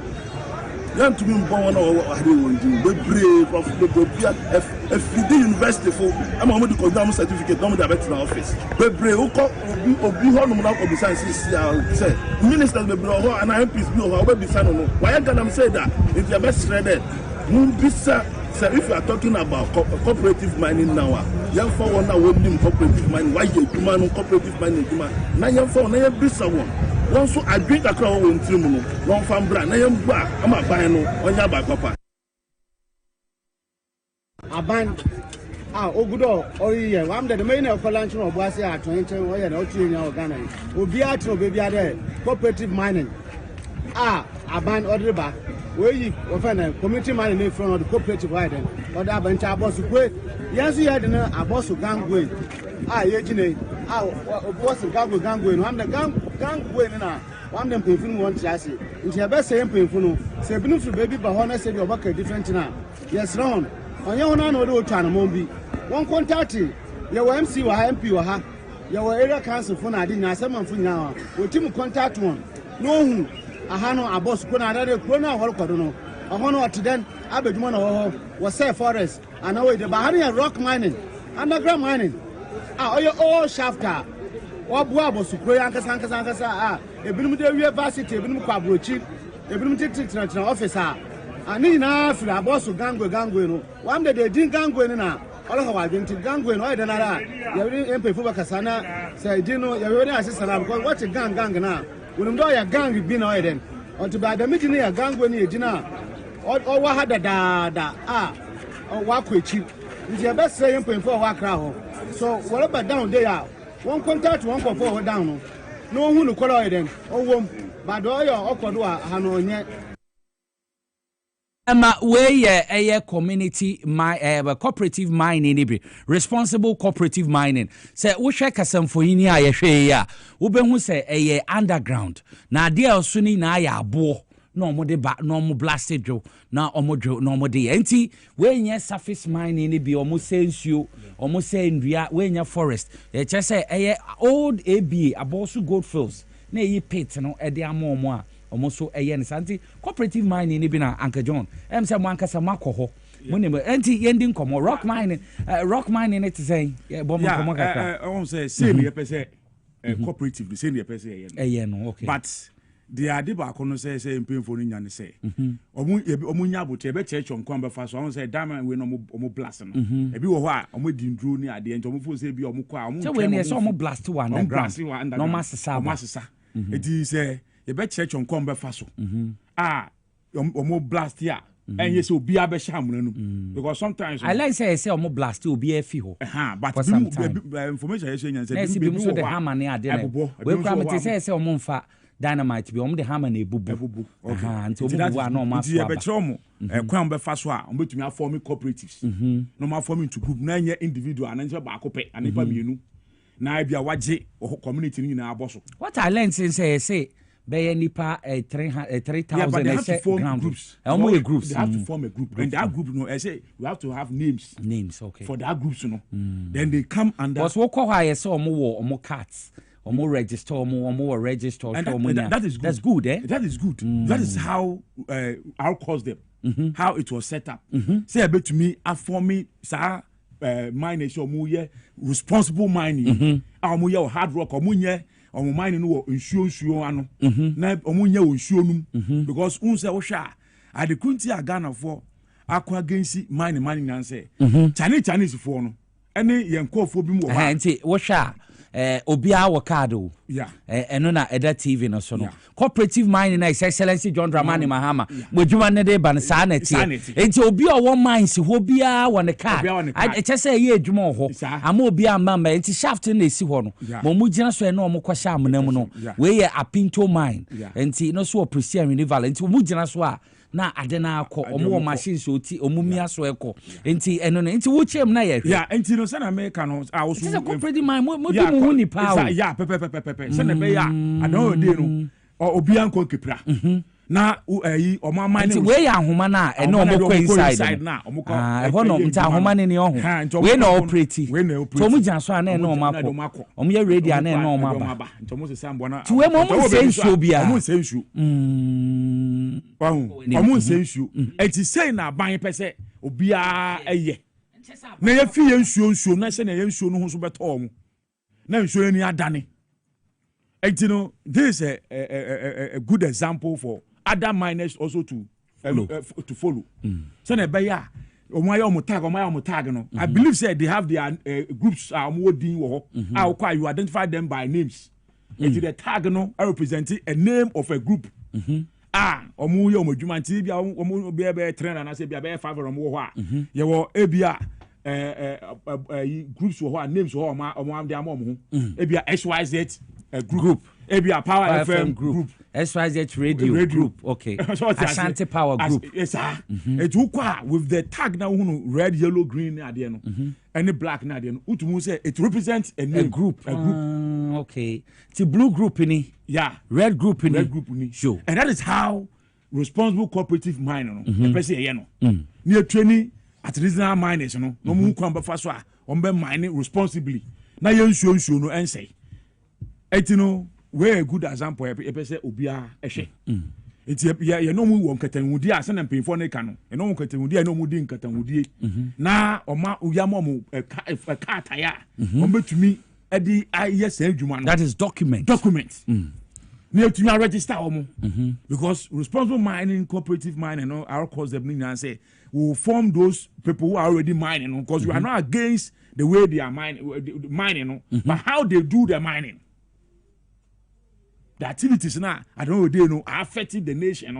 yan to me born or I want to be brave of the FD university for I'm going to condemn certificate don't have it in office be brave obi ho no na obi san say ministers be brave ho and MPs be ho obi san no why can them say that if you best shredded bisa so if you are talking about cooperative mining now young for one now we cooperative mining why you human cooperative mining na young for na bisa one so I drink a crowd in Trimuno, one from brand, I am back, I'm a bino, on your back, papa. A band, good, oh, yeah, I'm the main of Colancho or Boisia, 20 or 2 in our Ghana. Ubiato, baby, are there, cooperative mining. A band order back. Where you offend community mining in front of the cooperative riding, or that bench a boss who yes, you had a boss who gangway. Yejine, what's the gangway? I'm the gangway now. I'm the painful one chassis. It's your best saying painful. Say, beautiful baby, but honor said your work different now. Yes, wrong. On your own, no, do China Mombi. One contact your MC or MP or her. Your area council for Nadine, someone for now. With him contact one. No, a hano, a boss, Kona, or a honor to then, Abedman was say forest. I know the Bahania rock mining, underground mining. Oh, shafter. What Dwaboase Okrah, a Bilim University, a Bilim Quabrochi, a Bilim officer. I need enough for a boss of Gangway. One day they didn't Gangway now. All of our going to Gangway, no, I don't know. You didn't pay for Casana, say, Dino, you're already assistant because what's a gang now? When you a gang with been oil then, or to buy the meeting a Gangway near dinner, or what had a or walk with you. It's your best saying for Okrah. So whatever down there, one contact one for forward down. No one will call them. Oh, but all your Okwadua Hanonia. Where community cooperative mining responsible cooperative mining. Say we check some for in here. Ube who say underground. Na dia osuni na ya bo. No more no more blasted jo na omojo no more de enti when ye surface mining ni bi almost sensuo almost say ndua when ye forest e che say old ABA abosu gold fields na yi pit no e de amomo a almost so ne santi cooperative mining ni bi na Uncle John em say mo ankasa makoho monim enti yending komo rock mining it say bom komo kaka I won't say ye pese cooperative the same ye pese no okay but the idea back on say painful in yan say omunya bote e be church on fa so won say diamond we no mo blast no e bi wo ho a omo dindru ni ade ento omo fo say bi omo kwa omo we ne say omo blast one underground no masisa it is e be church on fa so omo blast ya and yes obi abesha amunanu because sometimes I like say omo blast obi afi ho but information you say yan say bi so the hammer ne ade we kwa me say omo mfa dynamite be the hammer na ebubu nti obubu wa no ma so aba be kire omo kwan be fa so a omo betumi form cooperatives no ma form into group na nya individual na nje ba akope anipa mienu na bia waje community ni na aboso what I learned say be nipa 3000 they have to form groups groups they have to form a group and that group I say we have to have names okay for that groups then they come under because we call why say omo cats omo register omo register and that is good. That's good that is good that is how I'll cause them how it was set up say about to me for me sir mining so omo ye responsible mining omo ye hard work omo ye omo mining no nsuo ano na omo ye nsuo num because unse wo hwa a the kunti Ghana for akwa against mining nan say Chinese for no ene yenkofo bi mu wo ha nti wo hwa obia wo card o eno na eda TV no so no cooperative mining na His Excellency John Dramani Mahama modwuma ne de ban sa na tie enti obi a wo mines ho bia wo ne card e che say ye adwuma ho ama obi amba ma enti shaft na esi ho no mo mu gina so na mo kwasha amnam no we ye apinto mine enti no so Piesie Okrah enti mo gina so a na adena akọ omo machine so ti omumia so ekọ enti eno no enti wo chem na ye enti no se na America no a wo so se cooperative mine mo do mo ni pa o pepe se na be ya adon de no obi anko kepra na omo mine enti we ya ahoma na eno omo kwa inside na omo ko ho no nti ahoma ne ho we na operate to mo gyan so na eno omo akọ omo ye ready na eno omo aba nti omo se sambo na ti we mo se nsuo bia omo se nsuo ɔmo nsɛ nsuo ɛti sɛn na aban pɛ sɛ obiara ɛyɛ na yɛfi yɛ nsuo na sɛ na yɛ nsuo no ho so bɛtɔ ɔmo na nsuo no ni adane ɛti no this is a good example for other miners also to follow sɛ na ɛbɛyɛ a ɔmo ayɛ ɔmo tag no I believe say they have their groups ɔmo wɔ din wɔ hɔ you identify them by names ɛti the tag no represent a name of a group ɔmo yɛ ɔmo adwuma nti bia ɔmo bɛyɛ train na sɛ bia bɛyɛ 5 ɔmo wɔ hɔ a yɛwɔ ebia groups wɔ hɔ a names wɔ hɔ ɔmo am de ama ɔmo ho ebia XYZ group ebia Power FM group XYZ radio group okay Ashanti Power group yes it ukwa with the tag na hunu red yellow green na ade no any black na ade no utumu say it represents a name group okay the blue group ni red group ni show and that is how responsible cooperative mining no the person here no near training artisanal miners no mu kwan ba fa so a on be mining responsibly na ye nsuo no ensay etino we a good example e pe say obia ehwe enti ye no mu wo nkatanwudi a se na mpemfo ne ka no e no nkatanwudi a no mu di nkatanwudi na oma uyama mo ka ataya o betumi edi aye say adwuma no that is document ne etumi register omo because responsible mining cooperative mining no our cause them and say we will form those people who are already mining because we are not against the way they are mining but how they do their mining. The activities now, I don't know, they know, are affecting the nation,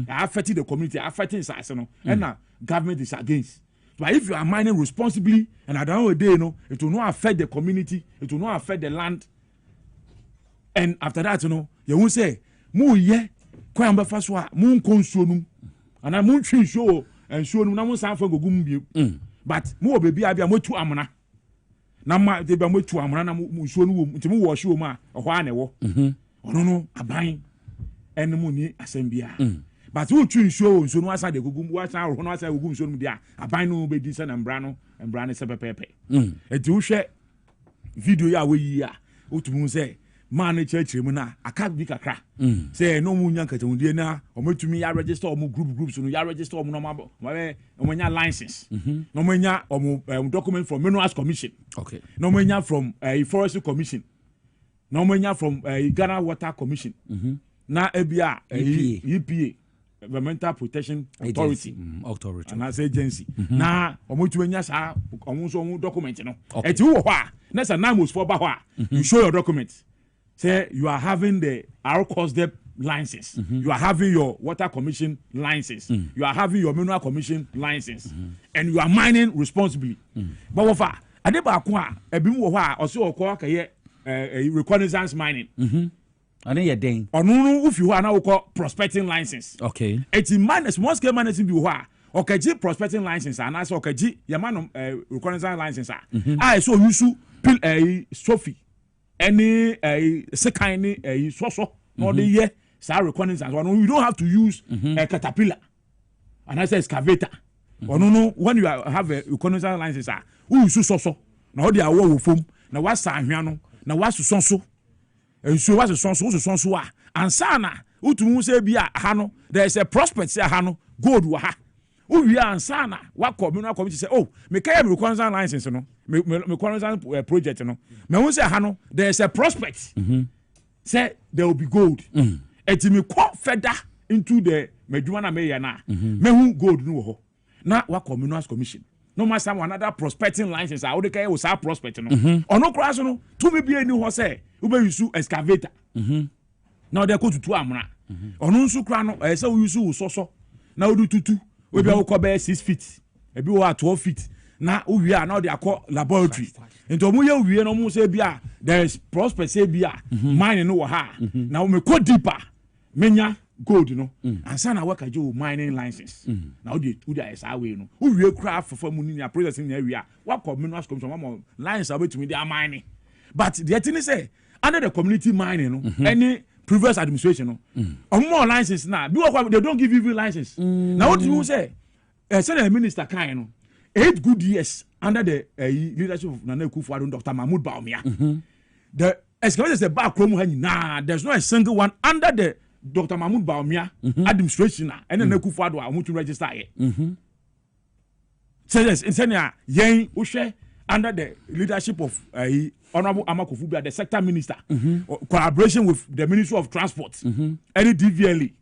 are affecting the community, are affecting society, and now government is against. But if you are mining responsibly, and I don't know, they know, it will not affect the community, it will not affect the land. And after that, you won't say, "Mu ye, kwamba faswa, mu konsonu, and I mu chin show and show no mu san for gugum But mu baby abia mu tu amuna. Na ma de ba mu tu amuna na mu show no mu ntimu wo show ma ohwa na wo. No, aban enemu ni asembia but who tun show so no asa de gugum wasa ro no asa gugum so no dia aban no be di se na mbra no se pepepe eti wo hwe video ya we yi a otumu se man no church mu na aka bi kakra say no mu nya nkatamudie na o metumi ya register o mu groups no ya register o mu no mabo o nya license no mo nya o document from Minerals Commission okay no mo nya from Forestry Commission no manya from Ghana Water Commission na ebia EPA Environmental Protection Authority authority and as agency na omotuenya sa omo document no eti wo ho a na sa namos for ba ho a you show your document say you are having the RCOSDEP license you are having your Water Commission license you are having your Mineral Commission license and you are mining responsibly but wo fa ade ba ko a ebi wo ho a oso okọ akaye reconnaissance mining ane ye den onu ufi ho ana wo prospecting license okay eti miners small scale miners bi ho a okaji prospecting license ana so okaji yama no reconnaissance license so use sofi any sekan ni so no dey ye sa reconnaissance you don't have to use a caterpillar and I say excavator no when you have a reconnaissance license who use so na o dey awo wo fom na wasa ahwa no na wasu sonso enso wasu sonso a ansana utumu se bia ha no there is a prospect say ha no gold wa ha uwi ansana wakọ Mineral Committee say oh me kaya me reconnaissance license no me reconnaissance project no me won say ha no there is a prospect say there will be gold eti me call further into the meduma na me ya na me hu gold no ho na wakọ Minerals Commission no matter another prospecting license I would carry was our prospect no ono kura so no to me be any ho say we be use excavator now they go to two amuna ono nso kura no say we use so na we do tutu we be go be 6 feet e be wa 12 feet na we are now they call laboratory into mu ye we no mu say bia there is prospect say bia mine no ha na we go deeper menya gold no ansa na waka jo mining license na odi esa we no we craft for mu ni processing na we a waka Minerals Commission mo license abetumi dey mining but the thing say under the community mining no any previous administration no more license na they don't give you license now what you say Senate Minister kan no 8 good years under the leadership of Nana Akufo-Addo Dr. Mahmoud Bawumia the excavators the back room there's not a single one under the Dr. Mahmoud Baumia administration and then Kufuado I want to register it. So yes, in Senya, Yang Ushe under the leadership of Honorable Amakofubia, the sector minister, collaboration with the Ministry of Transport, any DVLE.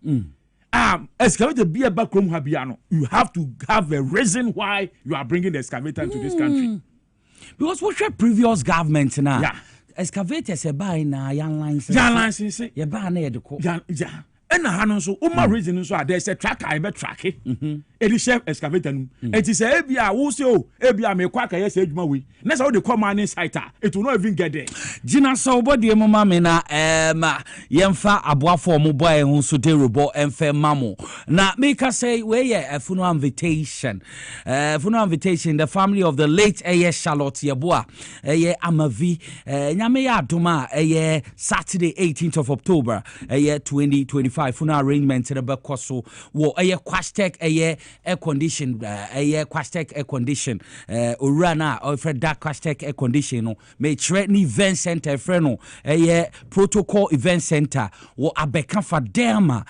Excavator be a backroom habiano. You have to have a reason why you are bringing the excavator into this country. Because what's your previous government now? Yeah. Excavators are buying young license. Young license. You're buying the yeah. And so, reason so there's a track I be track it. It is chef excavator. It is a Abia who say, Abia me quack a yes, Edmawi. That's how they come on inside. It will not even get there. Gina so body mama mena yemfa aboa for mo boy who so de robo emfe mamo. Na make us say we a funeral invitation. The family of the late Charlotte Yeboah Amavi nyame ya adoma Saturday 18th of October 2025 funeral arrangement in the Bekoso wo Quastek air condition Quastek air condition Urana or Fred Dark Quastek air condition no me Tretni event center freno protocol event center wo abeka for derma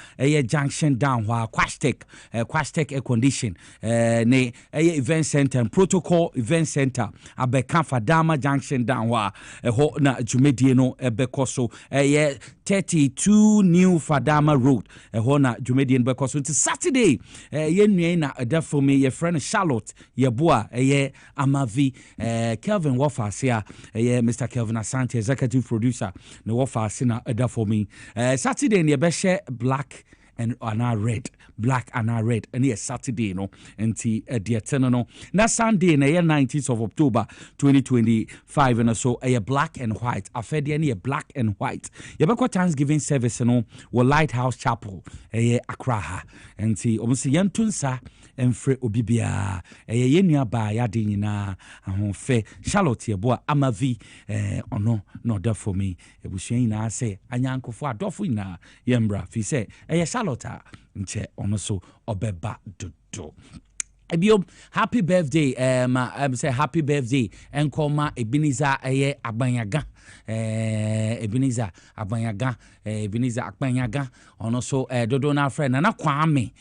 junction down wa Quastek air condition ne event center protocol event center abeka for dama junction down wa ho na jumedie no Bekoso 32 New Fadama Road na Jumedian because it's Saturday na da for me your friend Charlotte Yeboah Amavi Kelvin Wafasia Mr. Kelvin Asante executive producer na Wafasina da for me Saturday ne be share black and red and yes Saturday no enti dear no na Sunday na 19th of October 2025 and so black and white afede na black and white yebekwa Thanksgiving service no wo Lighthouse Chapel Okrah enti omsi yantunsa emfre obibia yenua ba yade nyina ahonfe Charlotte Yeboah Amavi ono no da for me ebusuan na say anyankofo adofo nyina yembra fi say Charlotte nche ono so obeba dodo ebio happy birthday say happy birthday enkoma Ebenezer Agbanyaga Ebenezer Agbanyaga ono so dodo na friend Nana Kwame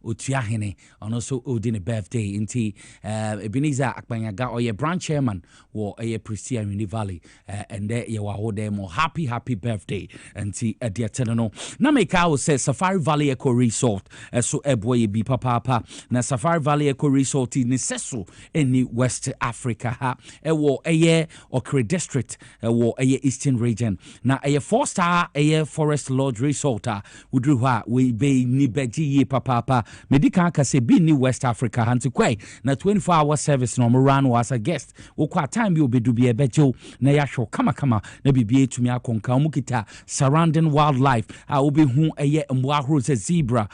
Otuahene and also Odin birthday inti Ebenezer Akpanyaga or your branch chairman or a Prestia Uni Valley and there you are more happy birthday inti dear tenano Nameka will say Safari Valley Eco Resort so eboy be papa na Safari Valley Eco Resort in Seso in West Africa ha wo a Okrah district wo a Eastern region na a 4-star a Forest Lodge Resort would we be ni beji papa Medica kase be ni West Africa hanti kwai na 24-hour service no run was a guest okwa time bi obedu bi ebejo na yahwo kama na bibie etumi akonka omukita surrounding wildlife obi hu mboa horo se zebra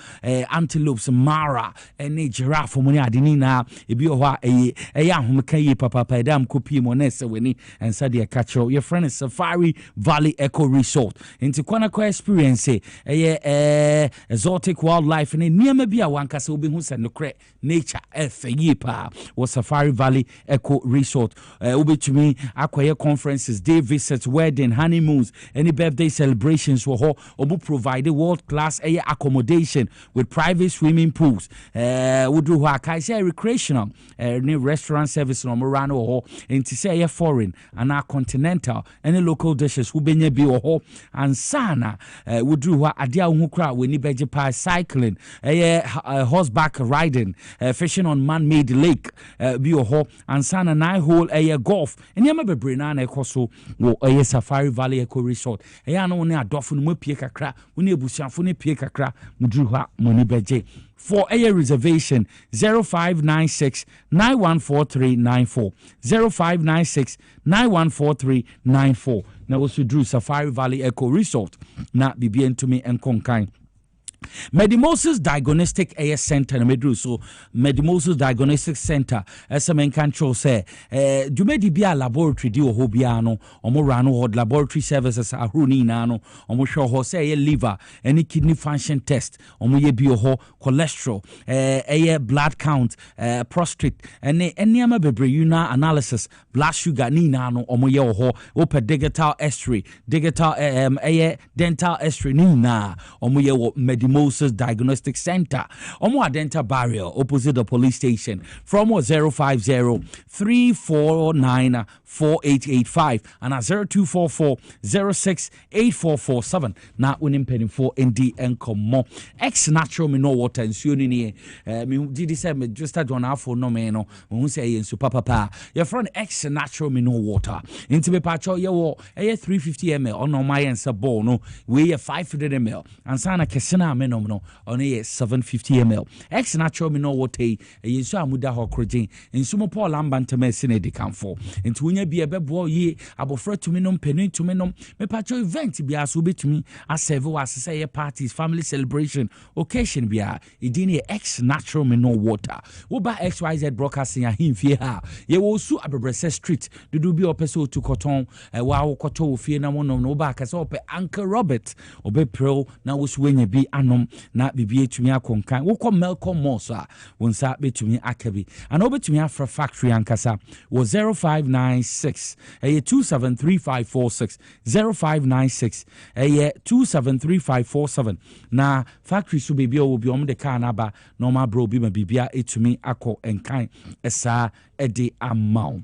antelopes mara ene giraffe mo ni adeni na ebi ho ahomka yi papa edam kopi mo na se weni ensa de catch your friend is Safari Valley Eco Resort into kwanakwa experience exotic wildlife ne niema bi wankasa obi hu se nokre nature pa was Safari Valley Eco Resort obetumi akoye conferences day visits wedding honeymoons any birthday celebrations wo obu provide world class accommodation with private swimming pools wudru ho akaise recreational any restaurant service no morano ho enti say foreign and continental any local dishes wo benya bi ho ansana wudru ho ade a hu kra weni beje pa cycling horseback riding fishing on man-made lake bi ho ansana 9-hole golf enyama bebre na ekoso wo Safari Valley Eco Resort no ne adofo no mapie kakra wo ne ebusuafo ne pie kakra mudru ha moni beje for a reservation 0596 914394 0596 914394 na also drew Safari Valley Eco Resort na bibie ntumi enkonkan Medimosis Diagnostic AS Center na medru so Medimosis Diagnostic Center SMN control say dwumadi bia laboratory di wo bia no omo rano hod laboratory services ahuni na no omo hwe ho say liver any kidney function test omo ye bi ho cholesterol blood count prostate any ama bebre una analysis blood sugar ni na no omo ye ho open digital x-ray digital dental x-ray ni na omo ye wo Medimosis Diagnostic Center. Omo Adenta Barrier opposite the police station from 050-349-4885 and 0244-06-8447. Na unim penny for ND and Como ex natural mineral water and suni me did say me just had one for no meno who say in super papa your friend ex natural mineral water into me pacho ye 350 ml on no my and sabo no we 500 ml and sana kesena menom no on 750 ml ex natural mineral water ye so amuda hokrogin nsumo paul ambantame sine de kanfo into unya bia bebo ye abofra to minom penu to minom me pacho event bia so betumi aseve was say parties family celebration occasion bia idini ex natural mineral water wo ba XYZ broadcasting ahimfie ha ye wo su abebrese street dudu bi opeso to cotton wa wo koto ofie na mo no ba ka se ope Uncle Robert obe pro na wo su wenye bi anom na bibie tumi akonkan wo ko Melcom Moss a wonsa betumi akabi ana obetumi afra factory ankasa wo 0596 2735546 0596 2735547 na factory so baby o bi om de car na ba normal bro bi ma bibia etumi akọ enkan esa edi amount.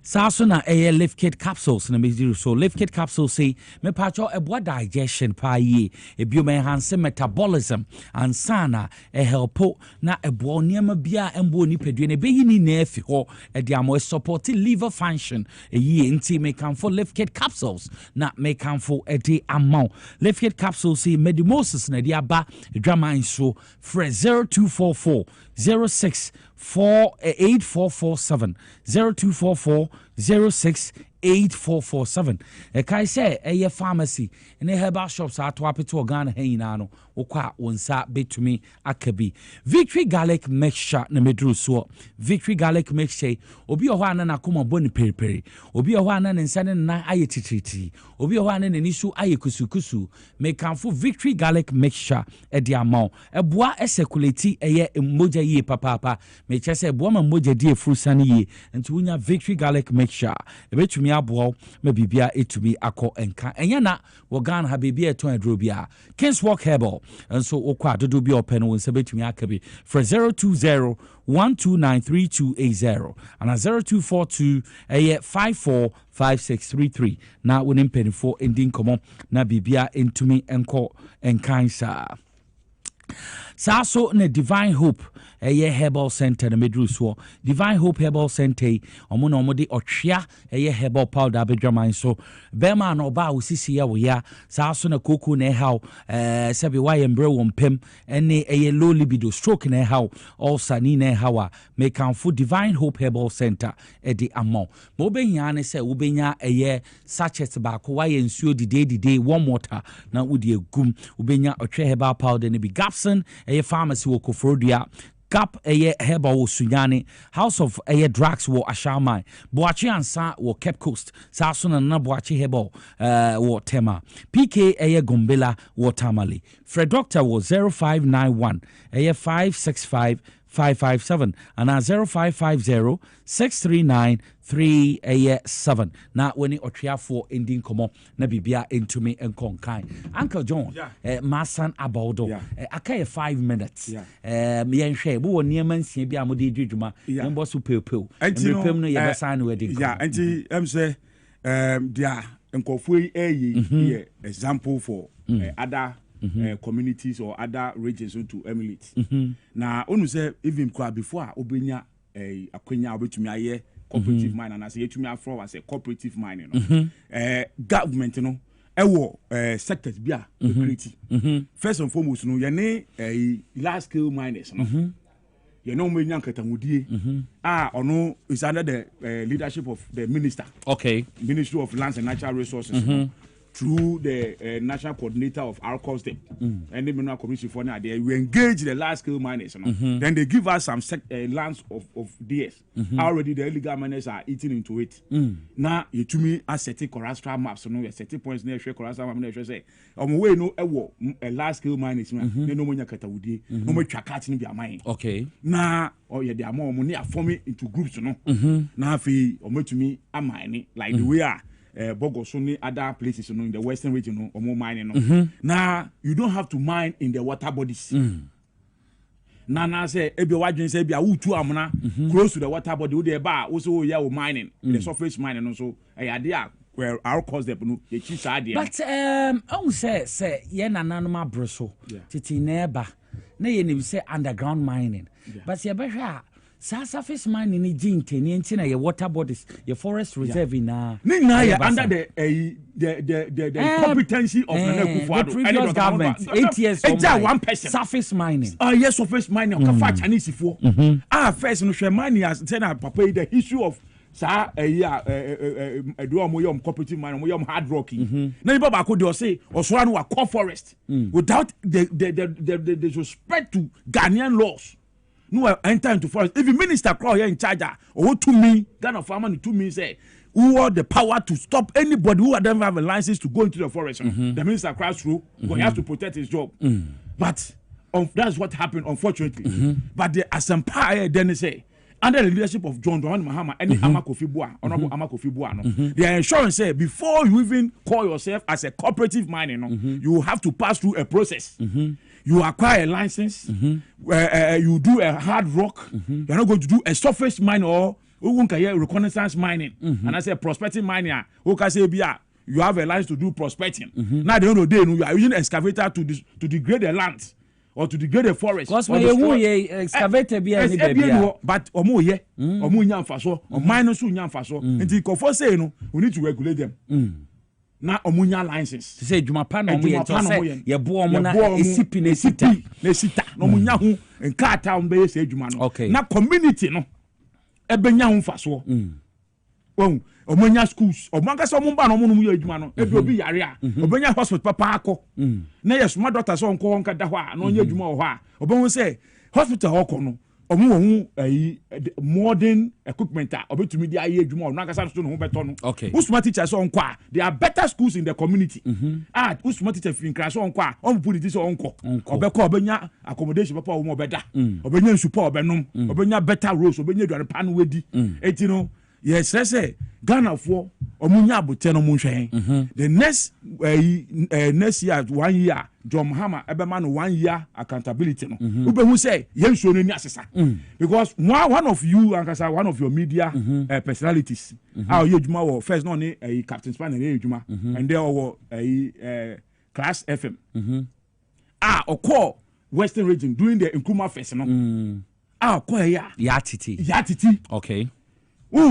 Sasuna lift kit capsules na meziru so lift kit capsules say me pacho eboa digestion pa ye ebio me enhance metabolism and sana helpo na eboa niam bia embo ni pedue ne beyi ni na afi ho edi amo support liver function ye nti me can for lift kit capsules na me can for edi amount lift kit capsules say Medimosis na di aba drama so fre 0244 064847 0244 068447 kai say eye pharmacy and herbal shops ato apete organ hina no okwa wonsa betumi akabi Victory garlic mixture na medru so Victory garlic mixture obi o ho anana koma boni periperi obi o ho anana nsane na aye titriti obi o ho anana nisu aye kusukusu me kanfo Victory garlic mixture e dia amount eboa esekuleti eye moja ye papa me chese eboa ma moja die frusane ye nti wunya Victory garlic mixture ebetumi aboa ma bibia etumi akọ enka enya na wogan ha bibia eton adro bia Kingswalk Herbal and so okwa dodo bi open won sebetumi akabi for 020-1293280 and 0242-545633 na wonim penifo ending komo na bibia entumi enko enkansa Saso ne Divine Hope Herbal Center na medru so Divine Hope Herbal Center omo na omo de otwea herbal powder bedraman so bema na oba osisi ya wo ya saso na koko na how sebe wa yembre wo mpem ene low libido stroke na how also ni na how a make am for Divine Hope Herbal Center di amount mo behia ne se wo benya sachet ba ko wa yensuo dide warm water na wo de agum wo benya otwea herbal powder ne bi Gapson pharmacy wo Kofrodua Gap Herbal Sunyani House of Drugs wo Ashamai Boachi Ansa wo Cape Coast Sasuna na Boachi Herbal wo Tema PK Gombela wo Tamale Fred Doctor wo 0591 565 557 and 0550 639 387 na wani otwiafo ending komo na bibia entumi enkonkan Uncle John Masan Abaldo akaye 5 minutes me nhwe bo woni amansia bia mo de dwudwuma mbo so pepew empem no ye besan no wedding anti say dia enkofo ye example for other communities or other regions to emulate na onu say even kwa before obenya akwenya obetumi aye cooperative mining and as yetumi afro as a cooperative mining no government no ewo sectors bia create first and foremost no ye large scale miners no ye no menya nkatamudie ono is under the leadership of the minister Ministry of Lands and Natural Resources through the national coordinator of our custom and the mineral commission for now. We engage the large scale miners. Then they give us some lands of DS. Already the illegal miners are eating into it. Now you to me as setting corastral maps, you setting points near corastral map say way no a large scale miners they no money katawudi no more track in their mind. Okay. Now yeah they are more money are forming into groups now fi to me a mining like the way are Bogos only other places in the western region or more mining. Now you don't have to mine in the water bodies. Now say ebi wajin say bi awu tu amuna close to the water body we dey ba also yeah mining the surface mining also there where our cause them no ye chi sa there. But I say ye nananom abroso titi neba na ye ni say underground mining. But ye be hwa surface mining ni jinte ni ntina ye water bodies ye forest reserve na under the competency of the previous government 8 years one person surface mining yes surface mining ka fa Chinese for first no hwe mining as say na papa the issue of sa do am cooperative mining mo yom hard rocking na baba ko dey say osora no wa core forest without the respect to Ghanaian laws. No enter into forest. If the minister call here in charge, or to me, Ghana farmer to me say, who have the power to stop anybody who doesn't have a license to go into the forest. The minister cries through, but he has to protect his job. But that's what happened, unfortunately. But the Asampa then say, under the leadership of John Dramani Mahama and Amakofi Bua, Honorable Amakofi Bua, the insurance say before you even call yourself as a cooperative mining, you have to pass through a process. You acquire a license, you do a hard rock, you're not going to do a surface mine or reconnaissance mining. And I say prospecting mining, you have a license to do prospecting. Now, the end of the day, you are using an excavator to degrade the land or to degrade the forest. Because when you excavate but nyam faso, or miners who nyam faso, and the conform say we need to regulate them. Na omunya license to say juma pa no mo ye bo omo na esipi na sita no munya hu nkata on be say juma no na community no ebenya hu faso omunya schools omuga so mo ba no mo no ye juma no ebi obi yare a obenya hospital papa akọ na yes my doctor so onko nka da ho a no ye juma ho a obo say hospital akọ no omu modern equipment obetumi dia ye adwuma no akasa so no ho beto no usuma teachers so onko a there are better schools in the community usuma teacher fin kra so onko a put it so onko obeko obenya accommodation papa wo mo obeda obenya nsupa obenom obenya better roads obenya duare pa no wedi eti no yes say Ghana for omunya abote no mu hwen the next next year 1 year John Mahama ebema no 1 year accountability no ubehu say yensuo no ni asesa because one of you and one of your media personalities how you juma wo first no ni Captain Span na juma and there wo Class FM okọ Western region doing the Nkrumah Fest no okọ ya titi okay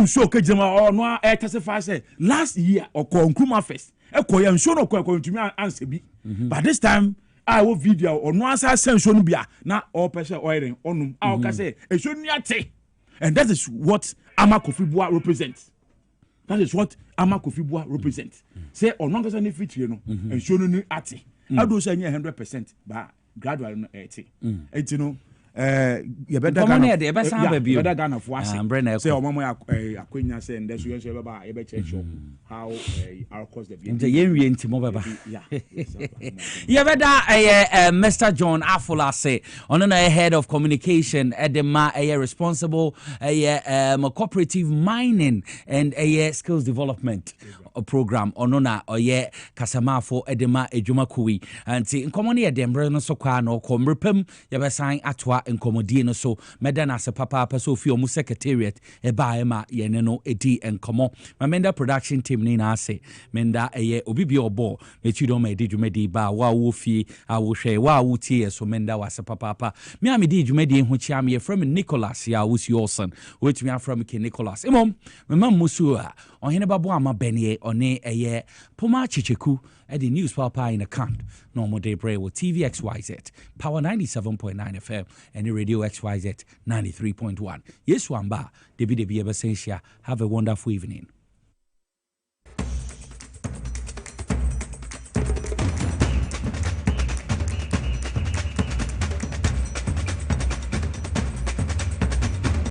so kejema no testify say last year okọ Nkrumah Fest ekoya nso no okọ ntumi answer bi but this time I will video or no answer senso no bia na all person oiring onum ka say enso ni ate and that is what Amakofi Bua represents. That is what Amakofi Bua represents. Say ono ka say ni fitire no enso no ni ate ado say 100% but gradually no ate enti no you better Ghana for us. Say omamo akwenya say and that's you baba e be check how our cost the yenwie ntimo baba you better Mr. John Afola say on a head of communication at the responsible cooperative mining and skills development program onona oye kasamafo edema ejuma kuwi anti nkomo ne edembre no so kwa no komrepam yebesan atwa nkomodie no so meda na se papa so fi omu secretariat eba ma yene no edi nkomo mamenda production team ni na ase menda obibi obo mechido ma edi dwumedi ba wa wo fi awohwe wa wutie so menda wa se papa me amedi dwumedi hu chia me from Nicholas ya wusi Olsen wetumi afram ke Nicholas emom memam musu a ohene babo ama benie one Puma Chicheku at the news papa in account. Normal day break with TV XYZ, Power 97.9 FM, and the Radio XYZ 93.1. Yes, Wamba, Debbie Essential. Have a wonderful evening.